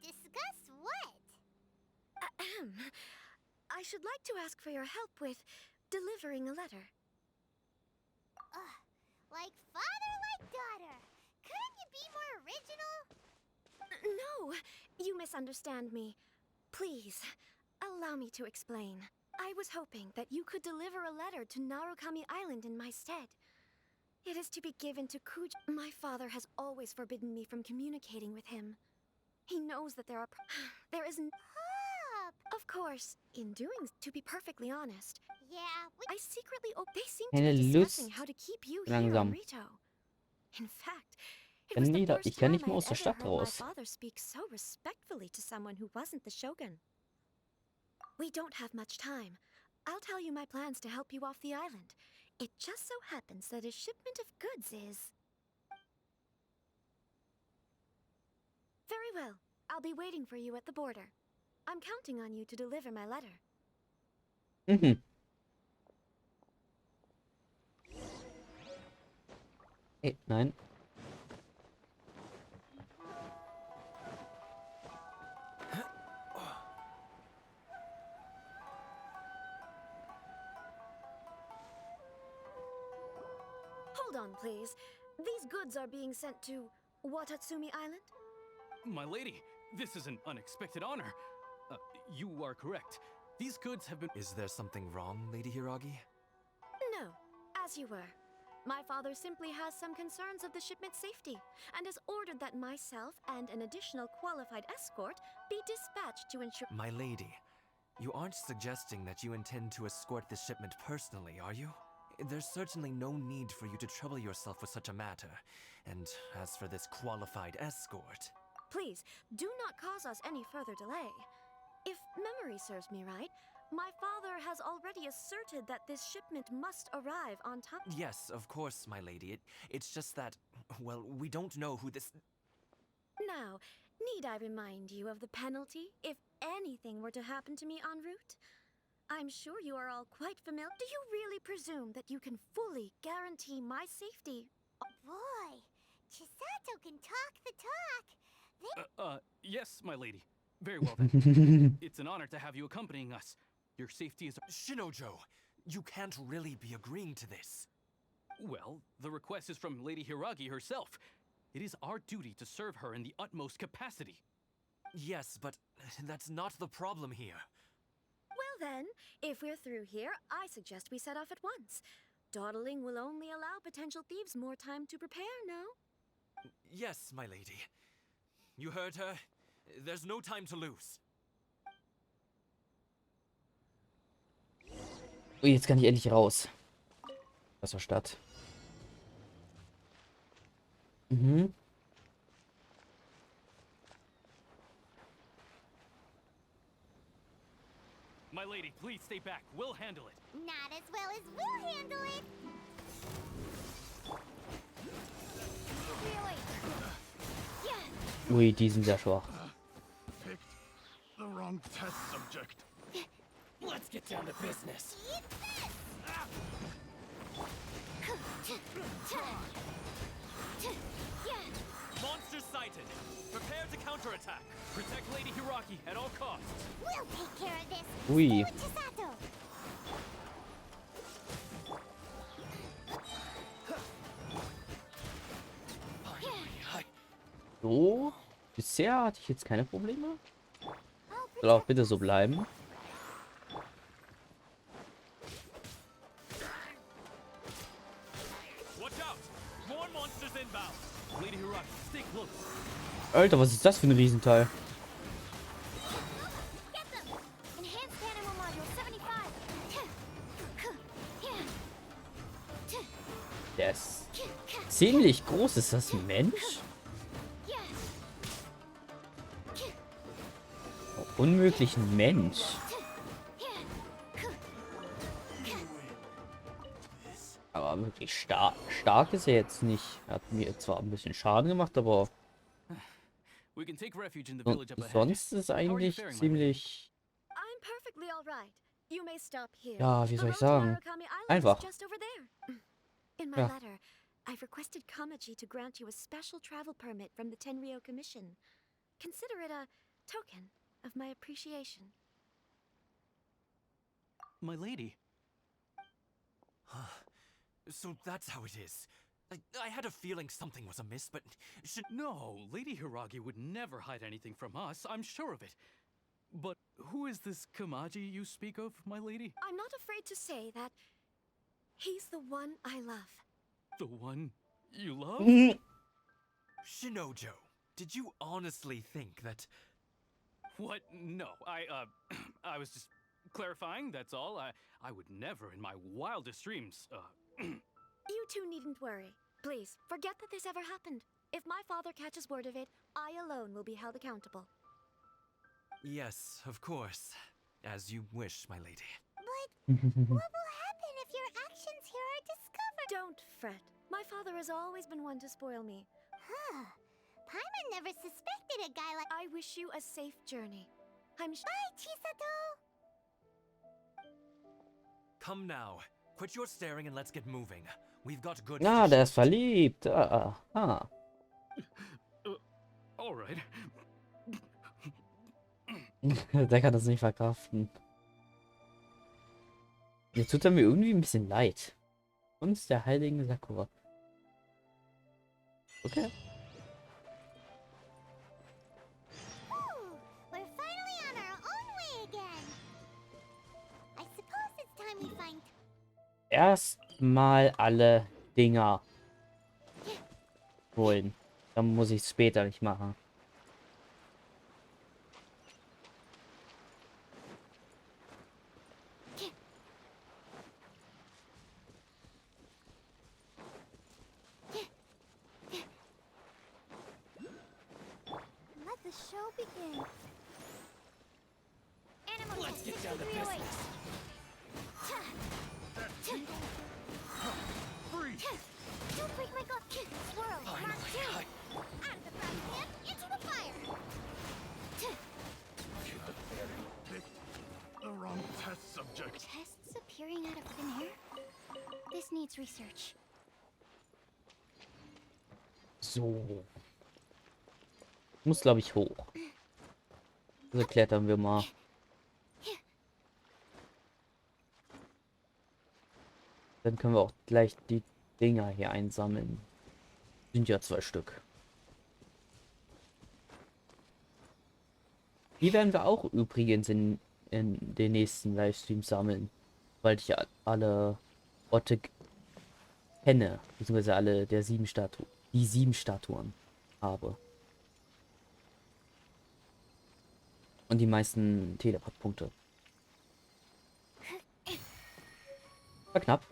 Discuss what? Ahem. I should like to ask for your help with delivering a letter. Ugh, like father, like daughter. Couldn't you be more original? No, you misunderstand me. Please, allow me to explain. I was hoping that you could deliver a letter to Narukami Island in my stead. It is to be given to Kuj. My father has always forbidden me from communicating with him. He knows that there is Pop! Of course, in doing, to be perfectly honest, Yeah, I secretly they seem to Keine be discussing Lust. how to keep you here Langsam. in Rito. In fact, it Kann was the nieder. first Ich kann time nicht I mal aus had der ever Stadt heard my raus. father speak so respectfully to someone who wasn't the shogun. We don't have much time. I'll tell you my plans to help you off the island. It just so happens that a shipment of goods is... Very well. I'll be waiting for you at the border. I'm counting on you to deliver my letter. Mhm. Hey, nein. Hold on, please. These goods are being sent to Watatsumi Island? My lady, this is an unexpected honor. You are correct. These goods have been... Is there something wrong, Lady Hiragi? No, as you were. My father simply has some concerns of the shipment's safety, and has ordered that myself and an additional qualified escort be dispatched to ensure... My lady, you aren't suggesting that you intend to escort this shipment personally, are you? There's certainly no need for you to trouble yourself with such a matter. And as for this qualified escort... Please, do not cause us any further delay. If memory serves me right, my father has already asserted that this shipment must arrive on time. Yes, of course, my lady. It's just that, well, we don't know who this... Now, need I remind you of the penalty if anything were to happen to me en route? I'm sure you are all quite familiar. Do you really presume that you can fully guarantee my safety? Boy, Chisato can talk the talk. Yes, my lady. Very well then. It's an honor to have you accompanying us. Your safety is... Shinojo, you can't really be agreeing to this. Well, the request is from Lady Hiragi herself. It is our duty to serve her in the utmost capacity. Yes, but that's not the problem here. Well then, if we're through here, I suggest we set off at once. Dawdling will only allow potential thieves more time to prepare, no? Yes, my lady. You heard her. There's no time to lose. Oh, jetzt kann ich endlich raus. Aus der Stadt. Mhm. My lady, please stay back. We'll handle it. Not as well as we'll handle it. Really? Yeah. Ui, die sind sehr schwach. Picked the wrong test subject. Let's get down to business. Eat this. Monsters sighted. Prepare to counterattack. Protect Lady Hiragi at all costs. We'll take care of this. Ui. Stay with Chisato. So. Bisher hatte ich jetzt keine Probleme. I'll Soll auch protect bitte so bleiben. Watch out! More monsters inbound. Lady Hiragi, stay close. Alter, was ist das für ein Riesenteil? Get them. Enhanced animal module 75. Der ist ziemlich groß. Ist das ein Mensch? Oh, unmöglich ein Mensch. Aber Ja, wirklich stark ist er jetzt nicht. Er hat mir zwar ein bisschen Schaden gemacht, aber We can take refuge in the village up ahead. sonst ist es How are you eigentlich faring, my lady? ziemlich, I'm perfectly all right. You may stop here. ja, wie The soll ich road to sagen, Murakami Island is einfach. just over there. In my Ja. letter, I've requested Kamaji to grant you a special travel permit from the Tenryou Commission. Consider it a token of my appreciation. My lady. So that's how it is. I had a feeling something was amiss, but no, Lady Hiragi would never hide anything from us. I'm sure of it. But who is this Kamaji you speak of, my lady? I'm not afraid to say that he's the one I love. The one you love? Shinojo, did you honestly think that... What? No, I was just clarifying, that's all. I would never in my wildest dreams, You two needn't worry. Please, forget that this ever happened. If my father catches word of it, I alone will be held accountable. Yes, of course. As you wish, my lady. But what will happen if your actions here are discovered? Don't fret. My father has always been one to spoil me. Huh. Paimon never suspected a guy like... I wish you a safe journey. Bye, Chisato! Come now. Quit your staring and let's get moving. We've got good. Ah, der ist verliebt. Ah. Alright. Der kann das nicht verkraften. Jetzt tut er mir irgendwie ein bisschen leid. Uns der heiligen Sakura. Okay. Ooh, we're finally on our own way again. I suppose it's time we find... Erstmal alle Dinger holen. Dann muss ich es später nicht machen. Let the show begin. Animal Let's test get down to 6308. business. Freeze! Don't break my glove. Swirl. Mark Finally. 2. Out of the frying pan, into the fire. Picked the wrong test subject. Tests appearing out of thin air? This needs research. So. Muss, glaube ich, hoch. Also klettern wir mal. Dann können wir auch gleich die Dinger hier einsammeln. Sind ja 2 Stück. Die werden wir auch übrigens in den nächsten Livestream sammeln. Weil ich ja alle Orte kenne. Beziehungsweise alle der 7 Statuen. Die 7 Statuen habe. Und die meisten Teleportpunkte. War knapp.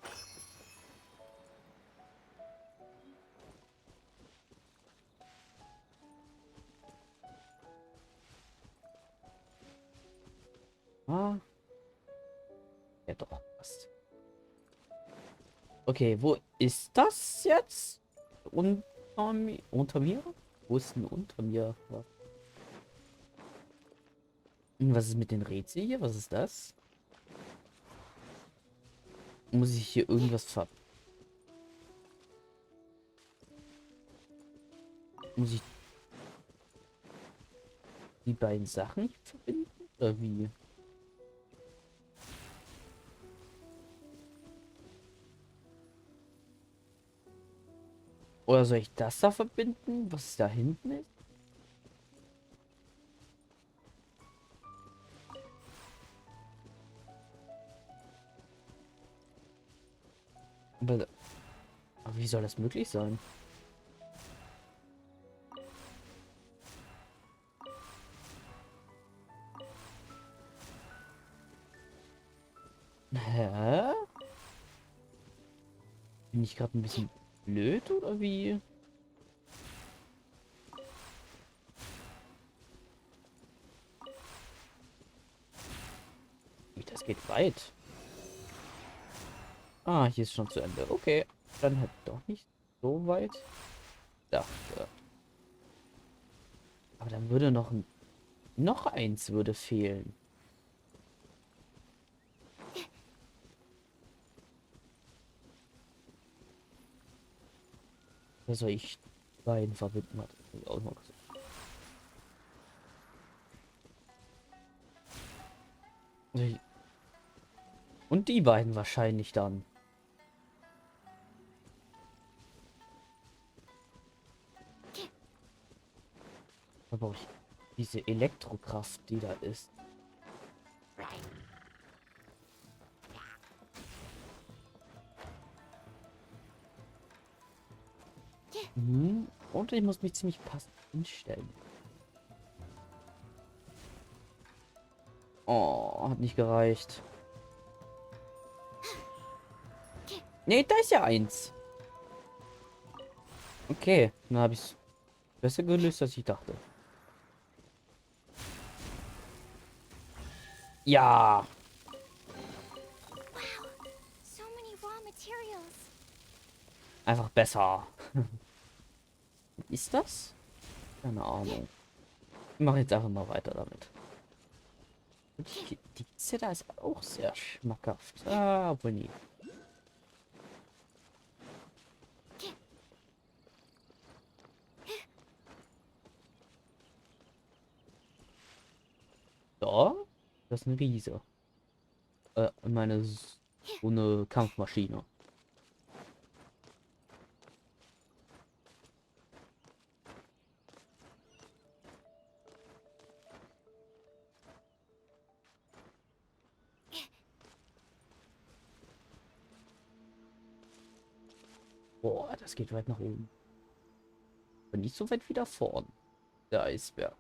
Ah. Ja doch, passt. Okay, wo ist das jetzt? Unter mir? Wo ist denn unter mir? Was ist mit den Rätseln hier? Was ist das? Muss ich hier irgendwas Muss ich die beiden Sachen hier verbinden? Oder wie? Oder soll ich das da verbinden, was da hinten ist? Aber wie soll das möglich sein? Hä? Bin ich gerade ein bisschen blöd oder wie? Das geht weit. Ah, hier ist schon zu Ende. Okay. Dann halt doch nicht so weit. Dachte. Aber dann würde noch eins würde fehlen. Oder soll ich die beiden verbinden? Warte, das muss ich auch noch kurz- Und die beiden wahrscheinlich dann. Da brauche ich diese Elektrokraft, die da ist. Und ich muss mich ziemlich passend hinstellen. Oh, hat nicht gereicht. Nee, da ist ja eins. Okay, dann habe ich es besser gelöst, als ich dachte. Ja. So many raw materials. Einfach besser. Ist das? Keine Ahnung. Ich mache jetzt einfach mal weiter damit. Und die Hitze da ist auch sehr schmackhaft. Ah, obwohl nie. So. Das ist ein Riese. Meine so eine Kampfmaschine. Boah, das geht weit nach oben. Aber nicht so weit wie da vorne. Der Eisberg.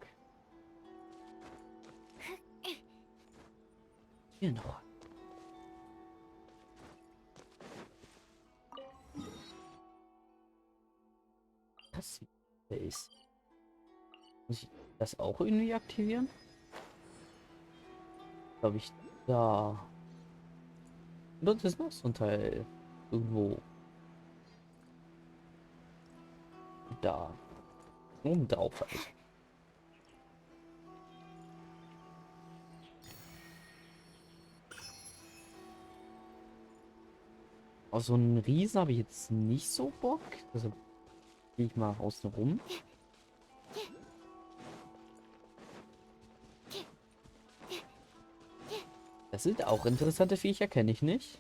Hier noch. Das ist. Muss ich das auch irgendwie aktivieren? Glaube ich da. Dort ist noch so ein Teil. Irgendwo. Da. Oben drauf halt. Auf so einen Riesen habe ich jetzt nicht so Bock. Deshalb gehe ich mal außen rum. Das sind auch interessante Viecher, kenne ich nicht.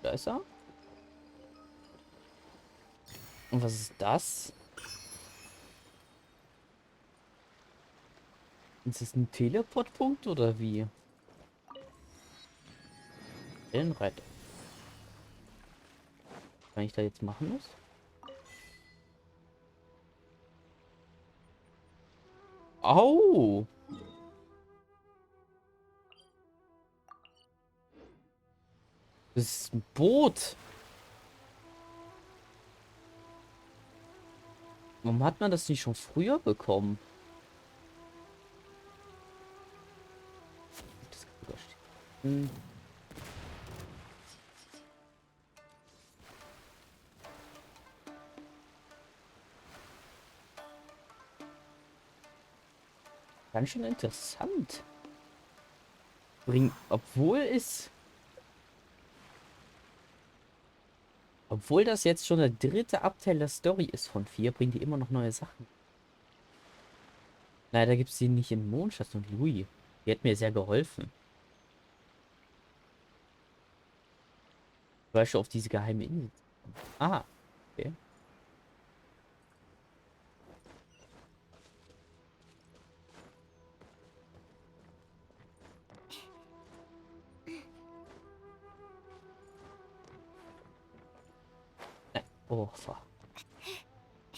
Da ist er. Und was ist das? Ist das ein Teleportpunkt oder wie? Wellenreiter. Was ich da jetzt machen muss? Au! Das ist ein Boot. Warum hat man das nicht schon früher bekommen? Das kann sogar stehen. Ganz schön interessant. Obwohl das jetzt schon der dritte Abteil der Story ist von 4, bringt die immer noch neue Sachen. Leider gibt es die nicht in Mondstadt und Louis. Die hat mir sehr geholfen. Zum Beispiel auf diese geheime Insel. Ah, okay. Oh, fuck.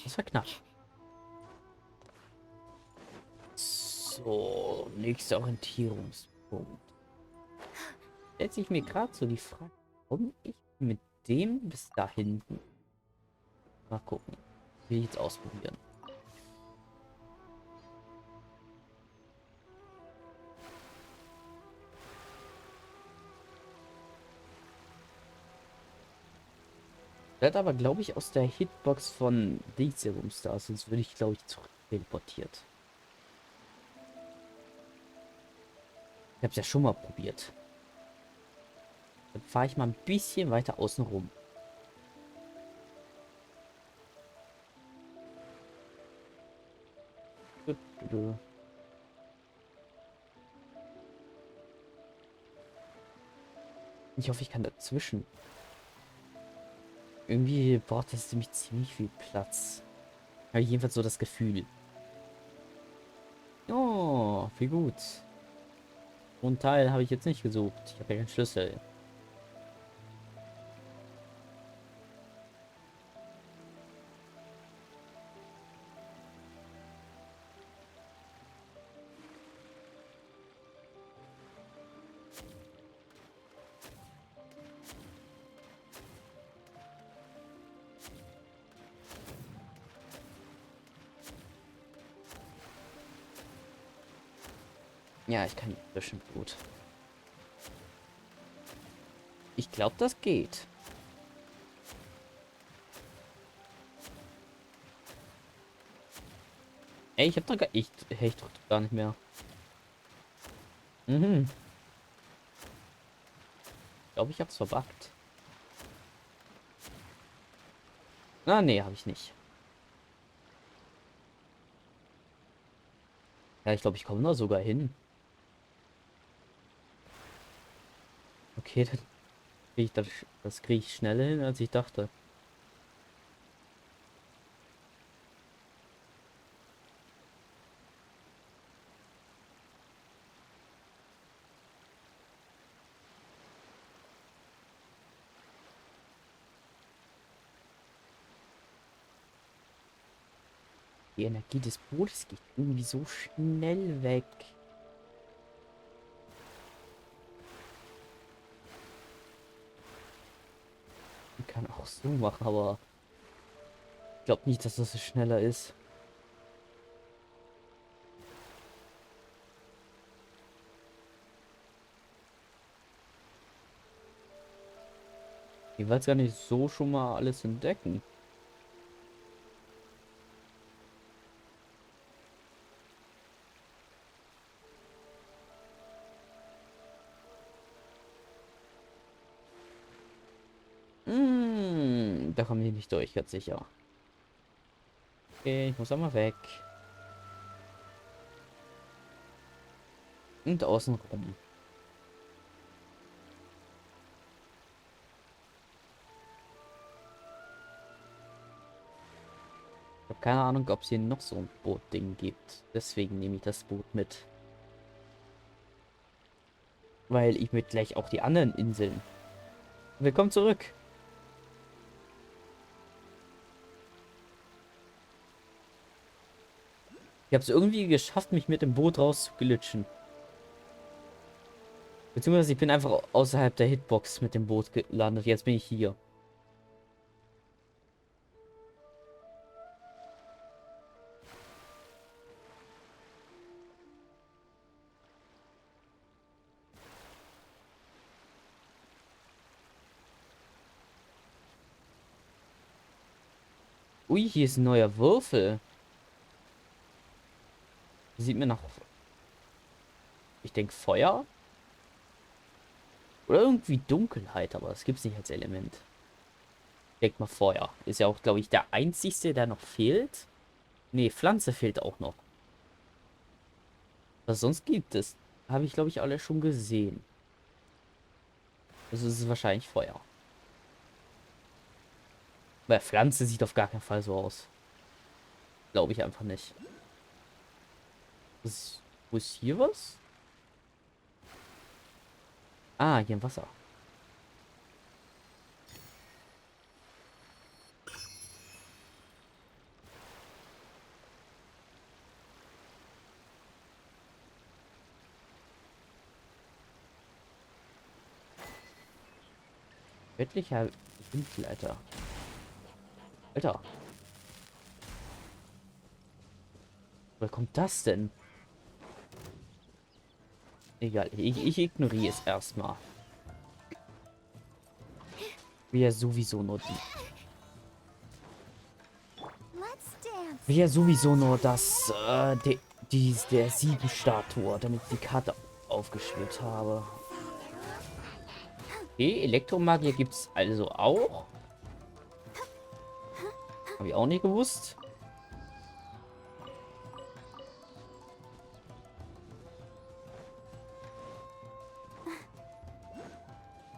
Das war knapp. So, nächster Orientierungspunkt. Stellt sich mir gerade so die Frage, warum ich mit dem bis da hinten. Mal gucken. Will ich jetzt ausprobieren. Der hat aber, glaube ich, aus der Hitbox von Serum Stars, sonst würde ich, glaube ich, zurück teleportiert. Ich habe es ja schon mal probiert. Dann fahre ich mal ein bisschen weiter außen rum. Ich hoffe, ich kann dazwischen. Irgendwie braucht das nämlich ziemlich viel Platz. Habe ich jedenfalls so das Gefühl. Oh, wie gut. So einen Teil habe ich jetzt nicht gesucht. Ich habe ja keinen Schlüssel. Ja, ich kann die bestimmt gut. Ich glaube, das geht. Ey, ich hab doch gar... ich drück doch gar nicht mehr. Mhm. Ich glaube, ich hab's verbuggt. Ah, nee, habe ich nicht. Ja, ich glaube, ich komme da sogar hin. Okay, dann krieg ich das kriege ich schneller hin, als ich dachte. Die Energie des Bootes geht irgendwie so schnell weg. Man kann auch so machen, aber ich glaube nicht, dass das so schneller ist. Ich weiß gar nicht so schon mal alles entdecken. Da kommen die nicht durch, ganz sicher. Okay, ich muss einmal weg. Und außen rum. Ich habe keine Ahnung, ob es hier noch so ein Boot-Ding gibt. Deswegen nehme ich das Boot mit. Weil ich mit gleich auch die anderen Inseln. Willkommen zurück. Ich habe es irgendwie geschafft, mich mit dem Boot rauszuglitschen. Beziehungsweise ich bin einfach außerhalb der Hitbox mit dem Boot gelandet. Jetzt bin ich hier. Ui, hier ist ein neuer Würfel. Sieht mir nach... Ich denke Feuer. Oder irgendwie Dunkelheit, aber das gibt es nicht als Element. Ich denke mal Feuer. Ist ja auch, glaube ich, der einzigste, der noch fehlt. Nee, Pflanze fehlt auch noch. Was sonst gibt es? Habe ich, glaube ich, alle schon gesehen. Also es ist wahrscheinlich Feuer. Weil Pflanze sieht auf gar keinen Fall so aus. Glaube ich einfach nicht. Wo ist hier was? Ah, hier im Wasser. Göttlicher Windleiter. Alter. Woher kommt das denn? Egal, ich ignoriere es erstmal. Wie ja sowieso nur die. will ja sowieso nur das, der Siebenstatue, damit ich die Karte aufgeschwört habe. Okay, Elektromagier gibt's also auch. Habe ich auch nicht gewusst.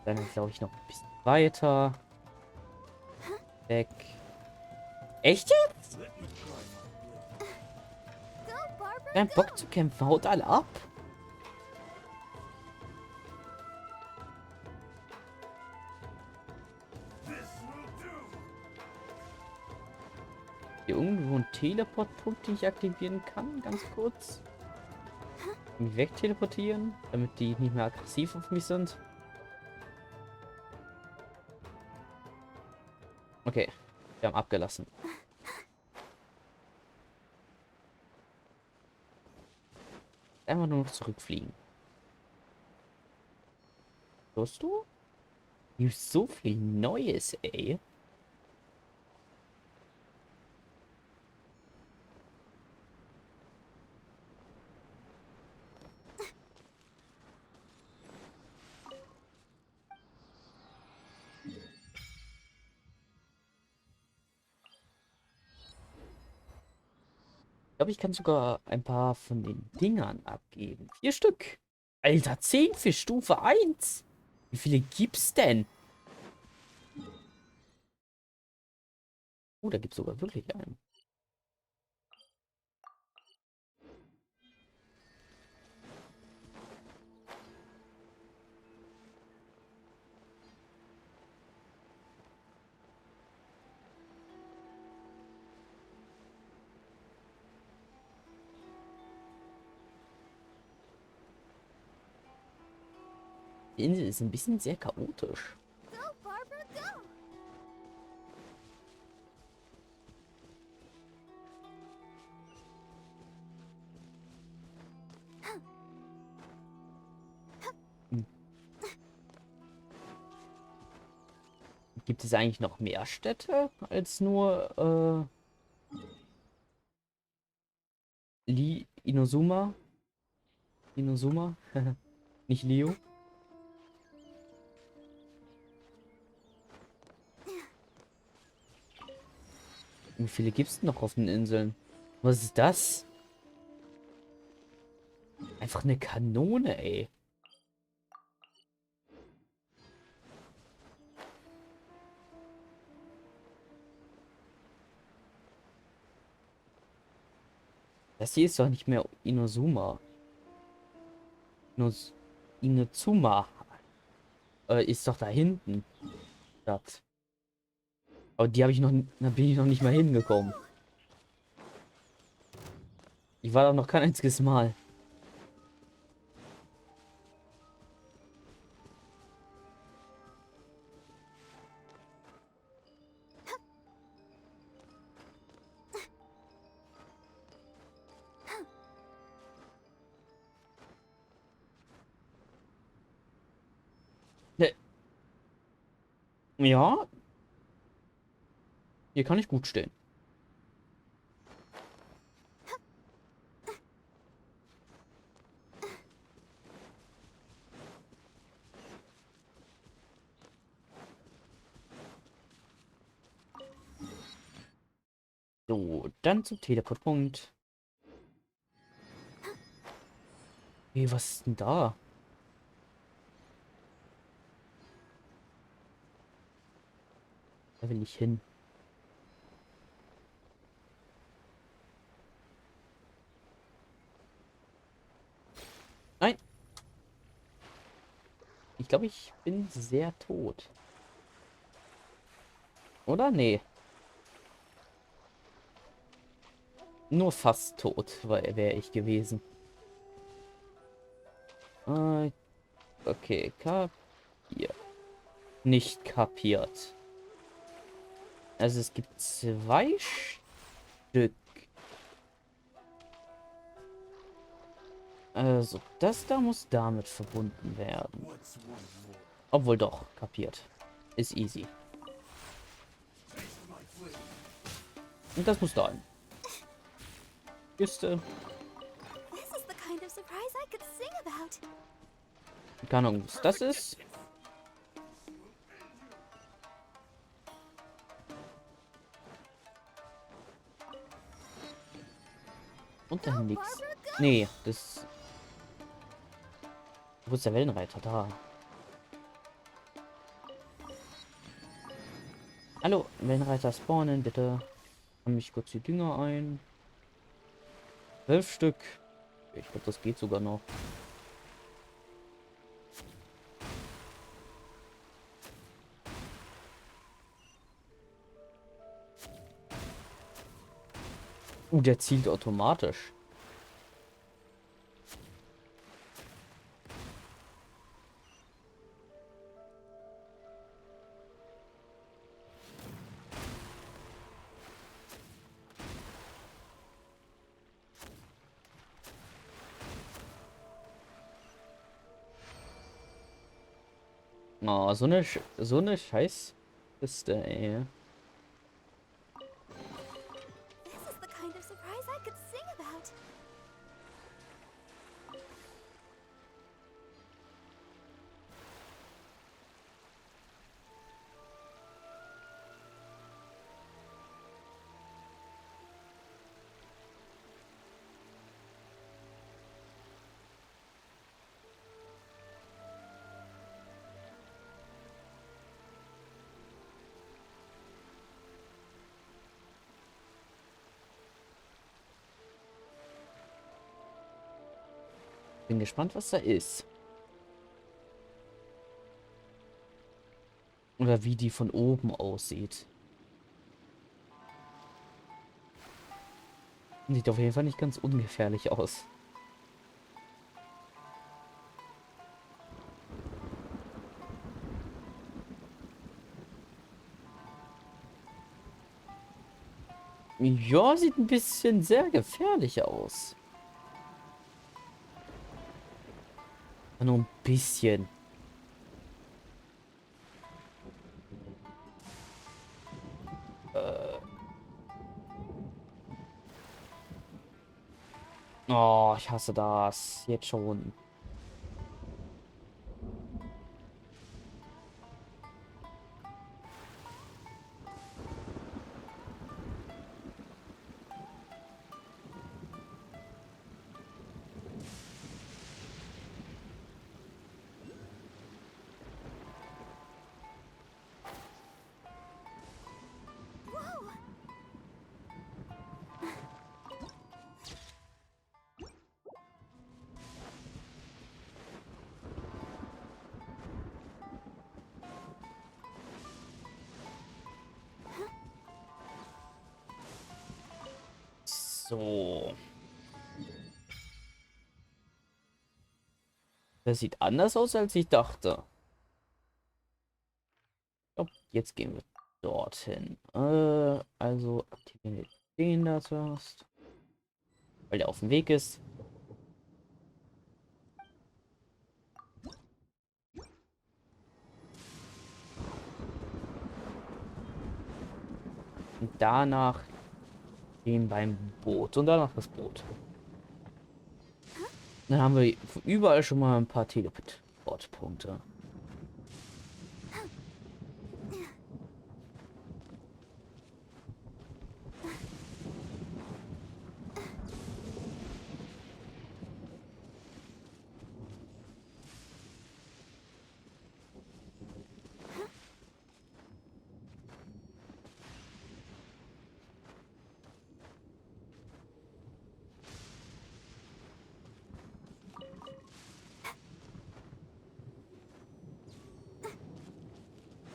Dann glaube ich noch ein bisschen weiter. Weg. Echt jetzt? Go, Barbara, Kein go! Bock zu kämpfen. Haut alle ab. Hier irgendwo ein Teleportpunkt, den ich aktivieren kann. Ganz kurz. Mich wegteleportieren, damit die nicht mehr aggressiv auf mich sind. Okay, wir haben abgelassen. Einfach nur noch zurückfliegen. Hörst du? Hier ist so viel Neues, ey. Ich glaube, ich kann sogar ein paar von den Dingern abgeben. 4 Stück. Alter, 10 für Stufe 1. Wie viele gibt's denn? Da gibt's sogar wirklich einen. Die Insel ist ein bisschen sehr chaotisch. Go, Barbara, go! Gibt es eigentlich noch mehr Städte als nur Inazuma? Inazuma? Nicht Leo? Wie viele gibt es noch auf den Inseln? Was ist das? Einfach eine Kanone, ey. Das hier ist doch nicht mehr Inazuma. Inazuma. Ist doch da hinten. Das. Aber die habe ich noch, da bin ich noch nicht mal hingekommen. Ich war da noch kein einziges Mal. Ne. Ja. Hier kann ich gut stehen. So, dann zum Teleportpunkt. Hey, was ist denn da? Da will ich hin. Nein. Ich glaube, ich bin sehr tot. Oder? Nee. Nur fast tot wäre ich gewesen. Okay, kapiert. Nicht kapiert. Also es gibt 2 Stück. Also das da muss damit verbunden werden. Obwohl doch, kapiert. Ist easy. Und das muss da hin. Küste. This is the kind of surprise I could sing about. Keine Ahnung, was das ist. Und dann nix. Nee, das... Wo ist der Wellenreiter? Da. Hallo, Wellenreiter spawnen, bitte. Sammle ich kurz die Dünger ein. 12 Stück. Ich glaube, das geht sogar noch. Der zielt automatisch. Oh, so eine Scheißkiste, ey. This is the kind of surprise I could sing about. Bin gespannt, was da ist. Oder wie die von oben aussieht. Sieht auf jeden Fall nicht ganz ungefährlich aus. Ja, sieht ein bisschen sehr gefährlich aus. Nur ein bisschen. Oh, ich hasse das. Jetzt schon. So. Das sieht anders aus, als ich dachte. Ich glaub, jetzt gehen wir dorthin. Also aktivieren wir den da zuerst. Weil der auf dem Weg ist. Und danach den beim Boot. Und danach das Boot. Dann haben wir überall schon mal ein paar Teleportpunkte.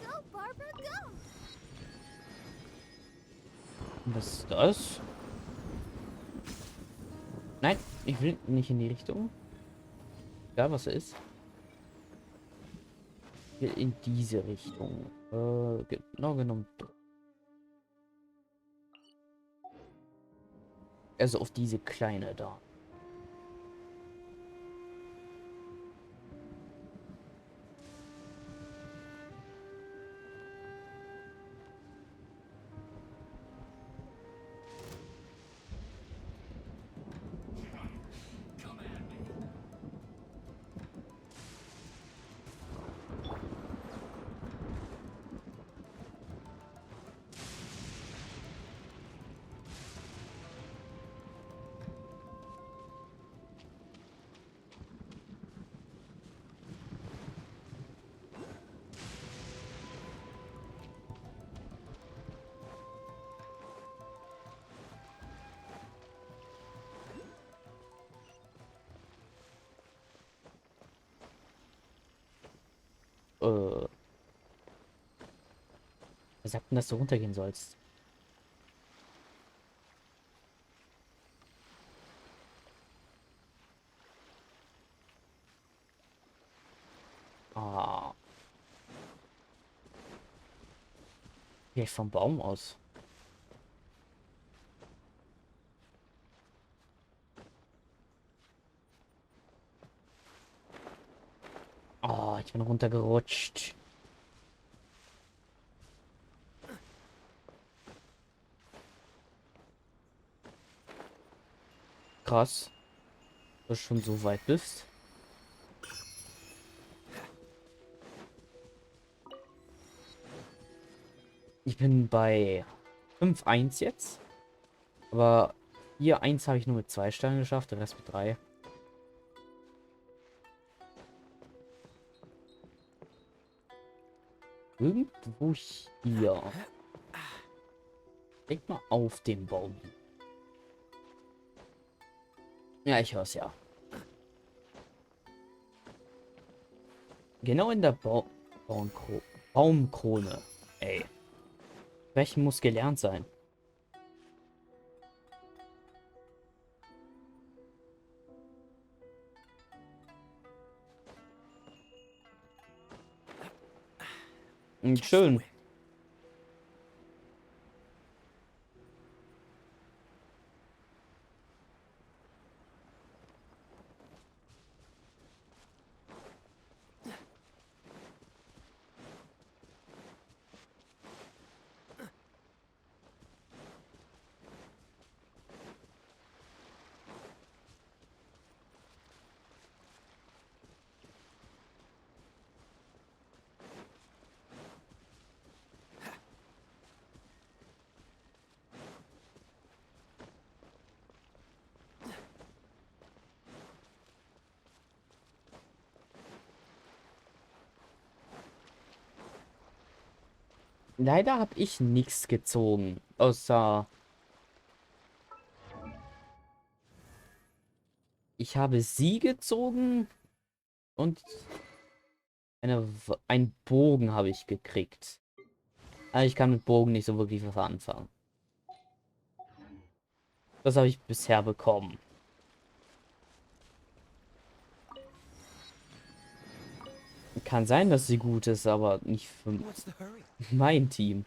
Go, Barbara, go! Was ist das? Nein, ich will nicht in die Richtung. Ja, was er ist. Ich will in diese Richtung. Genau genommen. Also auf diese kleine da. Wer sagt denn, dass du runtergehen sollst? Ah. Geh ich vom Baum aus. Oh, ich bin runtergerutscht. Krass, dass du schon so weit bist. Ich bin bei 5-1 jetzt. Aber hier 1 habe ich nur mit 2 Sternen geschafft, der Rest mit 3. Irgendwo hier. Denk mal auf den Baum. Ja, ich höre es ja. Genau in der Baumkrone. Ey. Sprechen muss gelernt sein. Schön. Leider habe ich nichts gezogen. Außer ich habe sie gezogen und einen Bogen habe ich gekriegt. Aber ich kann mit Bogen nicht so wirklich was anfangen. Das habe ich bisher bekommen. Kann sein, dass sie gut ist, aber nicht für mein Team.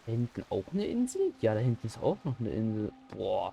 Da hinten auch eine Insel? Ja, da hinten ist auch noch eine Insel. Boah.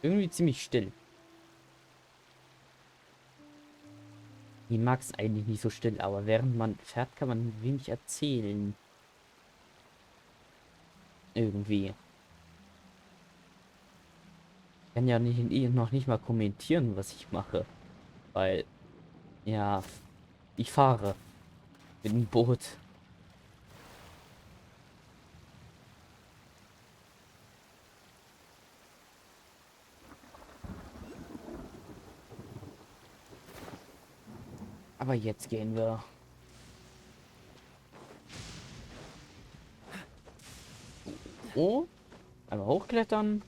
Irgendwie ziemlich still. Ich mag es eigentlich nicht so still, aber während man fährt, kann man wenig erzählen. Irgendwie. Ich kann ja noch nicht mal kommentieren, was ich mache. Weil, ja, ich fahre mit dem Boot. Aber jetzt gehen wir. Oh. Einmal hochklettern.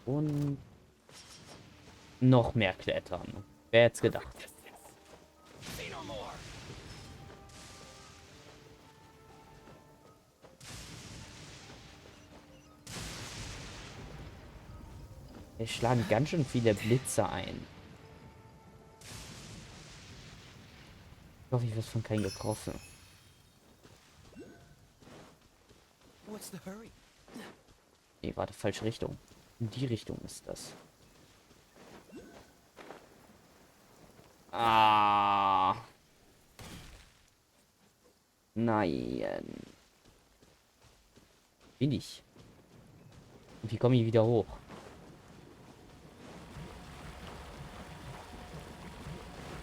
Und noch mehr klettern. Wer hätte es gedacht? Wir schlagen ganz schön viele Blitze ein. Ich hoffe, ich werde von keinem getroffen. What's the hurry? Nee, warte, falsche Richtung. In die Richtung ist das. Ah. Nein. Bin ich. Und wie komme ich wieder hoch?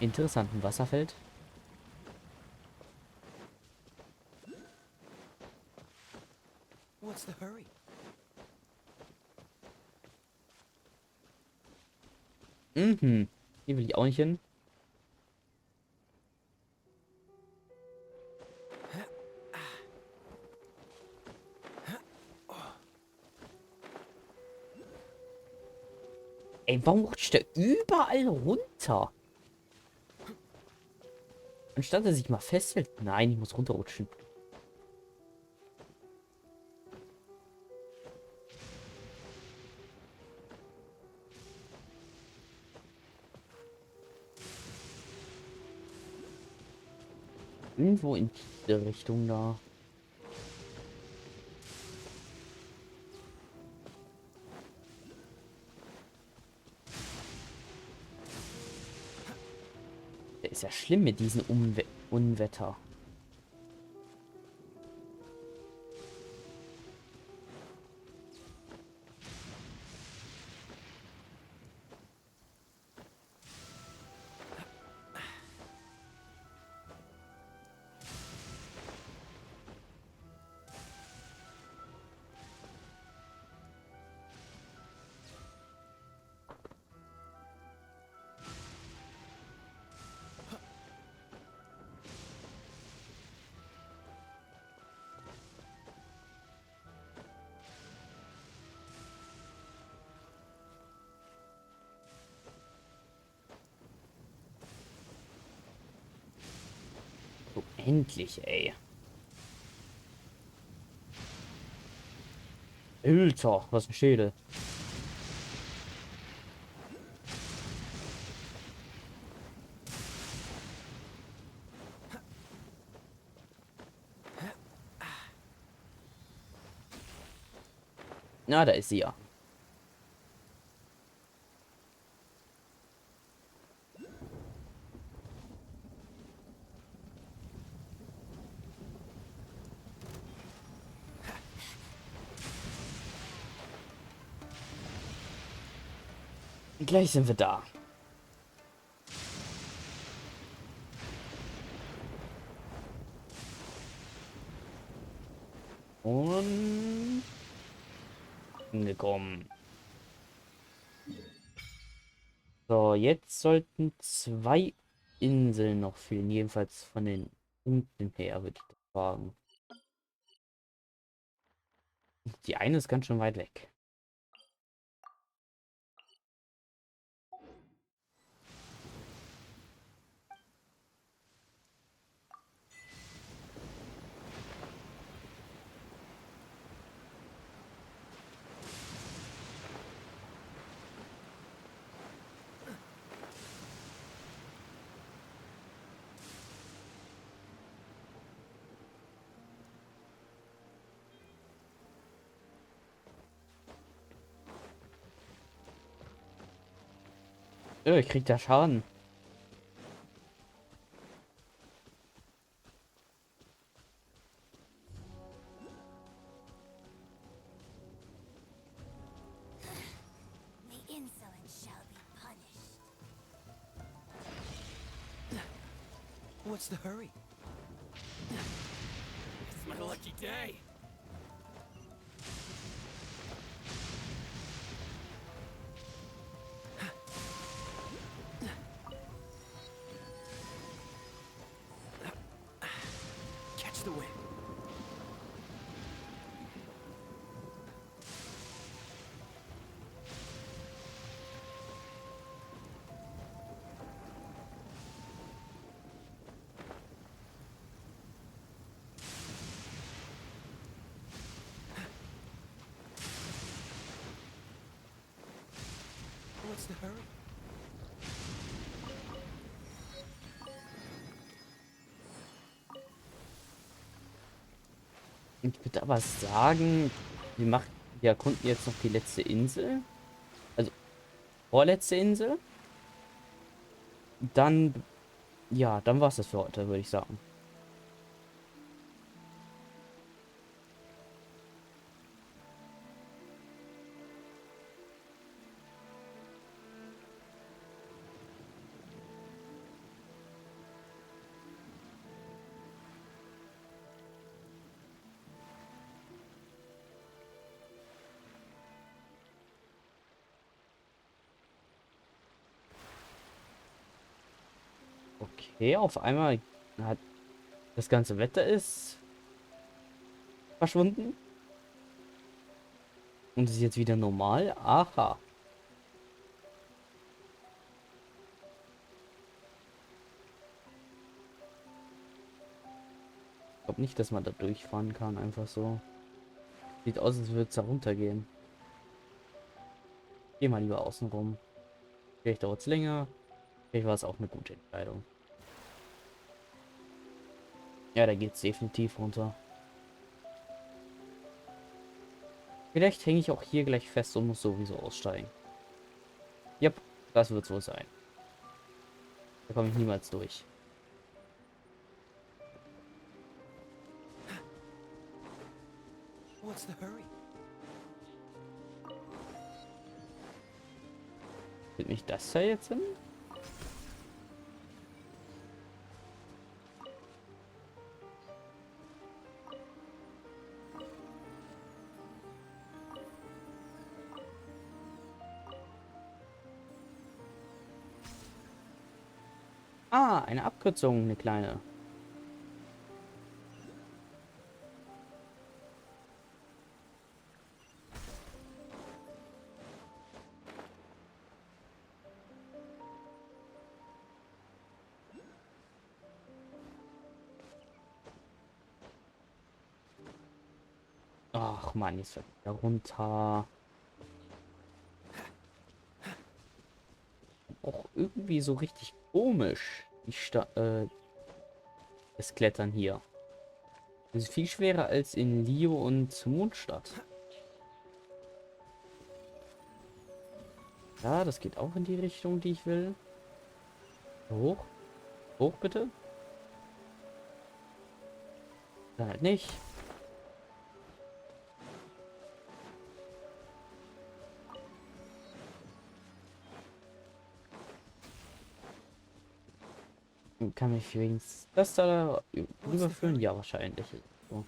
Interessanten Wasserfeld. What's the hurry? Mhm. Hier will ich auch nicht hin. Ey, warum rutscht der überall runter? Anstatt dass sich mal festhält. Nein, ich muss runterrutschen. Irgendwo in diese Richtung da. Der ist ja schlimm mit diesen Unwetter. So, endlich, ey. Alter, was ein Schädel. Na, da ist sie ja. Gleich sind wir da. Und angekommen. So, jetzt sollten 2 Inseln noch fehlen. Jedenfalls von den Punkten her, würde ich sagen. Die eine ist ganz schön weit weg. Ich krieg da Schaden. The insolent shall be punished. What's the hurry? It's my lucky day. What's the hurry? Ich würde aber sagen, wir erkunden jetzt noch die letzte Insel. Also, vorletzte Insel. Dann, ja, dann war es das für heute, würde ich sagen. Okay, auf einmal hat das ganze Wetter ist verschwunden. Und ist jetzt wieder normal. Aha. Ich glaube nicht, dass man da durchfahren kann, einfach so. Sieht aus, als würde es da runtergehen. Geh mal lieber außen rum. Vielleicht dauert es länger. Vielleicht war es auch eine gute Entscheidung. Ja, da geht es definitiv runter. Vielleicht hänge ich auch hier gleich fest und muss sowieso aussteigen. Yep, das wird so sein. Da komme ich niemals durch. What's the hurry? Wird mich das da jetzt hin? Ah, eine Abkürzung, eine kleine. Ach man, jetzt fällt er runter. Auch irgendwie so richtig komisch. Das Klettern hier. Das ist viel schwerer als in Lio und Mondstadt. Ja, das geht auch in die Richtung, die ich will. Hoch. Hoch, bitte. Dann halt nicht. Kann mich wenigstens das da rüberführen? Ja, wahrscheinlich. So.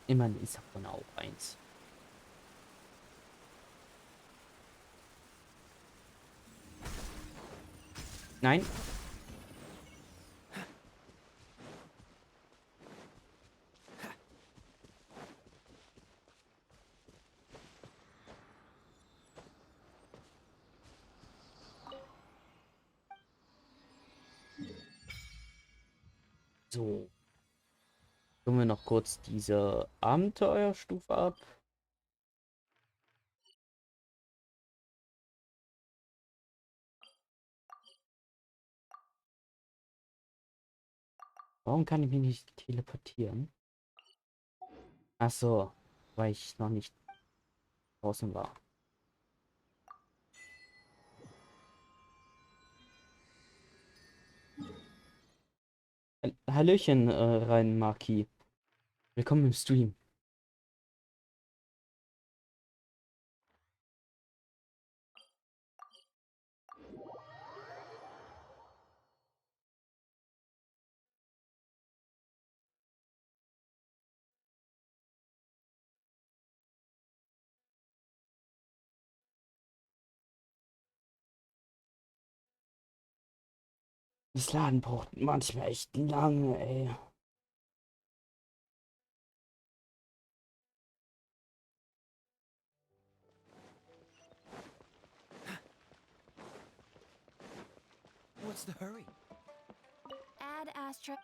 Immerhin ist davon auch eins. Nein. So. Tun wir noch kurz diese Abenteuerstufe ab. Warum kann ich mich nicht teleportieren? Ach so, weil ich noch nicht draußen war. Hallöchen, rein Marki. Willkommen im Stream. Das Laden braucht manchmal echt lange, ey. What's the hurry? Add Astra.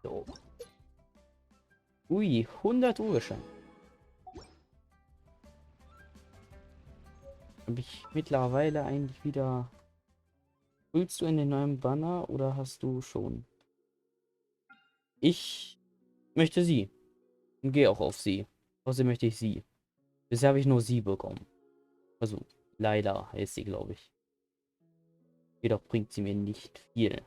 So. Ui, 100 Uhr schon. Habe ich mittlerweile eigentlich wieder... Willst du in den neuen Banner oder hast du schon? Ich möchte sie. Und gehe auch auf sie. Außerdem möchte ich sie. Bisher habe ich nur sie bekommen. Also, Laila heißt sie, glaube ich. Jedoch bringt sie mir nicht viel.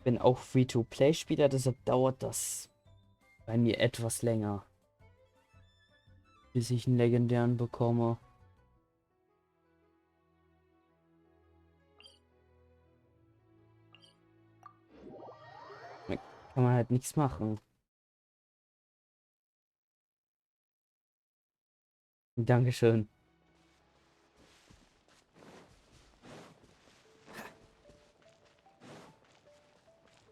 Bin auch Free-to-Play-Spieler, deshalb dauert das bei mir etwas länger, bis ich einen legendären bekomme. Da kann man halt nichts machen. Dankeschön.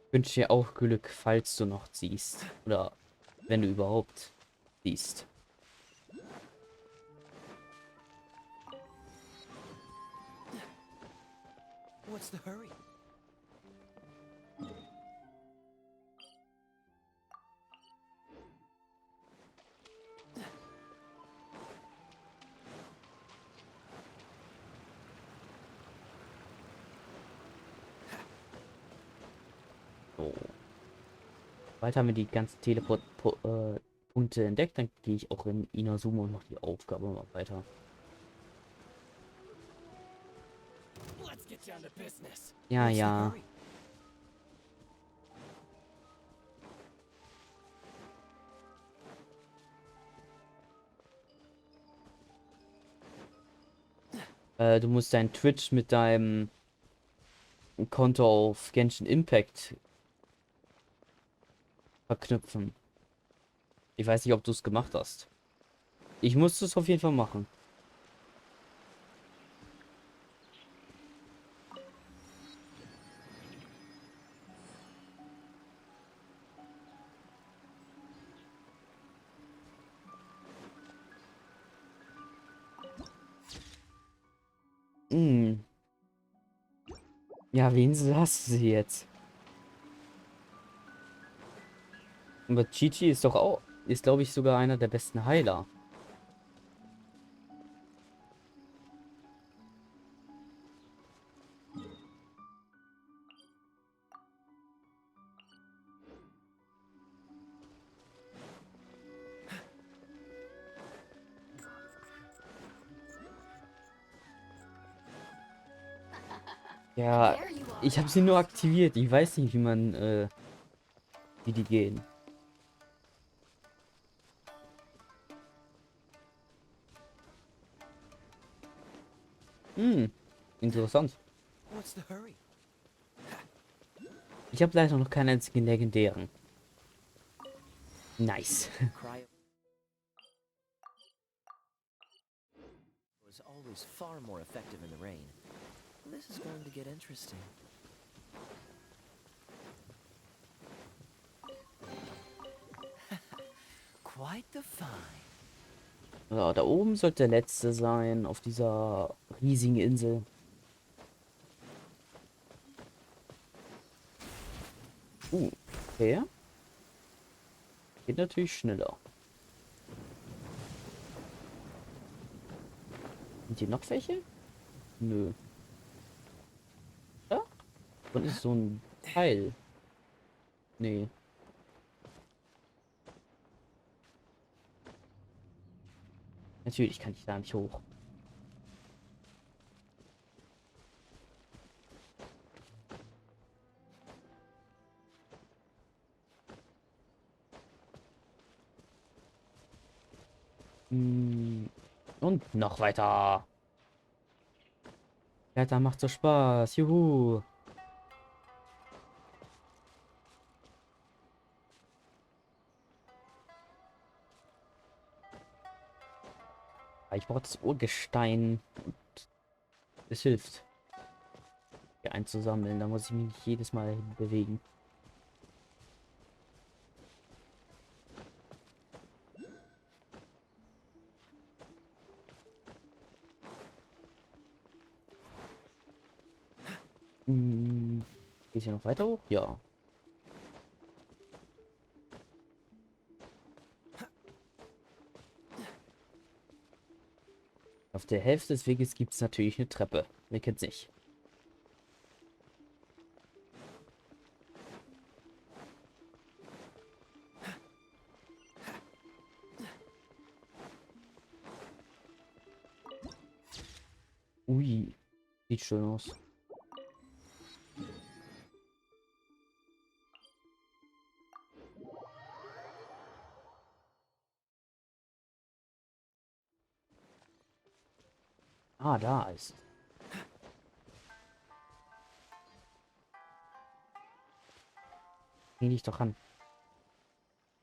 Wünsche dir auch Glück, falls du noch ziehst. Oder wenn du überhaupt ziehst. What's the hurry? So. Bald haben wir die ganzen Teleport-Punkte entdeckt. Dann gehe ich auch in Inazuma und noch die Aufgabe mal weiter. Let's get down to business. Ja, What's the ja. hurry? Du musst dein Twitch mit deinem Konto auf Genshin Impact verknüpfen. Ich weiß nicht, ob du es gemacht hast. Ich musste es auf jeden Fall machen. Hm. Ja, wen hast du sie jetzt? Aber Chichi ist doch auch, ist glaube ich sogar einer der besten Heiler. Ja, ich habe sie nur aktiviert. Ich weiß nicht, wie die gehen. Hm, interessant. What's the hurry? Ich habe leider noch keinen einzigen legendären. Nice. Cryo was always far more effective in the rain. This is going to get interesting. Quite the find. Ja, da oben sollte der letzte sein, auf dieser riesigen Insel. Okay. Geht natürlich schneller. Sind hier noch welche? Nö. Ja? Und ist so ein Teil. Nee. Natürlich kann ich da nicht hoch. Und noch weiter. Weiter macht so Spaß. Juhu. Ich brauche das Urgestein. Und es hilft, hier einzusammeln. Da muss ich mich nicht jedes Mal bewegen. Geht's hier noch weiter hoch? Ja. Auf der Hälfte des Weges gibt es natürlich eine Treppe. Wer kennt's nicht? Ui, sieht schön aus. Ah, da ist es. Häng dich doch ran.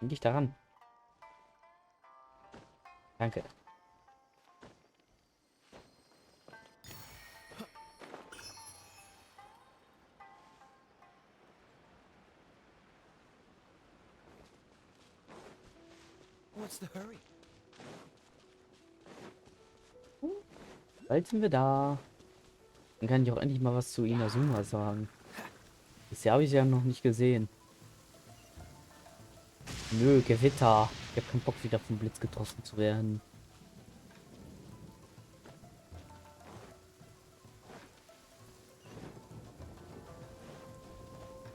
Häng dich daran. Danke. What's the hurry? Bald sind wir da. Dann kann ich auch endlich mal was zu Inazuma sagen. Bisher habe ich sie ja noch nicht gesehen. Nö, Gewitter. Ich habe keinen Bock, wieder vom Blitz getroffen zu werden.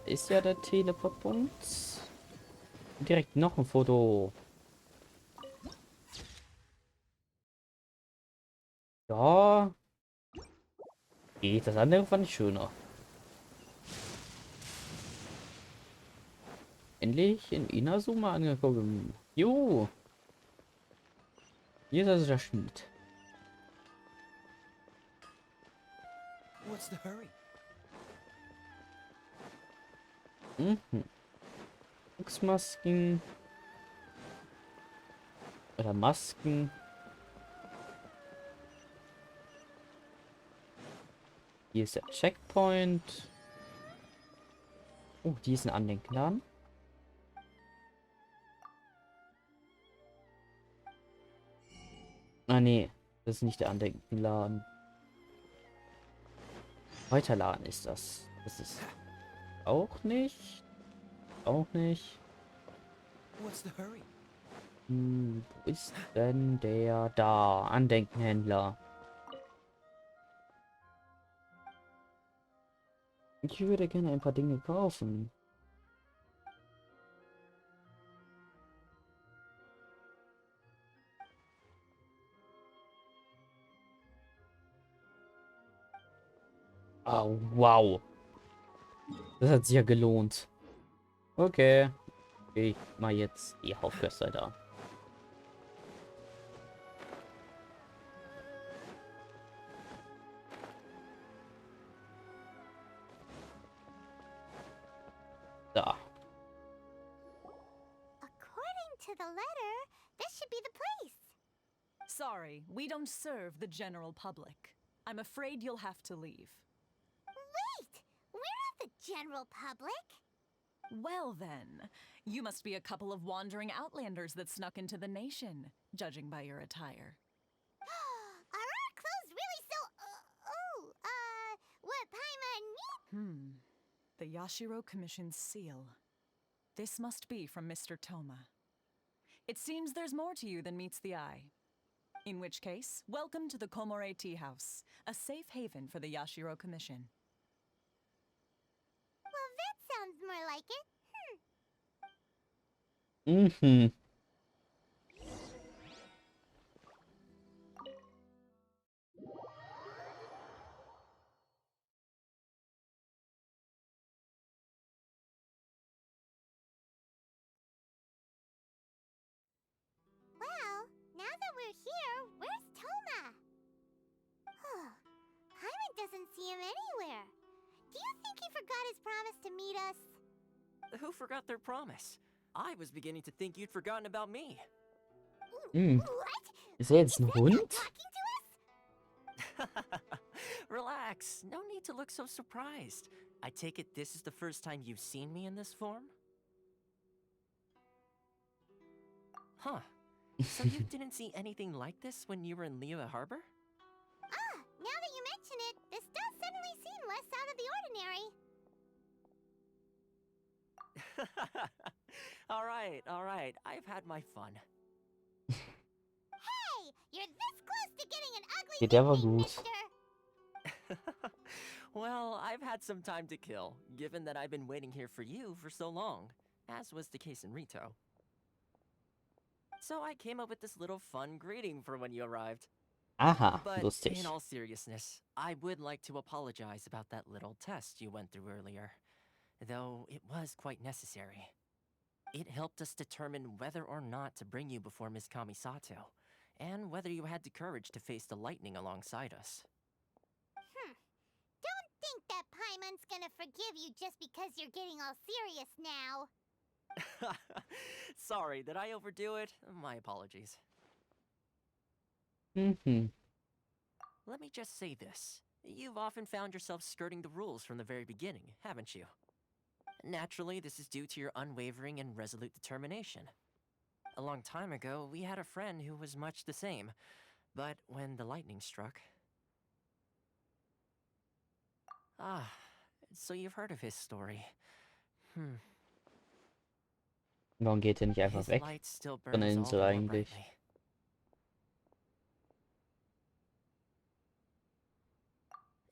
Ist ja der Teleportpunkt. Direkt noch ein Foto. Ja. Geht, das andere fand ich schöner. Endlich in Inazuma angekommen. Jo. Hier ist also der Schnitt. What's the hurry? Mhm. Fuchsmasken. Oder Masken. Hier ist der Checkpoint. Oh, die ist ein Andenkenladen. Ah, nee. Das ist nicht der Andenkenladen. Weiterladen ist das. Das ist auch nicht. Auch nicht. What's the hurry? Wo ist denn der da? Andenkenhändler. Ich würde gerne ein paar Dinge kaufen. Oh, wow. Das hat sich ja gelohnt. Okay. Ich mal jetzt die Hauptquest da. Da. According to the letter, this should be the place. Sorry, we don't serve the general public. I'm afraid you'll have to leave. Wait! We're not the general public. Well then, you must be a couple of wandering outlanders that snuck into the nation, judging by your attire. Are our clothes really so... what Paimon need? The Yashiro Commission's seal. This must be from Mr. Toma. It seems there's more to you than meets the eye. In which case, welcome to the Komore Tea House, a safe haven for the Yashiro Commission. Well, that sounds more like it. Mhm. Well, now that we're here, where's Toma? Paimon doesn't see him anywhere. Do you think he forgot his promise to meet us? Who forgot their promise? I was beginning to think you'd forgotten about me. What? Ist er jetzt ein Hund? Talking to us? Relax. No need to look so surprised. I take it this is the first time you've seen me in this form? Huh. So you didn't see anything like this when you were in Liyue Harbor? Now that you mention it, this does suddenly seem less out of the ordinary. All right. I've had my fun. Hey, you're this close to getting an ugly Ja, der war nickname, gut. mister. Well, I've had some time to kill, given that I've been waiting here for you for so long, as was the case in Rito. So I came up with this little fun greeting for when you arrived. Aha, But in lustig. all seriousness, I would like to apologize about that little test you went through earlier, though it was quite necessary. It helped us determine whether or not to bring you before Miss Kamisato, and whether you had the courage to face the lightning alongside us. Don't think that Paimon's gonna forgive you just because you're getting all serious now. Sorry, did I overdo it? My apologies. Mhm. Let me just say this. You've often found yourself skirting the rules from the very beginning, haven't you? Naturally, this is due to your unwavering and resolute determination. A long time ago, we had a friend who was much the same, but when the lightning struck... Ah, so you've heard of his story. Warum geht er nicht einfach His weg light still von der burns all Insel the more eigentlich? brightly.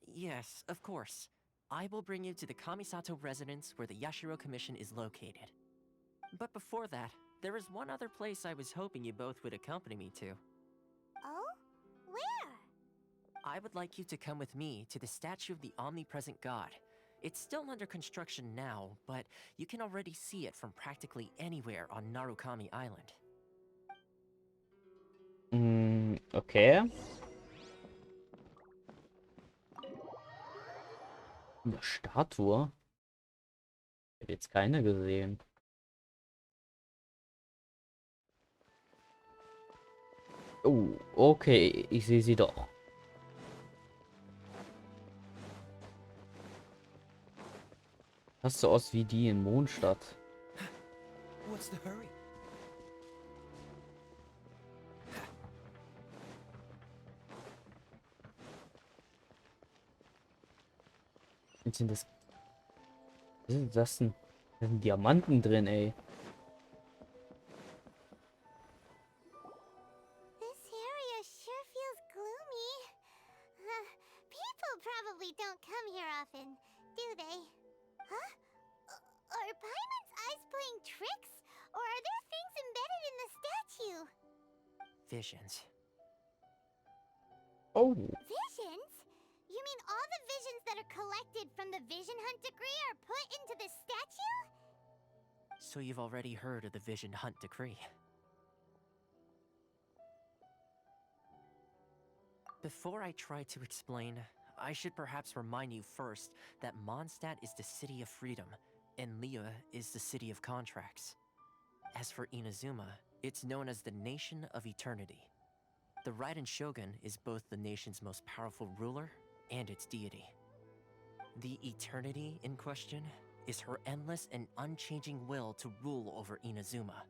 Yes, of course. I will bring you to the Kamisato residence where the Yashiro Commission is located. But before that, there is one other place I was hoping you both would accompany me to. Oh? Where? I would like you to come with me to the statue of the omnipresent god. It's still under construction now, but you can already see it from practically anywhere on Narukami Island. Okay. Eine Statue? Ich habe jetzt keine gesehen. Oh, okay. Ich sehe sie doch. Das so aus wie die in Mondstadt. What's the hurry? Was ist das denn? Da sind Diamanten drin, ey. This area sure feels gloomy. People probably don't come here often, do they? Huh? Are Paimon's eyes playing tricks? Or are there things embedded in the statue? Visions. Oh. Visions? You mean all the visions that are collected from the Vision Hunt decree are put into this statue? So you've already heard of the Vision Hunt decree. Before I try to explain, I should perhaps remind you first that Mondstadt is the city of freedom, and Liyue is the city of contracts. As for Inazuma, it's known as the Nation of Eternity. The Raiden Shogun is both the nation's most powerful ruler and its deity. The Eternity in question is her endless and unchanging will to rule over Inazuma.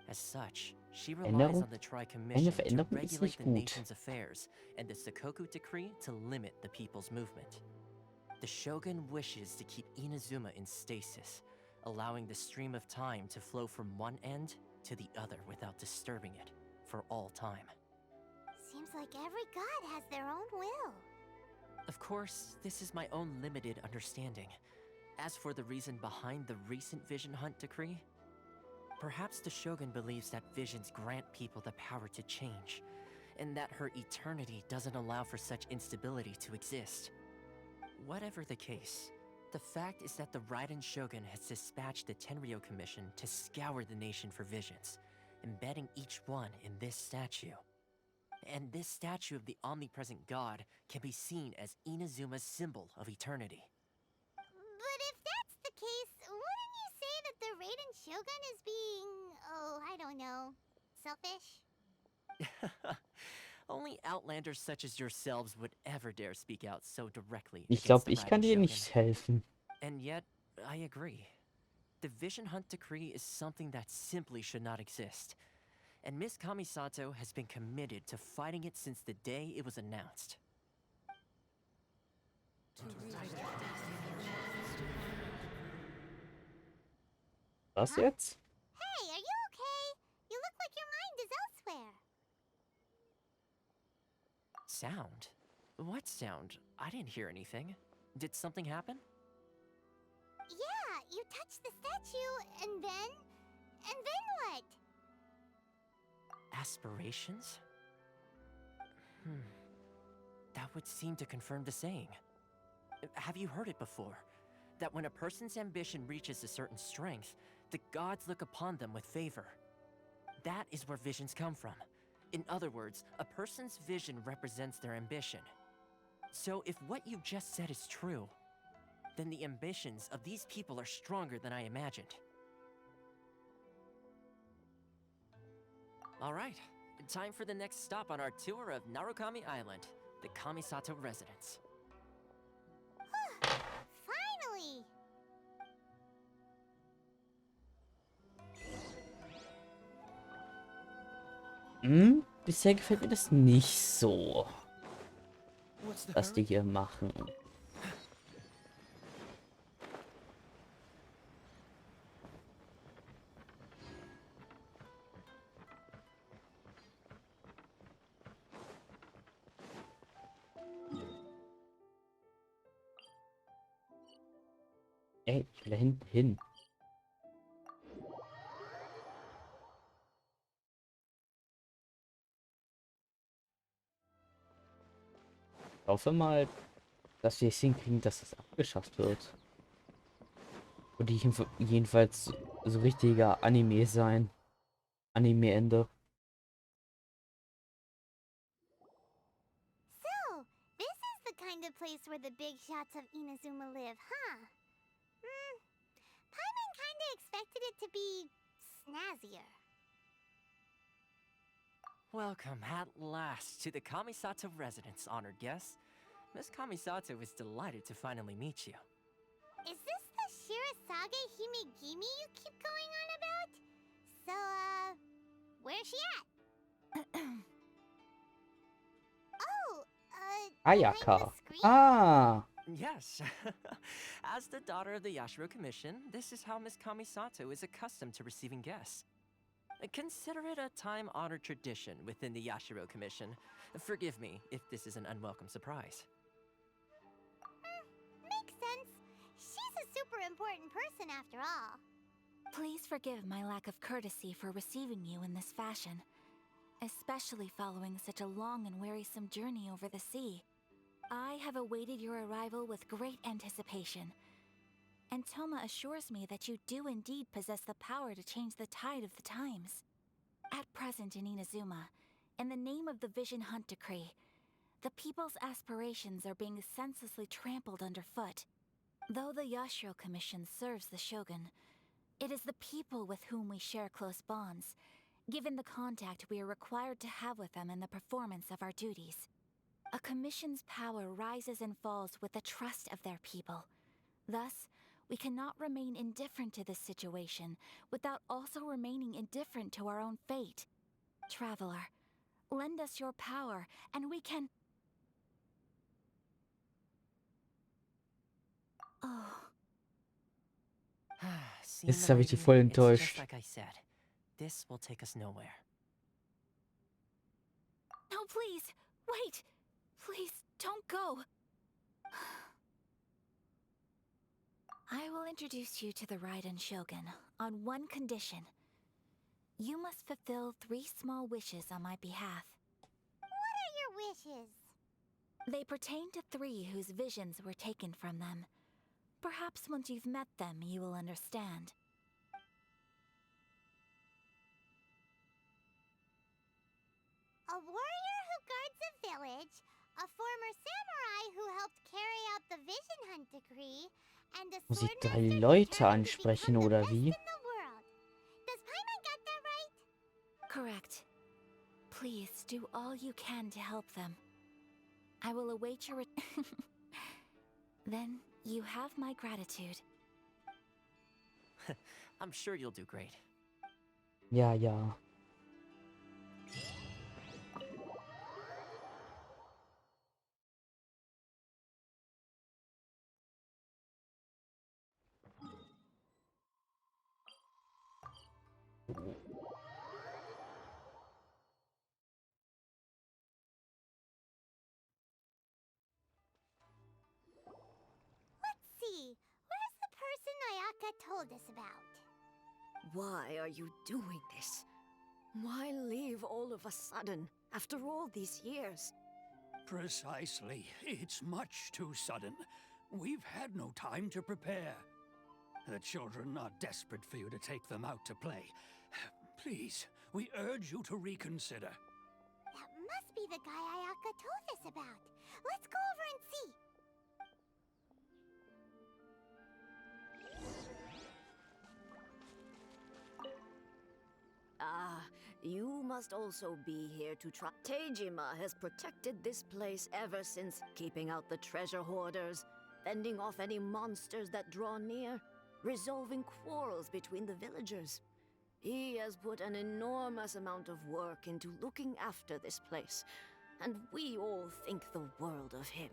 As such, she relies on the Tri-Commission to Veränderung ist regulate nicht the gut. nation's affairs and the Sakoku Decree to limit the people's movement. The Shogun wishes to keep Inazuma in stasis, allowing the stream of time to flow from one end to the other without disturbing it for all time. Seems like every god has their own will. Of course, this is my own limited understanding. As for the reason behind the recent Vision Hunt decree, perhaps the Shogun believes that visions grant people the power to change, and that her eternity doesn't allow for such instability to exist. Whatever the case, the fact is that the Raiden Shogun has dispatched the Tenryou Commission to scour the nation for visions, embedding each one in this statue. And this statue of the omnipresent god can be seen as Inazuma's symbol of eternity. But if that's the case, wouldn't you say that the Raiden Shogun is being, oh, I don't know, selfish? Only outlanders such as yourselves would ever dare speak out so directly Ich against glaube, the ich kann Raiden dir Shogun. nicht helfen. And yet, I agree. The Vision Hunt decree is something that simply should not exist. And Miss Kamisato has been committed to fighting it since the day it was announced. Was jetzt? Hey, are you okay? You look like your mind is elsewhere. Sound? What sound? I didn't hear anything. Did something happen? Yeah, you touched the statue, and then what? Aspirations? That would seem to confirm the saying. Have you heard it before? That when a person's ambition reaches a certain strength, the gods look upon them with favor. That is where visions come from. In other words, a person's vision represents their ambition. So if what you just said is true, then the ambitions of these people are stronger than I imagined. Alright, time for the next stop on our tour of Narukami Island, the Kamisato residence. Finally! Bisher gefällt mir das nicht so, What's the was die hurry? hier machen. Ey, ich will da hinten hin. Ich hoffe mal, dass wir es hinkriegen, dass das abgeschafft wird. Und die jedenfalls so richtiger Anime sein. Anime-Ende. So, this is the kind of place where the big shots of Inazuma live, huh? Paimon kinda expected it to be snazzier. Welcome at last to the Kamisato residence, honored guests. Miss Kamisato is delighted to finally meet you. Is this the Shirasage Himegimi you keep going on about? So, where's she at? Oh, behind Ayaka. the screen? Ah! Yes. As the daughter of the Yashiro Commission, this is how Miss Kamisato is accustomed to receiving guests. Consider it a time-honored tradition within the Yashiro Commission. Forgive me if this is an unwelcome surprise. Makes sense. She's a super important person after all. Please forgive my lack of courtesy for receiving you in this fashion, especially following such a long and wearisome journey over the sea. I have awaited your arrival with great anticipation, and Toma assures me that you do indeed possess the power to change the tide of the times. At present in Inazuma, in the name of the Vision Hunt Decree, the people's aspirations are being senselessly trampled underfoot. Though the Yashiro Commission serves the Shogun, it is the people with whom we share close bonds, given the contact we are required to have with them in the performance of our duties. A commission's power rises and falls with the trust of their people. Thus, we cannot remain indifferent to this situation without also remaining indifferent to our own fate. Traveler, lend us your power, and we can... Oh. Seeing Jetzt them habe ich die leaving, voll it's just enttäuscht. like I said. This will take us nowhere. No, please, wait! Please, don't go! I will introduce you to the Raiden Shogun on one condition. You must fulfill 3 small wishes on my behalf. What are your wishes? They pertain to 3 whose visions were taken from them. Perhaps once you've met them, you will understand. A warrior who guards a village, a former samurai who helped carry out the Vision Hunt Decree, and a Muss ich sword 3 master Leute determined to ansprechen, become the oder best wie? in the world. Does Paimon got that right? Correct. Please do all you can to help them. I will await your Then you have my gratitude. I'm sure you'll do great. Ja, ja. Ayaka told us about. Why are you doing this? Why leave all of a sudden, after all these years? Precisely. It's much too sudden. We've had no time to prepare. The children are desperate for you to take them out to play. Please, we urge you to reconsider. That must be the guy Ayaka told us about. Let's go over and see. Ah, you must also be here to try. Tejima has protected this place ever since, keeping out the treasure hoarders, fending off any monsters that draw near, resolving quarrels between the villagers. He has put an enormous amount of work into looking after this place, and we all think the world of him.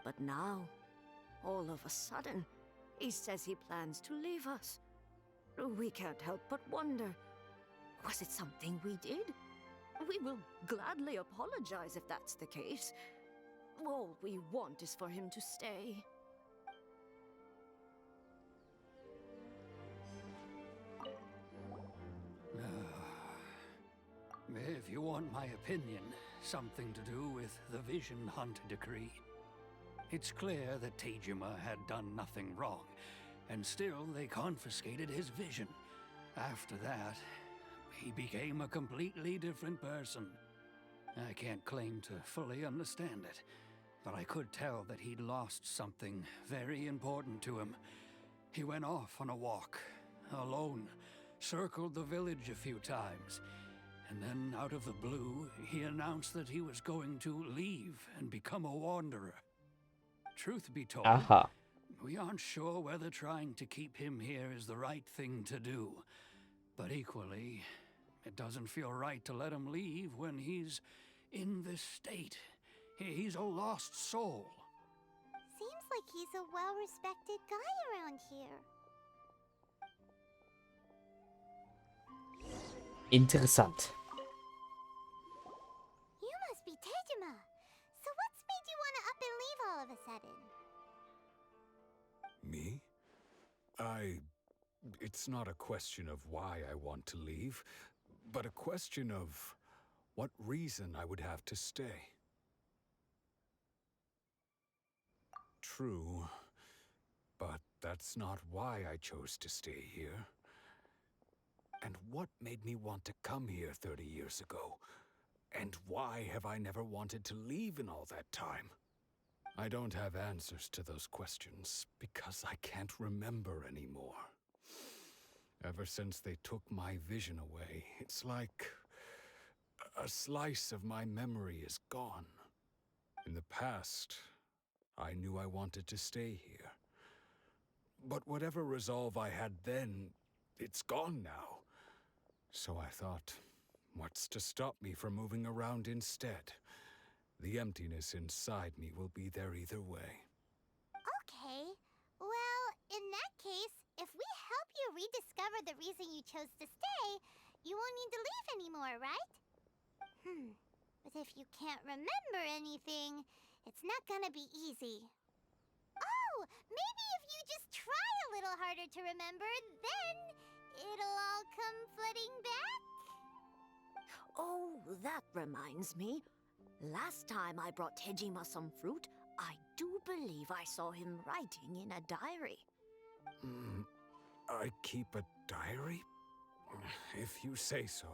But now, all of a sudden, he says he plans to leave us. We can't help but wonder, was it something we did? We will gladly apologize if that's the case. All we want is for him to stay. If you want my opinion, something to do with the Vision Hunt decree. It's clear that Tejima had done nothing wrong, and still they confiscated his vision. After that, he became a completely different person. I can't claim to fully understand it, but I could tell that he'd lost something very important to him. He went off on a walk, alone, circled the village a few times, and then out of the blue, he announced that he was going to leave and become a wanderer. Truth be told, Aha. we aren't sure whether trying to keep him here is the right thing to do. But equally, it doesn't feel right to let him leave when he's in this state. He's a lost soul. Seems like he's a well-respected guy around here. Interessant. You must be Tejima. So what's made you want to up and leave all of a sudden? Me? It's not a question of why I want to leave, but a question of what reason I would have to stay. True, but that's not why I chose to stay here. And what made me want to come here 30 years ago? And why have I never wanted to leave in all that time? I don't have answers to those questions because I can't remember anymore. Ever since they took my vision away, it's like a slice of my memory is gone. In the past, I knew I wanted to stay here. But whatever resolve I had then, it's gone now. So I thought, what's to stop me from moving around instead? The emptiness inside me will be there either way. Okay. Well, in that case, if we help you rediscover the reason you chose to stay, you won't need to leave anymore, right? But if you can't remember anything, it's not gonna be easy. Oh, maybe if you just try a little harder to remember, then it'll all come flooding back? Oh, that reminds me. Last time I brought Tejima some fruit, I do believe I saw him writing in a diary. I keep a diary? If you say so.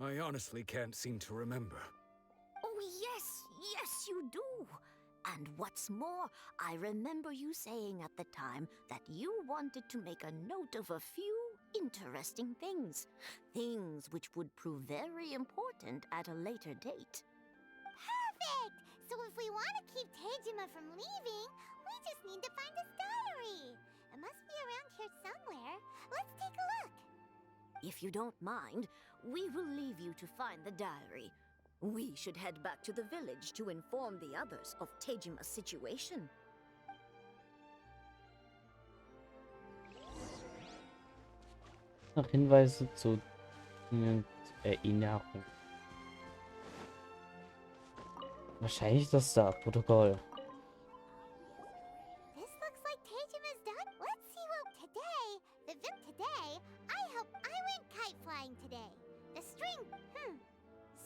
I honestly can't seem to remember. Oh, yes, you do. And what's more, I remember you saying at the time that you wanted to make a note of a few interesting things. Things which would prove very important at a later date. Perfect! So if we want to keep Tejima from leaving, we just need to find his diary. It must be around here somewhere. Let's take a look. If you don't mind, we will leave you to find the diary. We should head back to the village to inform the others of Tejima's situation. Noch Hinweise zu Erinnerung. Wahrscheinlich das da Protokoll. This looks like Tejima's done. Let's see what today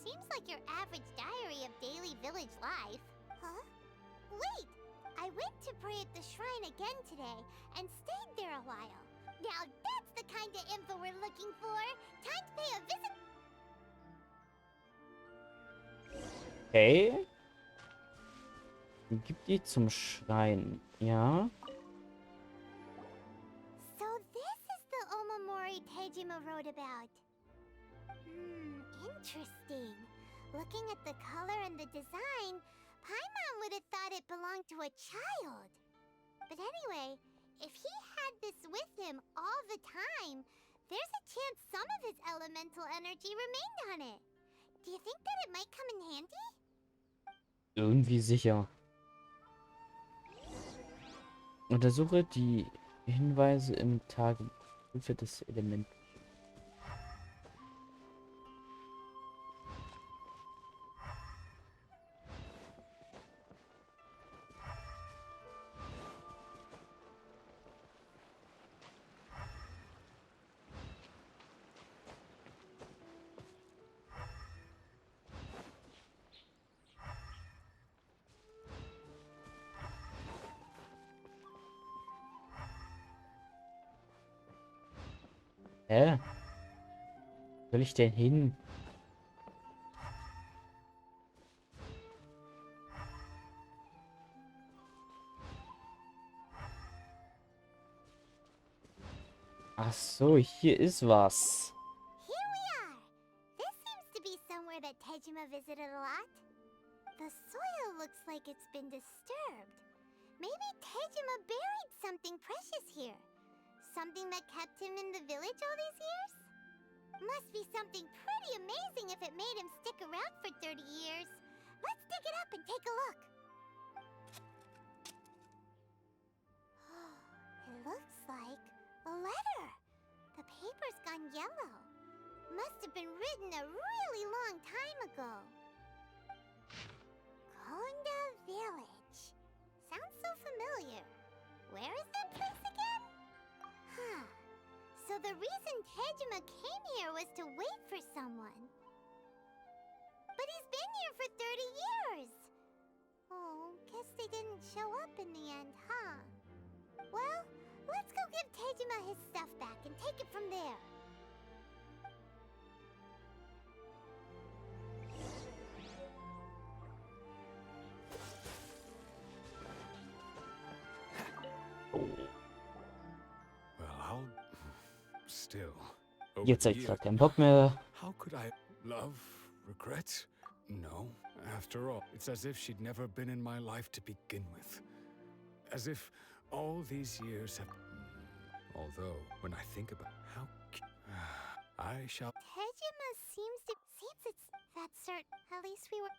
seems like your average diary of daily village life. Huh? Wait! I went to pray at the shrine again today and stayed there a while. Now that's the kind of info we're looking for. Time to pay a visit. Okay. Gib die zum Schrein. Ja. So this is the Omamori Tejima wrote about. Interesting. Looking at the color and the design, Paimon would have thought it belonged to a child. But anyway, if he had this with him all the time, there's a chance some of his elemental energy remained on it. Do you think that it might come in handy? Irgendwie sicher. Untersuche die Hinweise im Tagebuch. Prüfe das Element. Hä? Wo soll ich denn hin? Ach so, hier ist was. Here we are. This seems to be somewhere that Tejima visited a lot. The soil looks like it's been disturbed. Maybe Tejima buried something precious here. Something that kept him in the village all these years? Must be something pretty amazing if it made him stick around for 30 years. Let's dig it up and take a look. It looks like a letter. The paper's gone yellow. Must have been written a really long time ago. Konda Village. Sounds so familiar. Where is that place again? Huh. So the reason Tejima came here was to wait for someone. But he's been here for 30 years. Oh, guess they didn't show up in the end, huh? Well, let's go give Tejima his stuff back and take it from there. Well, I'll... Still... Jetzt hab ich grad keinen Bock mehr. How could I... Love? Regret? No. After all, it's as if she'd never been in my life to begin with. As if all these years have... Although, when I think about how... I shall... Tejima seems it's that certain. At least we were...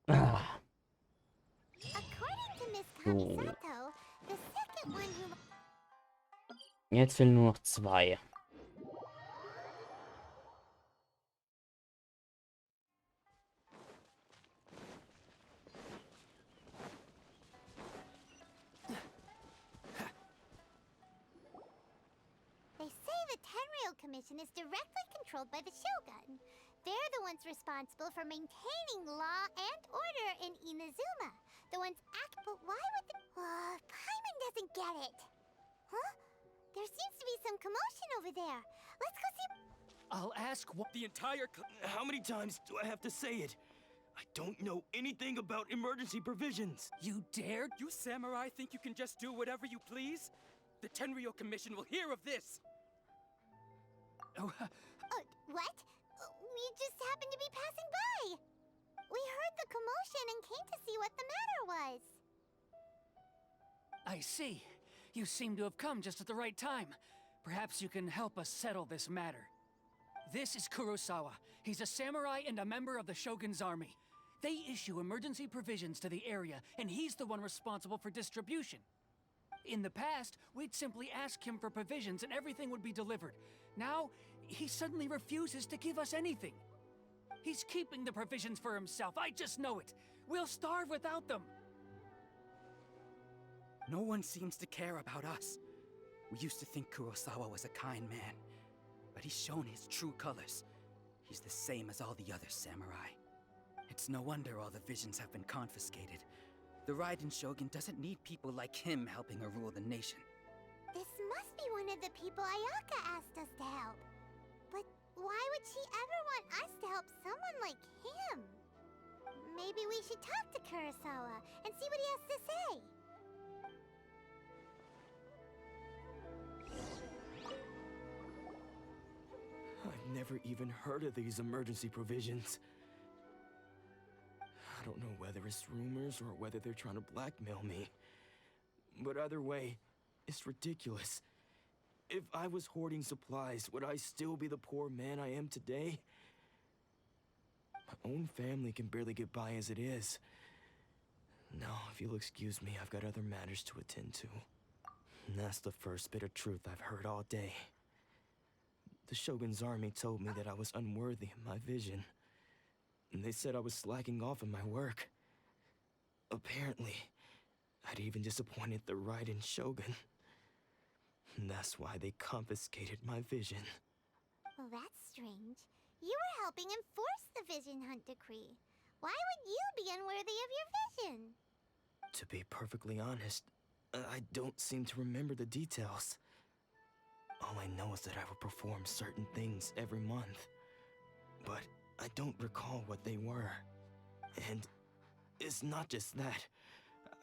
Ah. According to Miss Kamisato, the second one who... Jetzt fehlen nur noch 2. They say the Tenryou Commission is directly controlled by the Shogun. They're the ones responsible for maintaining law and order in Inazuma. The ones but why would the... Paimon doesn't get it. Huh? There seems to be some commotion over there. Let's go see... I'll ask what the entire... How many times do I have to say it? I don't know anything about emergency provisions. You dare? You samurai think you can just do whatever you please? The Tenryou Commission will hear of this! what? We just happened to be passing by. We heard the commotion and came to see what the matter was. I see. You seem to have come just at the right time. Perhaps you can help us settle this matter. This is Kurosawa. He's a samurai and a member of the Shogun's army. They issue emergency provisions to the area, and he's the one responsible for distribution. In the past, we'd simply ask him for provisions and everything would be delivered. Now, he suddenly refuses to give us anything. He's keeping the provisions for himself, I just know it. We'll starve without them. No one seems to care about us. We used to think Kurosawa was a kind man, but he's shown his true colors. He's the same as all the other samurai. It's no wonder all the visions have been confiscated. The Raiden Shogun doesn't need people like him helping her rule the nation. This must be one of the people Ayaka asked us to help. But why would she ever want us to help someone like him? Maybe we should talk to Kurosawa and see what he has to say. I've never even heard of these emergency provisions. I don't know whether it's rumors or whether they're trying to blackmail me. But either way, it's ridiculous. If I was hoarding supplies, would I still be the poor man I am today? My own family can barely get by as it is. Now, if you'll excuse me, I've got other matters to attend to. And that's the first bit of truth I've heard all day. The Shogun's army told me that I was unworthy of my vision. And they said I was slacking off in my work. Apparently, I'd even disappointed the Raiden Shogun. And that's why they confiscated my vision. Well, that's strange. You were helping enforce the Vision Hunt Decree. Why would you be unworthy of your vision? To be perfectly honest, I don't seem to remember the details. All I know is that I would perform certain things every month. But I don't recall what they were. And it's not just that.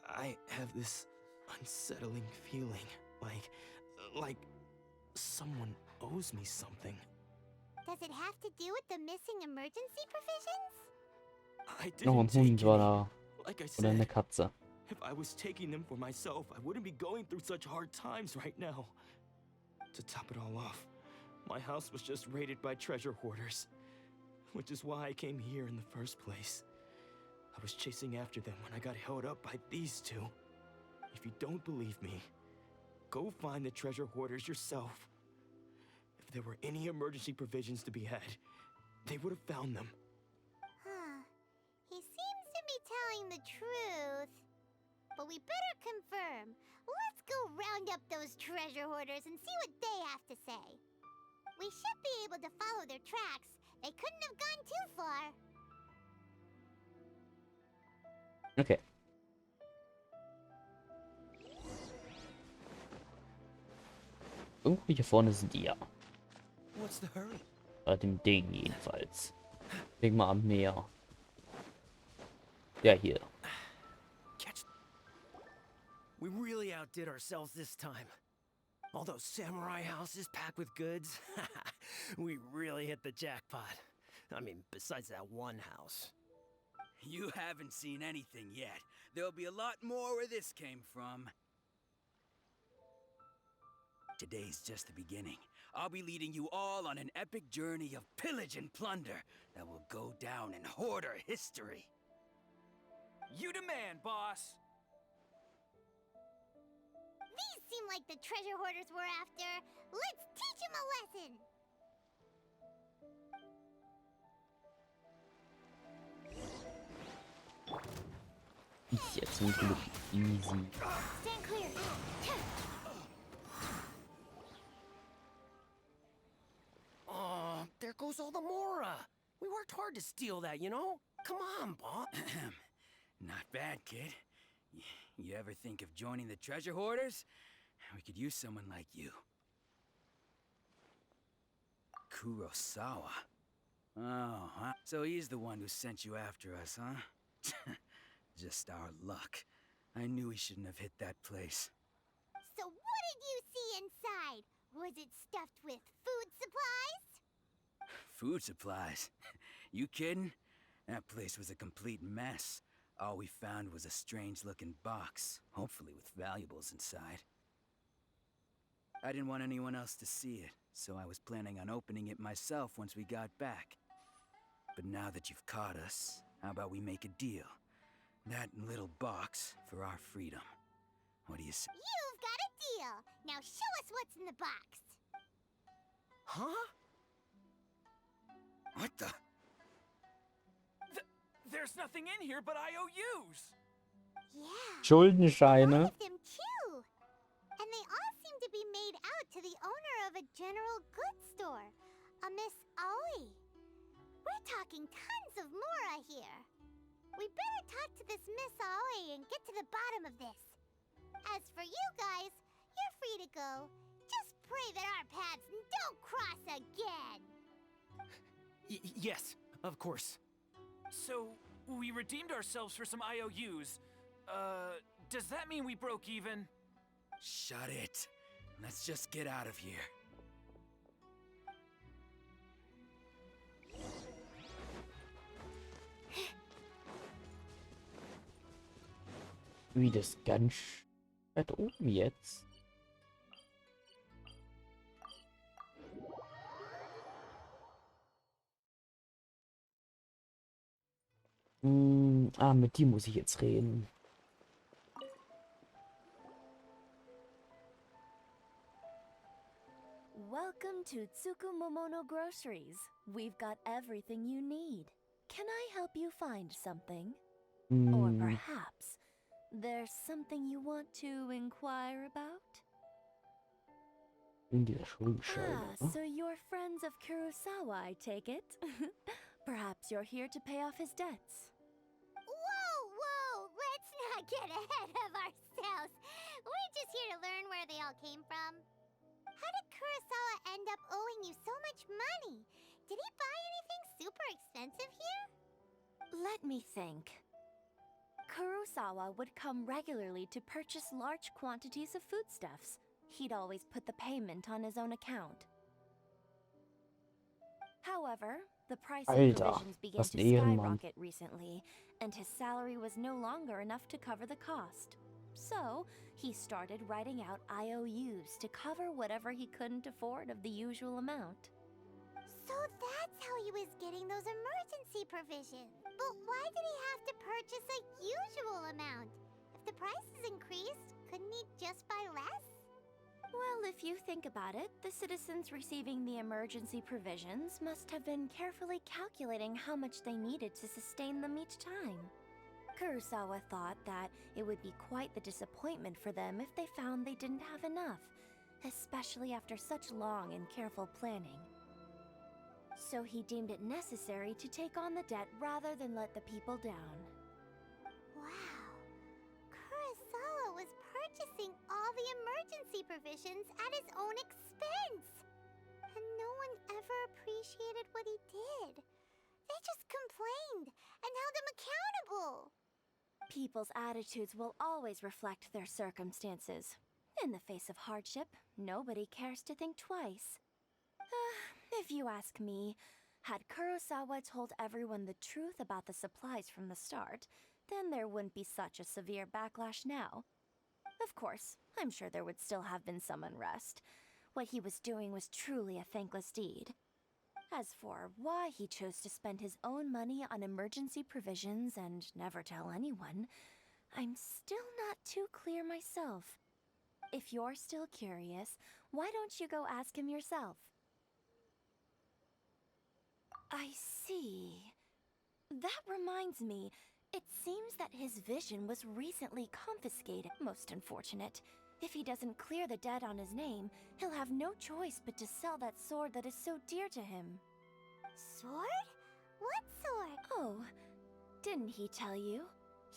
I have this unsettling feeling, like someone owes me something. Does it have to do with the missing emergency provisions? I Noch ein didn't take Hund war any. da. Like I Oder eine said, Katze. if I was taking them for myself, I wouldn't be going through such hard times right now. To top it all off, my house was just raided by treasure hoarders, which is why I came here in the first place. I was chasing after them when I got held up by these two. If you don't believe me, go find the treasure hoarders yourself. If there were any emergency provisions to be had, they would have found them. Huh. He seems to be telling the truth. But we better confirm. Let's go round up those treasure hoarders and see what they have to say. We should be able to follow their tracks. They couldn't have gone too far. Okay. Irgendwo hier vorne sind die ja. What's the hurry? Bei dem Ding jedenfalls. Denk mal am Meer. Ja, hier. We really outdid ourselves this time. All those samurai houses packed with goods. We really hit the jackpot. I mean, besides that one house. You haven't seen anything yet. There'll be a lot more where this came from. Today's just the beginning. I'll be leading you all on an epic journey of pillage and plunder that will go down in hoarder history. You demand, boss! These seem like the treasure hoarders we're after. Let's teach them a lesson! Ist ja zum Glück easy. Stand clear. Oh, there goes all the Mora. We worked hard to steal that, you know? Come on, boss. Not bad, kid. You ever think of joining the treasure hoarders? We could use someone like you. Kurosawa. Oh, so he's the one who sent you after us, huh? Just our luck. I knew he shouldn't have hit that place. So what did you see inside? Was it stuffed with food supplies? Food supplies? You kidding? That place was a complete mess. All we found was a strange-looking box, hopefully with valuables inside. I didn't want anyone else to see it, so I was planning on opening it myself once we got back. But now that you've caught us, how about we make a deal? That little box for our freedom. What do you say? You've got a deal! Now show us what's in the box! Huh? What the? There's nothing in here but IOUs! Yeah. Schuldenscheine. All of them too. And they all seem to be made out to the owner of a general goods store, a Miss Aoi. talking tons of Mora here. We better talk to this Miss Aoi and get to the bottom of this. As for you guys, you're free to go. Just pray that our paths don't cross again. Yes, of course. So, we redeemed ourselves for some IOUs. Does that mean we broke even? Shut it. Let's just get out of here. Wie das ganz weit oben jetzt. Mit die muss ich jetzt reden. Welcome to Tsukumomono Groceries. We've got everything you need. Can I help you find something? Or perhaps there's something you want to inquire about? So you're friends of Kurosawa, I take it? Perhaps you're here to pay off his debts. Whoa! Let's not get ahead of ourselves. We're just here to learn where they all came from. How did Kurosawa end up owing you so much money? Did he buy anything super expensive here? Let me think. Kurosawa would come regularly to purchase large quantities of foodstuffs. He'd always put the payment on his own account. However, the price of provisions began to skyrocket recently, and his salary was no longer enough to cover the cost. So, he started writing out IOUs to cover whatever he couldn't afford of the usual amount. So that's how he was getting those emergency provisions. But why did he have to purchase a usual amount? If the prices increased, couldn't he just buy less? Well, if you think about it, the citizens receiving the emergency provisions must have been carefully calculating how much they needed to sustain them each time. Kurosawa thought that it would be quite the disappointment for them if they found they didn't have enough, especially after such long and careful planning. So he deemed it necessary to take on the debt rather than let the people down. Wow. Kurosawa was purchasing all the emergency provisions at his own expense. And no one ever appreciated what he did. They just complained and held him accountable. People's attitudes will always reflect their circumstances. In the face of hardship, nobody cares to think twice. If you ask me, had Kurosawa told everyone the truth about the supplies from the start, then there wouldn't be such a severe backlash now. Of course, I'm sure there would still have been some unrest. What he was doing was truly a thankless deed. As for why he chose to spend his own money on emergency provisions and never tell anyone, I'm still not too clear myself. If you're still curious, why don't you go ask him yourself? I see. That reminds me, it seems that his vision was recently confiscated. Most unfortunate. If he doesn't clear the debt on his name, he'll have no choice but to sell that sword that is so dear to him. Sword? What sword? Oh, didn't he tell you?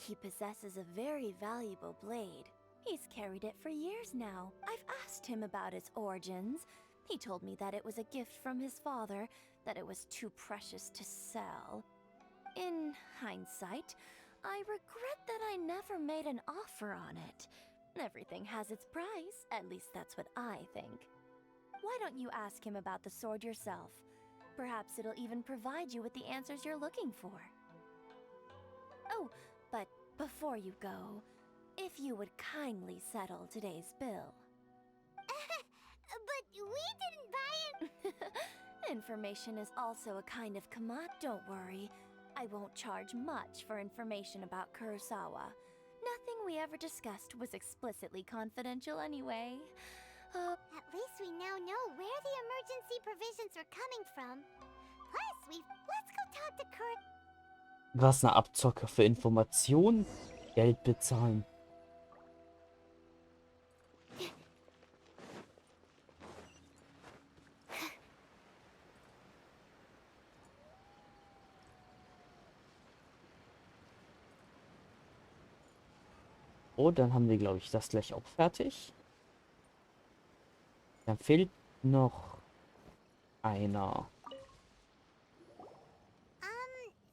He possesses a very valuable blade. He's carried it for years now. I've asked him about its origins. He told me that it was a gift from his father, that it was too precious to sell. In hindsight, I regret that I never made an offer on it. Everything has its price, at least that's what I think. Why don't you ask him about the sword yourself? Perhaps it'll even provide you with the answers you're looking for. Oh, but before you go, if you would kindly settle today's bill. But we didn't buy it. Information is also a kind of commodity. Don't worry, I won't charge much for information about Kurosawa. Nothing we ever discussed was explicitly confidential anyway. At least we now know where the emergency provisions are coming from. Plus, let's go talk to Kurt. Was eine Abzocke für Informationen? Geld bezahlen. So, dann haben wir, glaube ich, das gleich auch fertig. Dann fehlt noch einer.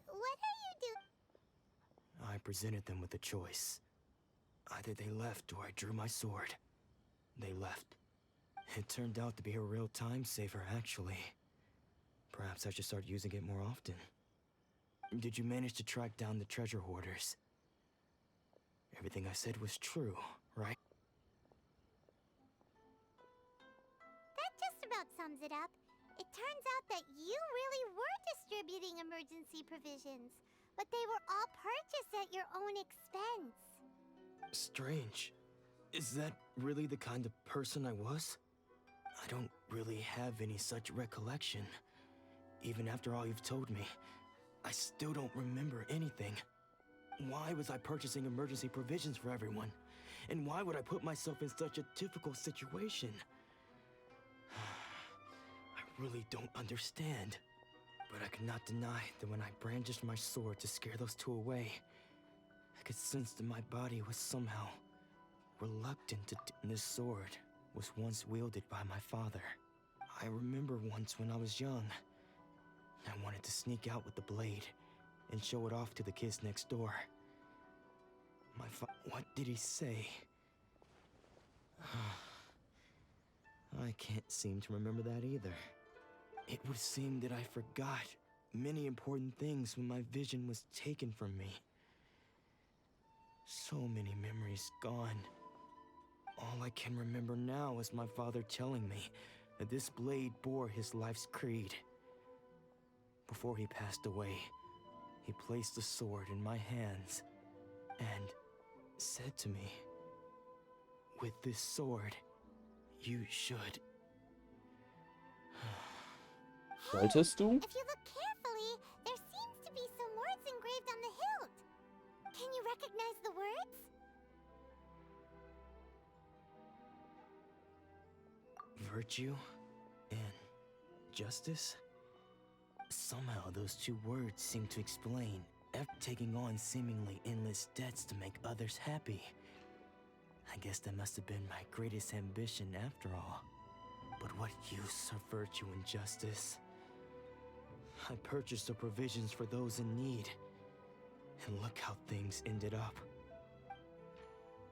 What are you doing? I presented them with a choice. Either they left or I drew my sword. They left. It turned out to be a real time saver, actually. Perhaps I should start using it more often. Did you manage to track down the treasure hoarders? Everything I said was true, right? That just about sums it up. It turns out that you really were distributing emergency provisions, but they were all purchased at your own expense. Strange. Is that really the kind of person I was? I don't really have any such recollection. Even after all you've told me, I still don't remember anything. Why was I purchasing emergency provisions for everyone? And why would I put myself in such a difficult situation? I really don't understand. But I could not deny that when I brandished my sword to scare those two away, I could sense that my body was somehow reluctant to. This sword was once wielded by my father. I remember once when I was young, I wanted to sneak out with the blade and show it off to the kids next door. What did he say? I can't seem to remember that either. It would seem that I forgot many important things when my vision was taken from me. So many memories gone. All I can remember now is my father telling me that this blade bore his life's creed. Before he passed away, he placed the sword in my hands and said to me, "With this sword, you should..." Solltest du? If you look carefully, there seems to be some words engraved on the hilt. Can you recognize the words? Virtue and justice? Somehow those two words seem to explain taking on seemingly endless debts to make others happy. I guess that must have been my greatest ambition after all. But what use are virtue and justice? I purchased the provisions for those in need, and look how things ended up.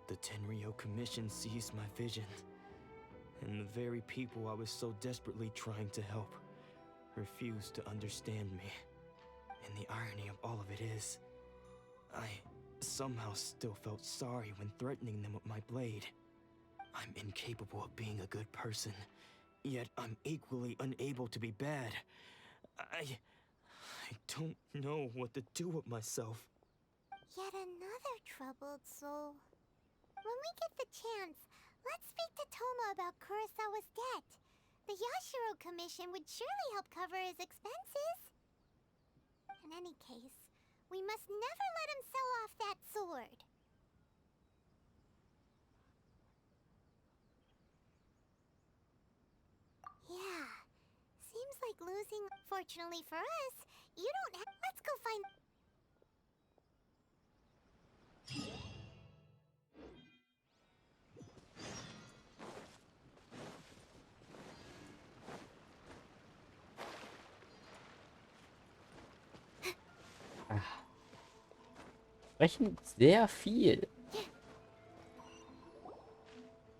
The Tenryo Commission seized my vision, and the very people I was so desperately trying to help refused to understand me. And the irony of all of it is, I somehow still felt sorry when threatening them with my blade. I'm incapable of being a good person, yet I'm equally unable to be bad. I don't know what to do with myself. Yet another troubled soul. When we get the chance, let's speak to Toma about Kurosawa's debt. The Yashiro Commission would surely help cover his expenses. In any case, we must never let him sell off that sword. Yeah, seems like losing. Fortunately for us, you don't have. Let's go find. Sprechen sehr viel.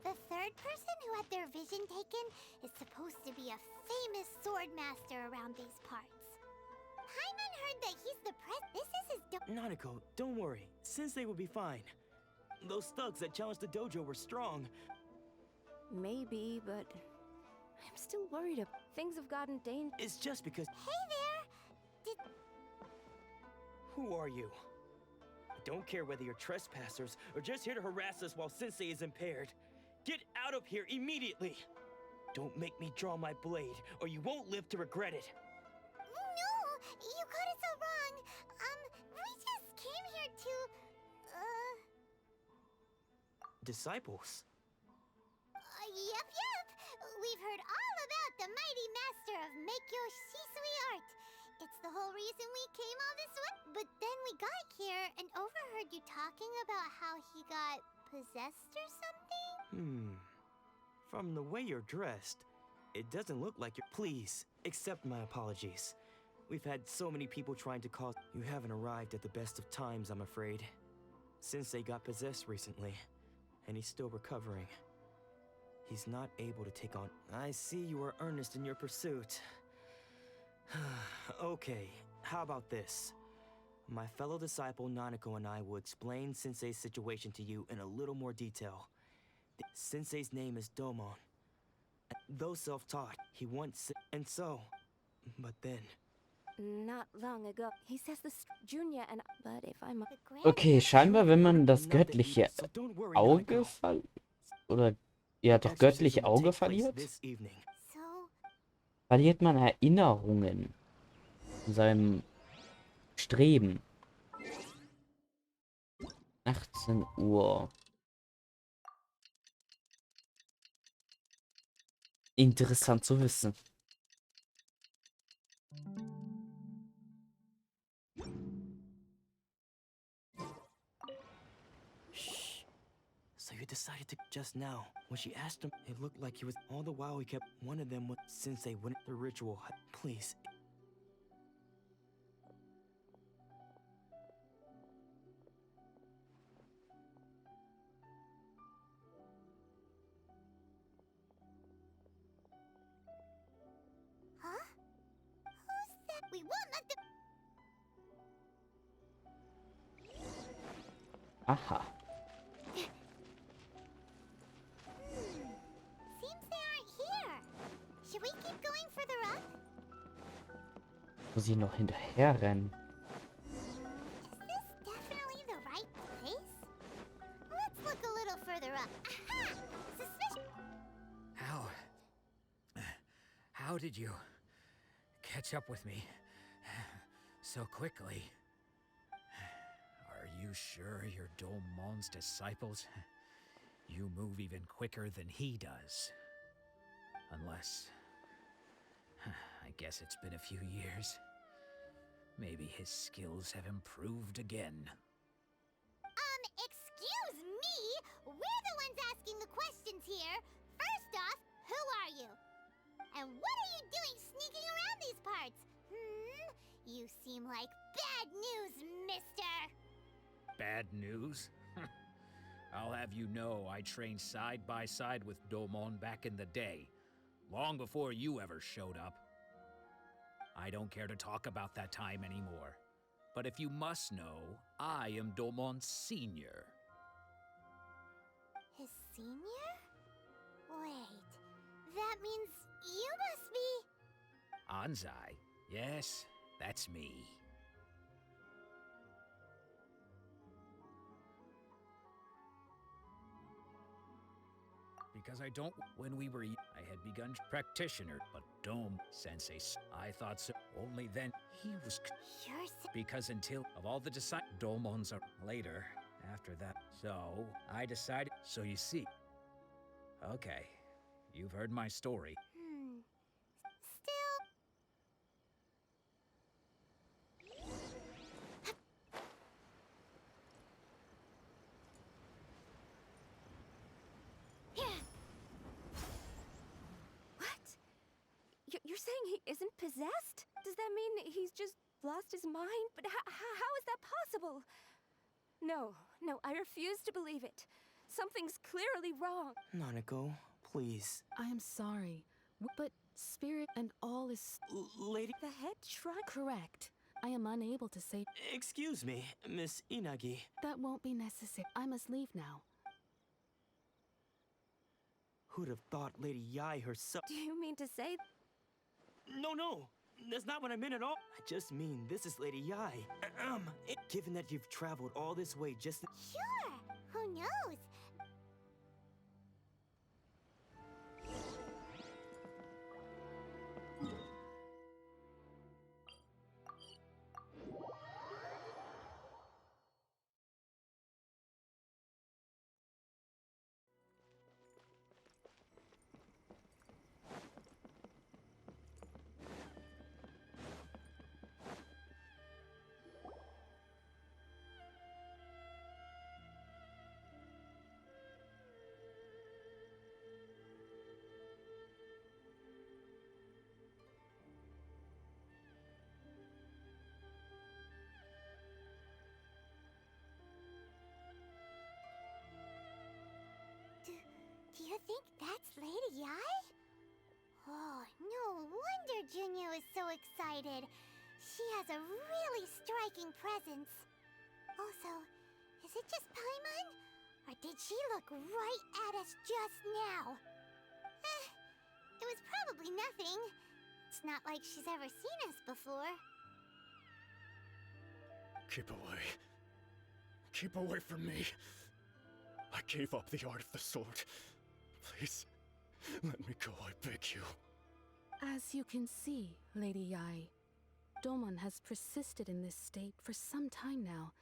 The third person who had their vision taken is supposed to be a famous sword master around these parts. Paimon heard that he's the This is his Nanako, don't worry. Sensei will be fine. Those thugs that challenged the dojo were strong. Maybe, but I'm still worried. Things have gotten dangerous. It's just because... Hey there! Who are you? I don't care whether you're trespassers or just here to harass us while Sensei is impaired. Get out of here immediately! Don't make me draw my blade, or you won't live to regret it. No! You got it so wrong! We just came here to... Disciples? Yep. We've heard all about the mighty master of Meikyo Shisui art. It's the whole reason we came all this way. But then we got here and overheard you talking about how he got possessed or something? From the way you're dressed, it doesn't look like you're. Please, accept my apologies. We've had so many people trying to cause. You haven't arrived at the best of times, I'm afraid. Sensei got possessed recently, and he's still recovering. He's not able to take on. I see you are earnest in your pursuit. Okay, how about this? My fellow disciple Nanako and I will explain Sensei's situation to you in a little more detail. Sensei's name is Domon. Though self-taught, he once and so. But then. Not long ago, he says Junior and but if I'm Okay, scheinbar, wenn man das göttliche Auge oder ja doch göttliche Auge verliert, verliert man Erinnerungen in seinem Streben. 18 Uhr. Interessant zu wissen. Shh. So you decided to just now. When she asked him, it looked like he was all the while he kept one of them with Sensei went the ritual. Please. Huh? Who's that? We won't let them. Aha. Seems they aren't here. Should we keep going further up? Muss ich noch hinterher rennen? Is this definitely the right place? Let's look a little further up. Aha! Suspicion. How did you catch up with me so quickly? Are you sure you're Domon's disciples? You move even quicker than he does. Unless... I guess it's been a few years. Maybe his skills have improved again. Excuse me? We're the ones asking the questions here. First off, who are you? And what are you doing sneaking around these parts? You seem like bad news, mister. Bad news? I'll have you know I trained side by side with Domon back in the day, long before you ever showed up. I don't care to talk about that time anymore. But if you must know, I am Domon's senior. His senior? Wait, that means you must be... Anzai? Yes, that's me. Because I don't... When we were... I had begun practitioner, but Dome Sensei... I thought so. Only then he was... Because until... Of all the Domons are... Later, after that... So, I decided... So you see... Okay. You've heard my story. Still... You're saying he isn't possessed? Does that mean he's just lost his mind? But how is that possible? No, I refuse to believe it. Something's clearly wrong. Nanako, please. I am sorry, but spirit and all is... Lady... The head shrine? Correct. I am unable to say... Excuse me, Miss Inagi. That won't be necessary. I must leave now. Who'd have thought Lady Yai herself... Do you mean to say... No, that's not what I meant at all. I just mean this is Lady Yai. Given that you've traveled all this way just... Sure, who knows? You think that's Lady Ai? Oh, no wonder Junyo is so excited. She has a really striking presence. Also, is it just Paimon? Or did she look right at us just now? It was probably nothing. It's not like she's ever seen us before. Keep away. Keep away from me. I gave up the art of the sword. Please, let me go, I beg you. As you can see, Lady Yai, Domon has persisted in this state for some time now.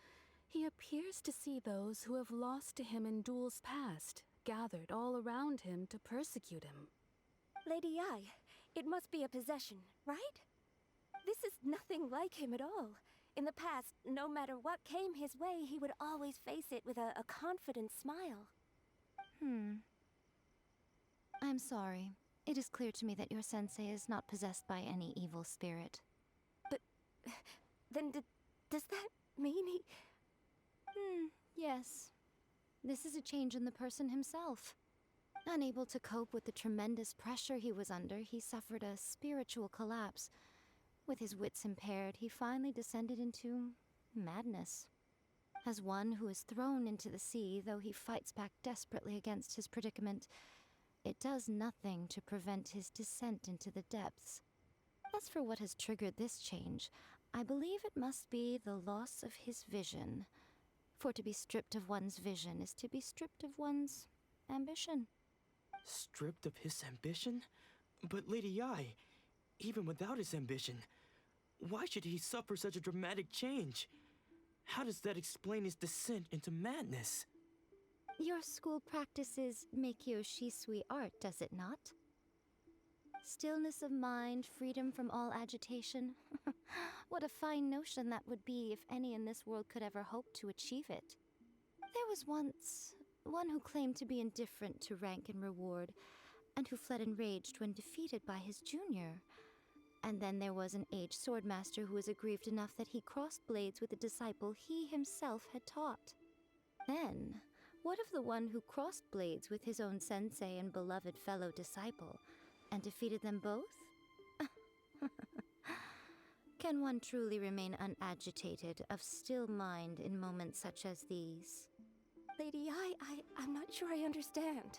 He appears to see those who have lost to him in duels past, gathered all around him to persecute him. Lady Yai, it must be a possession, right? This is nothing like him at all. In the past, no matter what came his way, he would always face it with a confident smile. I'm sorry. It is clear to me that your sensei is not possessed by any evil spirit. But then does that mean he... Yes. This is a change in the person himself. Unable to cope with the tremendous pressure he was under, he suffered a spiritual collapse. With his wits impaired, he finally descended into madness. As one who is thrown into the sea, though he fights back desperately against his predicament, it does nothing to prevent his descent into the depths. As for what has triggered this change, I believe it must be the loss of his vision. For to be stripped of one's vision is to be stripped of one's ambition. Stripped of his ambition? But Lady Yai, even without his ambition, why should he suffer such a dramatic change? How does that explain his descent into madness? Your school practices Meikyo Shisui art, does it not? Stillness of mind, freedom from all agitation. What a fine notion that would be if any in this world could ever hope to achieve it. There was once one who claimed to be indifferent to rank and reward, and who fled enraged when defeated by his junior. And then there was an aged swordmaster who was aggrieved enough that he crossed blades with a disciple he himself had taught. Then, what of the one who crossed blades with his own sensei and beloved fellow disciple, and defeated them both? Can one truly remain unagitated, of still mind in moments such as these? Lady Yai, I'm not sure I understand.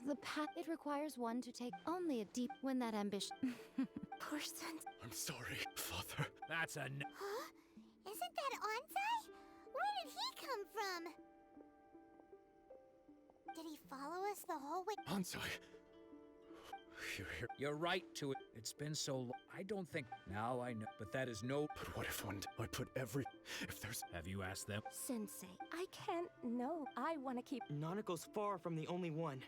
The path it requires one to take only a deep when that ambition. Person. I'm sorry, Father. That's a Huh? Isn't that Onsai? Where did he come from? Did he follow us the whole way? Ansai. You're right to it. It's been so long. I don't think... Now I know, but that is no... But what if one day I put every... If there's... Have you asked them? Sensei, I can't... No, I want to keep... Nanako's far from the only one.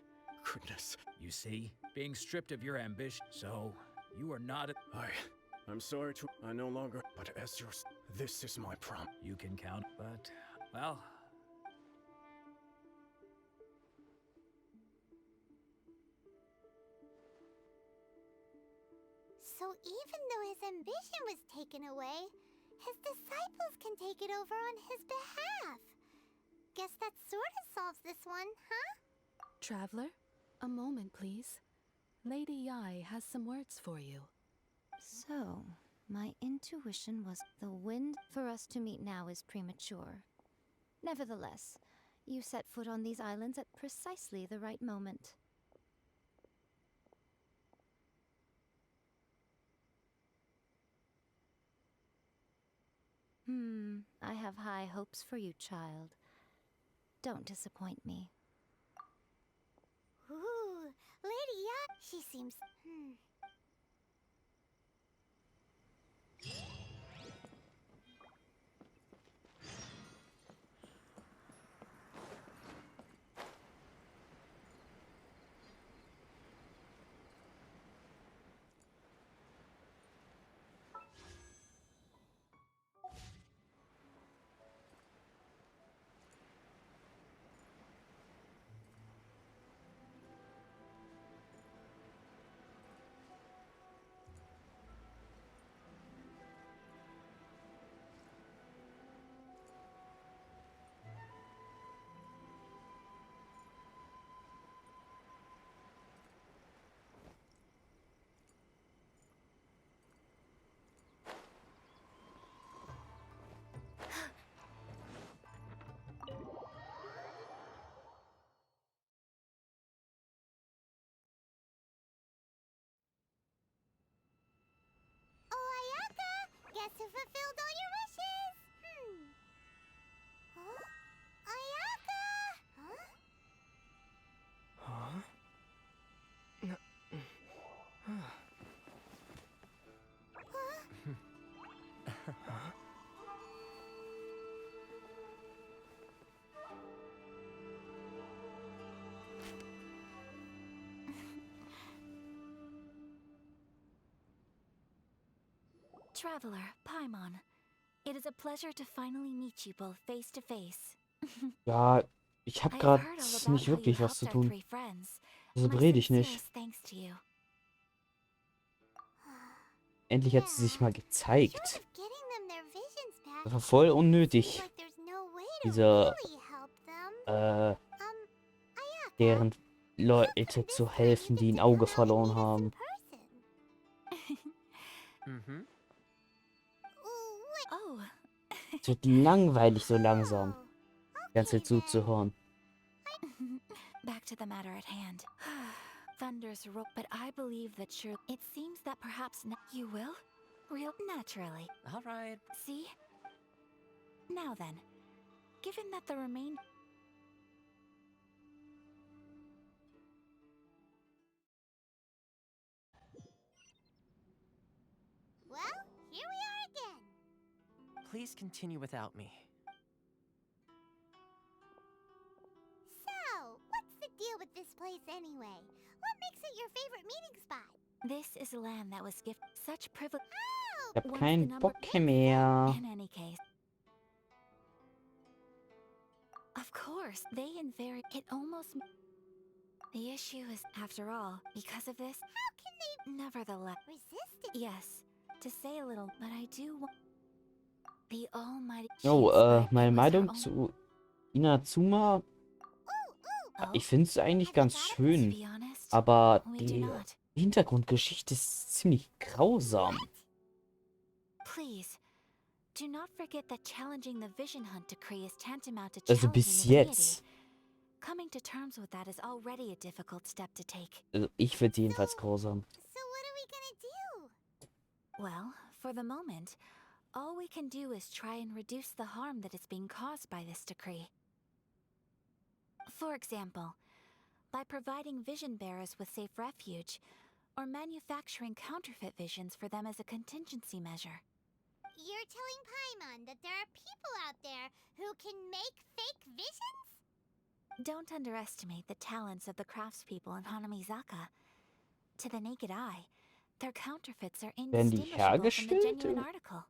Goodness. You see, being stripped of your ambition, so you are not... I'm sorry to... I no longer... But as yours, this is my prom. You can count, but... Well... So even though his ambition was taken away, his disciples can take it over on his behalf. Guess that sort of solves this one, huh? Traveler, a moment, please. Lady Yai has some words for you. So, my intuition was the wind for us to meet now is premature. Nevertheless, you set foot on these islands at precisely the right moment. I have high hopes for you, child. Don't disappoint me. Ooh, Lady Yai, she seems... Traveler, Paimon. It is a pleasure to finally meet you both face to face. Ja, ich habe I have gerade heard all about nicht how you wirklich was helped zu our tun. 3 friends. Deshalb My rede ich nicht. sincerest thanks to you. Endlich hat sie sich mal gezeigt. Short of getting them their visions back, Das war voll seems unnötig. like there's no way to Diese, really help them. deren Leute zu helfen, die ein Auge verloren haben. Mm-hmm. Oh. Es wird langweilig so langsam. Die ganze Zeit zuzuhören. Back to the matter at hand. Thunder's roll, but I believe that sure. It seems that perhaps you will? Real naturally. All right. See? Now then, given that the remain. Well, here we are again. Please continue without me. So, what's the deal with this place anyway? What makes it your favorite meeting spot? This is a land that was gifted such privilege. Ich hab keinen Bock mehr. In any case. Of course, they invariably. It almost. The issue is, after all, because of this. How can they nevertheless resist it? Yes, to say a little, but I do want. The Almighty. Oh, meine Meinung zu Inazuma. Oh, Ich finde es eigentlich ganz schön. Aber die Hintergrundgeschichte ist ziemlich grausam. Please, do not forget that challenging the Vision Hunt decree is tantamount to Also challenging bis the deity. jetzt. Coming to terms with that is already a difficult step to take. Also ich finde jedenfalls grausam. So what are we gonna do? Well, for the moment, all we can do is try and reduce the harm that is being caused by this decree. For example, by providing vision bearers with safe refuge, or manufacturing counterfeit visions for them as a contingency measure. You're telling Paimon that there are people out there who can make fake visions? Don't underestimate the talents of the craftspeople in Hanamizaka. To the naked eye, their counterfeits are Werden die indistinguishable from the hergestellt? genuine article.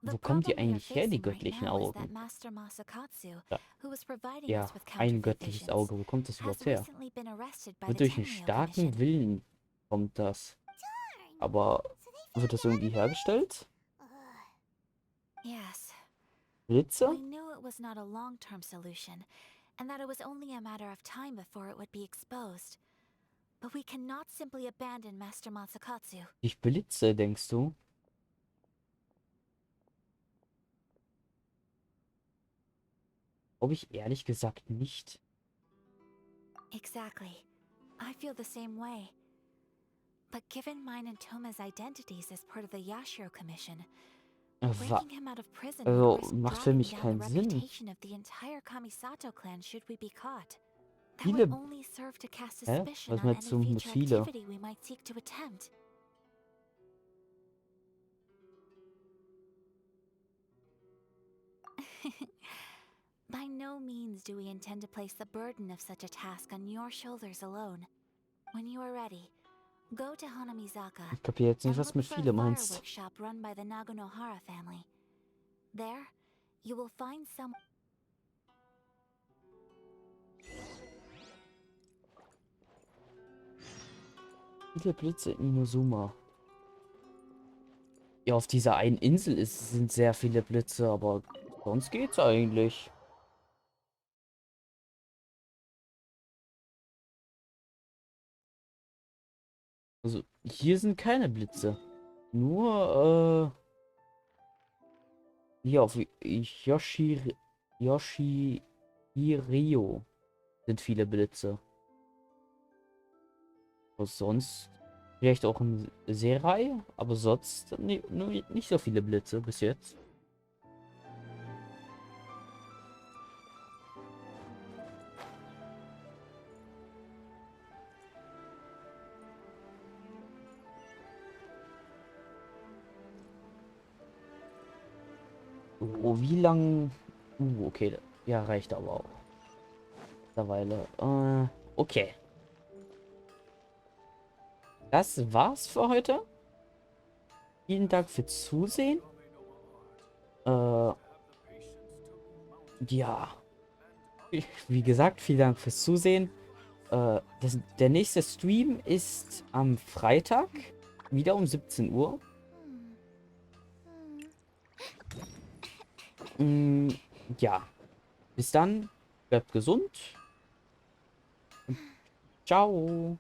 Wo kommt die eigentlich her, die göttlichen Augen? Master Masakatsu, Ja, who was providing ja, us with ein counterfeit göttliches visions, Auge. Wo kommt das has überhaupt her? recently been arrested by Nur the durch einen Tenryo starken Commission. Willen kommt das. Aber wird das irgendwie hergestellt? Yes. Blitze? We knew it was not a long-term solution, and that it was only a matter of time before it would be exposed. But we cannot simply abandon Master Masakatsu. Ich Blitze, denkst du? Glaube ich ehrlich gesagt nicht. Exactly. I feel the same way. But given mine and Toma's identities as part of the Yashiro Commission, breaking him out of prison would risk macht für dragging mich down keinen the Sinn. reputation of the entire Kamisato clan should we be caught. That Viele. would only serve to cast Hä? suspicion Was on meinst any du mit future viele? activity we might seek to attempt. By no means do we intend to place the burden of such a task on your shoulders alone. When you are ready, go to Hanamizaka Ich kapiere jetzt nicht, and was look mit for viele a meinst. fireworks shop run by the Naganohara family. There, you will find some. Viele Blitze in Inazuma. Ja, auf dieser einen Insel sind sehr viele Blitze, aber sonst geht's eigentlich. Also, hier sind keine Blitze. Nur, hier auf Yoshirio sind viele Blitze. Was sonst? Vielleicht auch ein Serai, aber sonst nicht so viele Blitze bis jetzt. Oh, wie lang? Okay. Ja, reicht aber auch. Mittlerweile. Okay. Das war's für heute. Vielen Dank fürs Zusehen. Ja. Wie gesagt, vielen Dank fürs Zusehen. Der nächste Stream ist am Freitag. Wieder um 17 Uhr. Ja. Bis dann. Bleibt gesund. Ciao.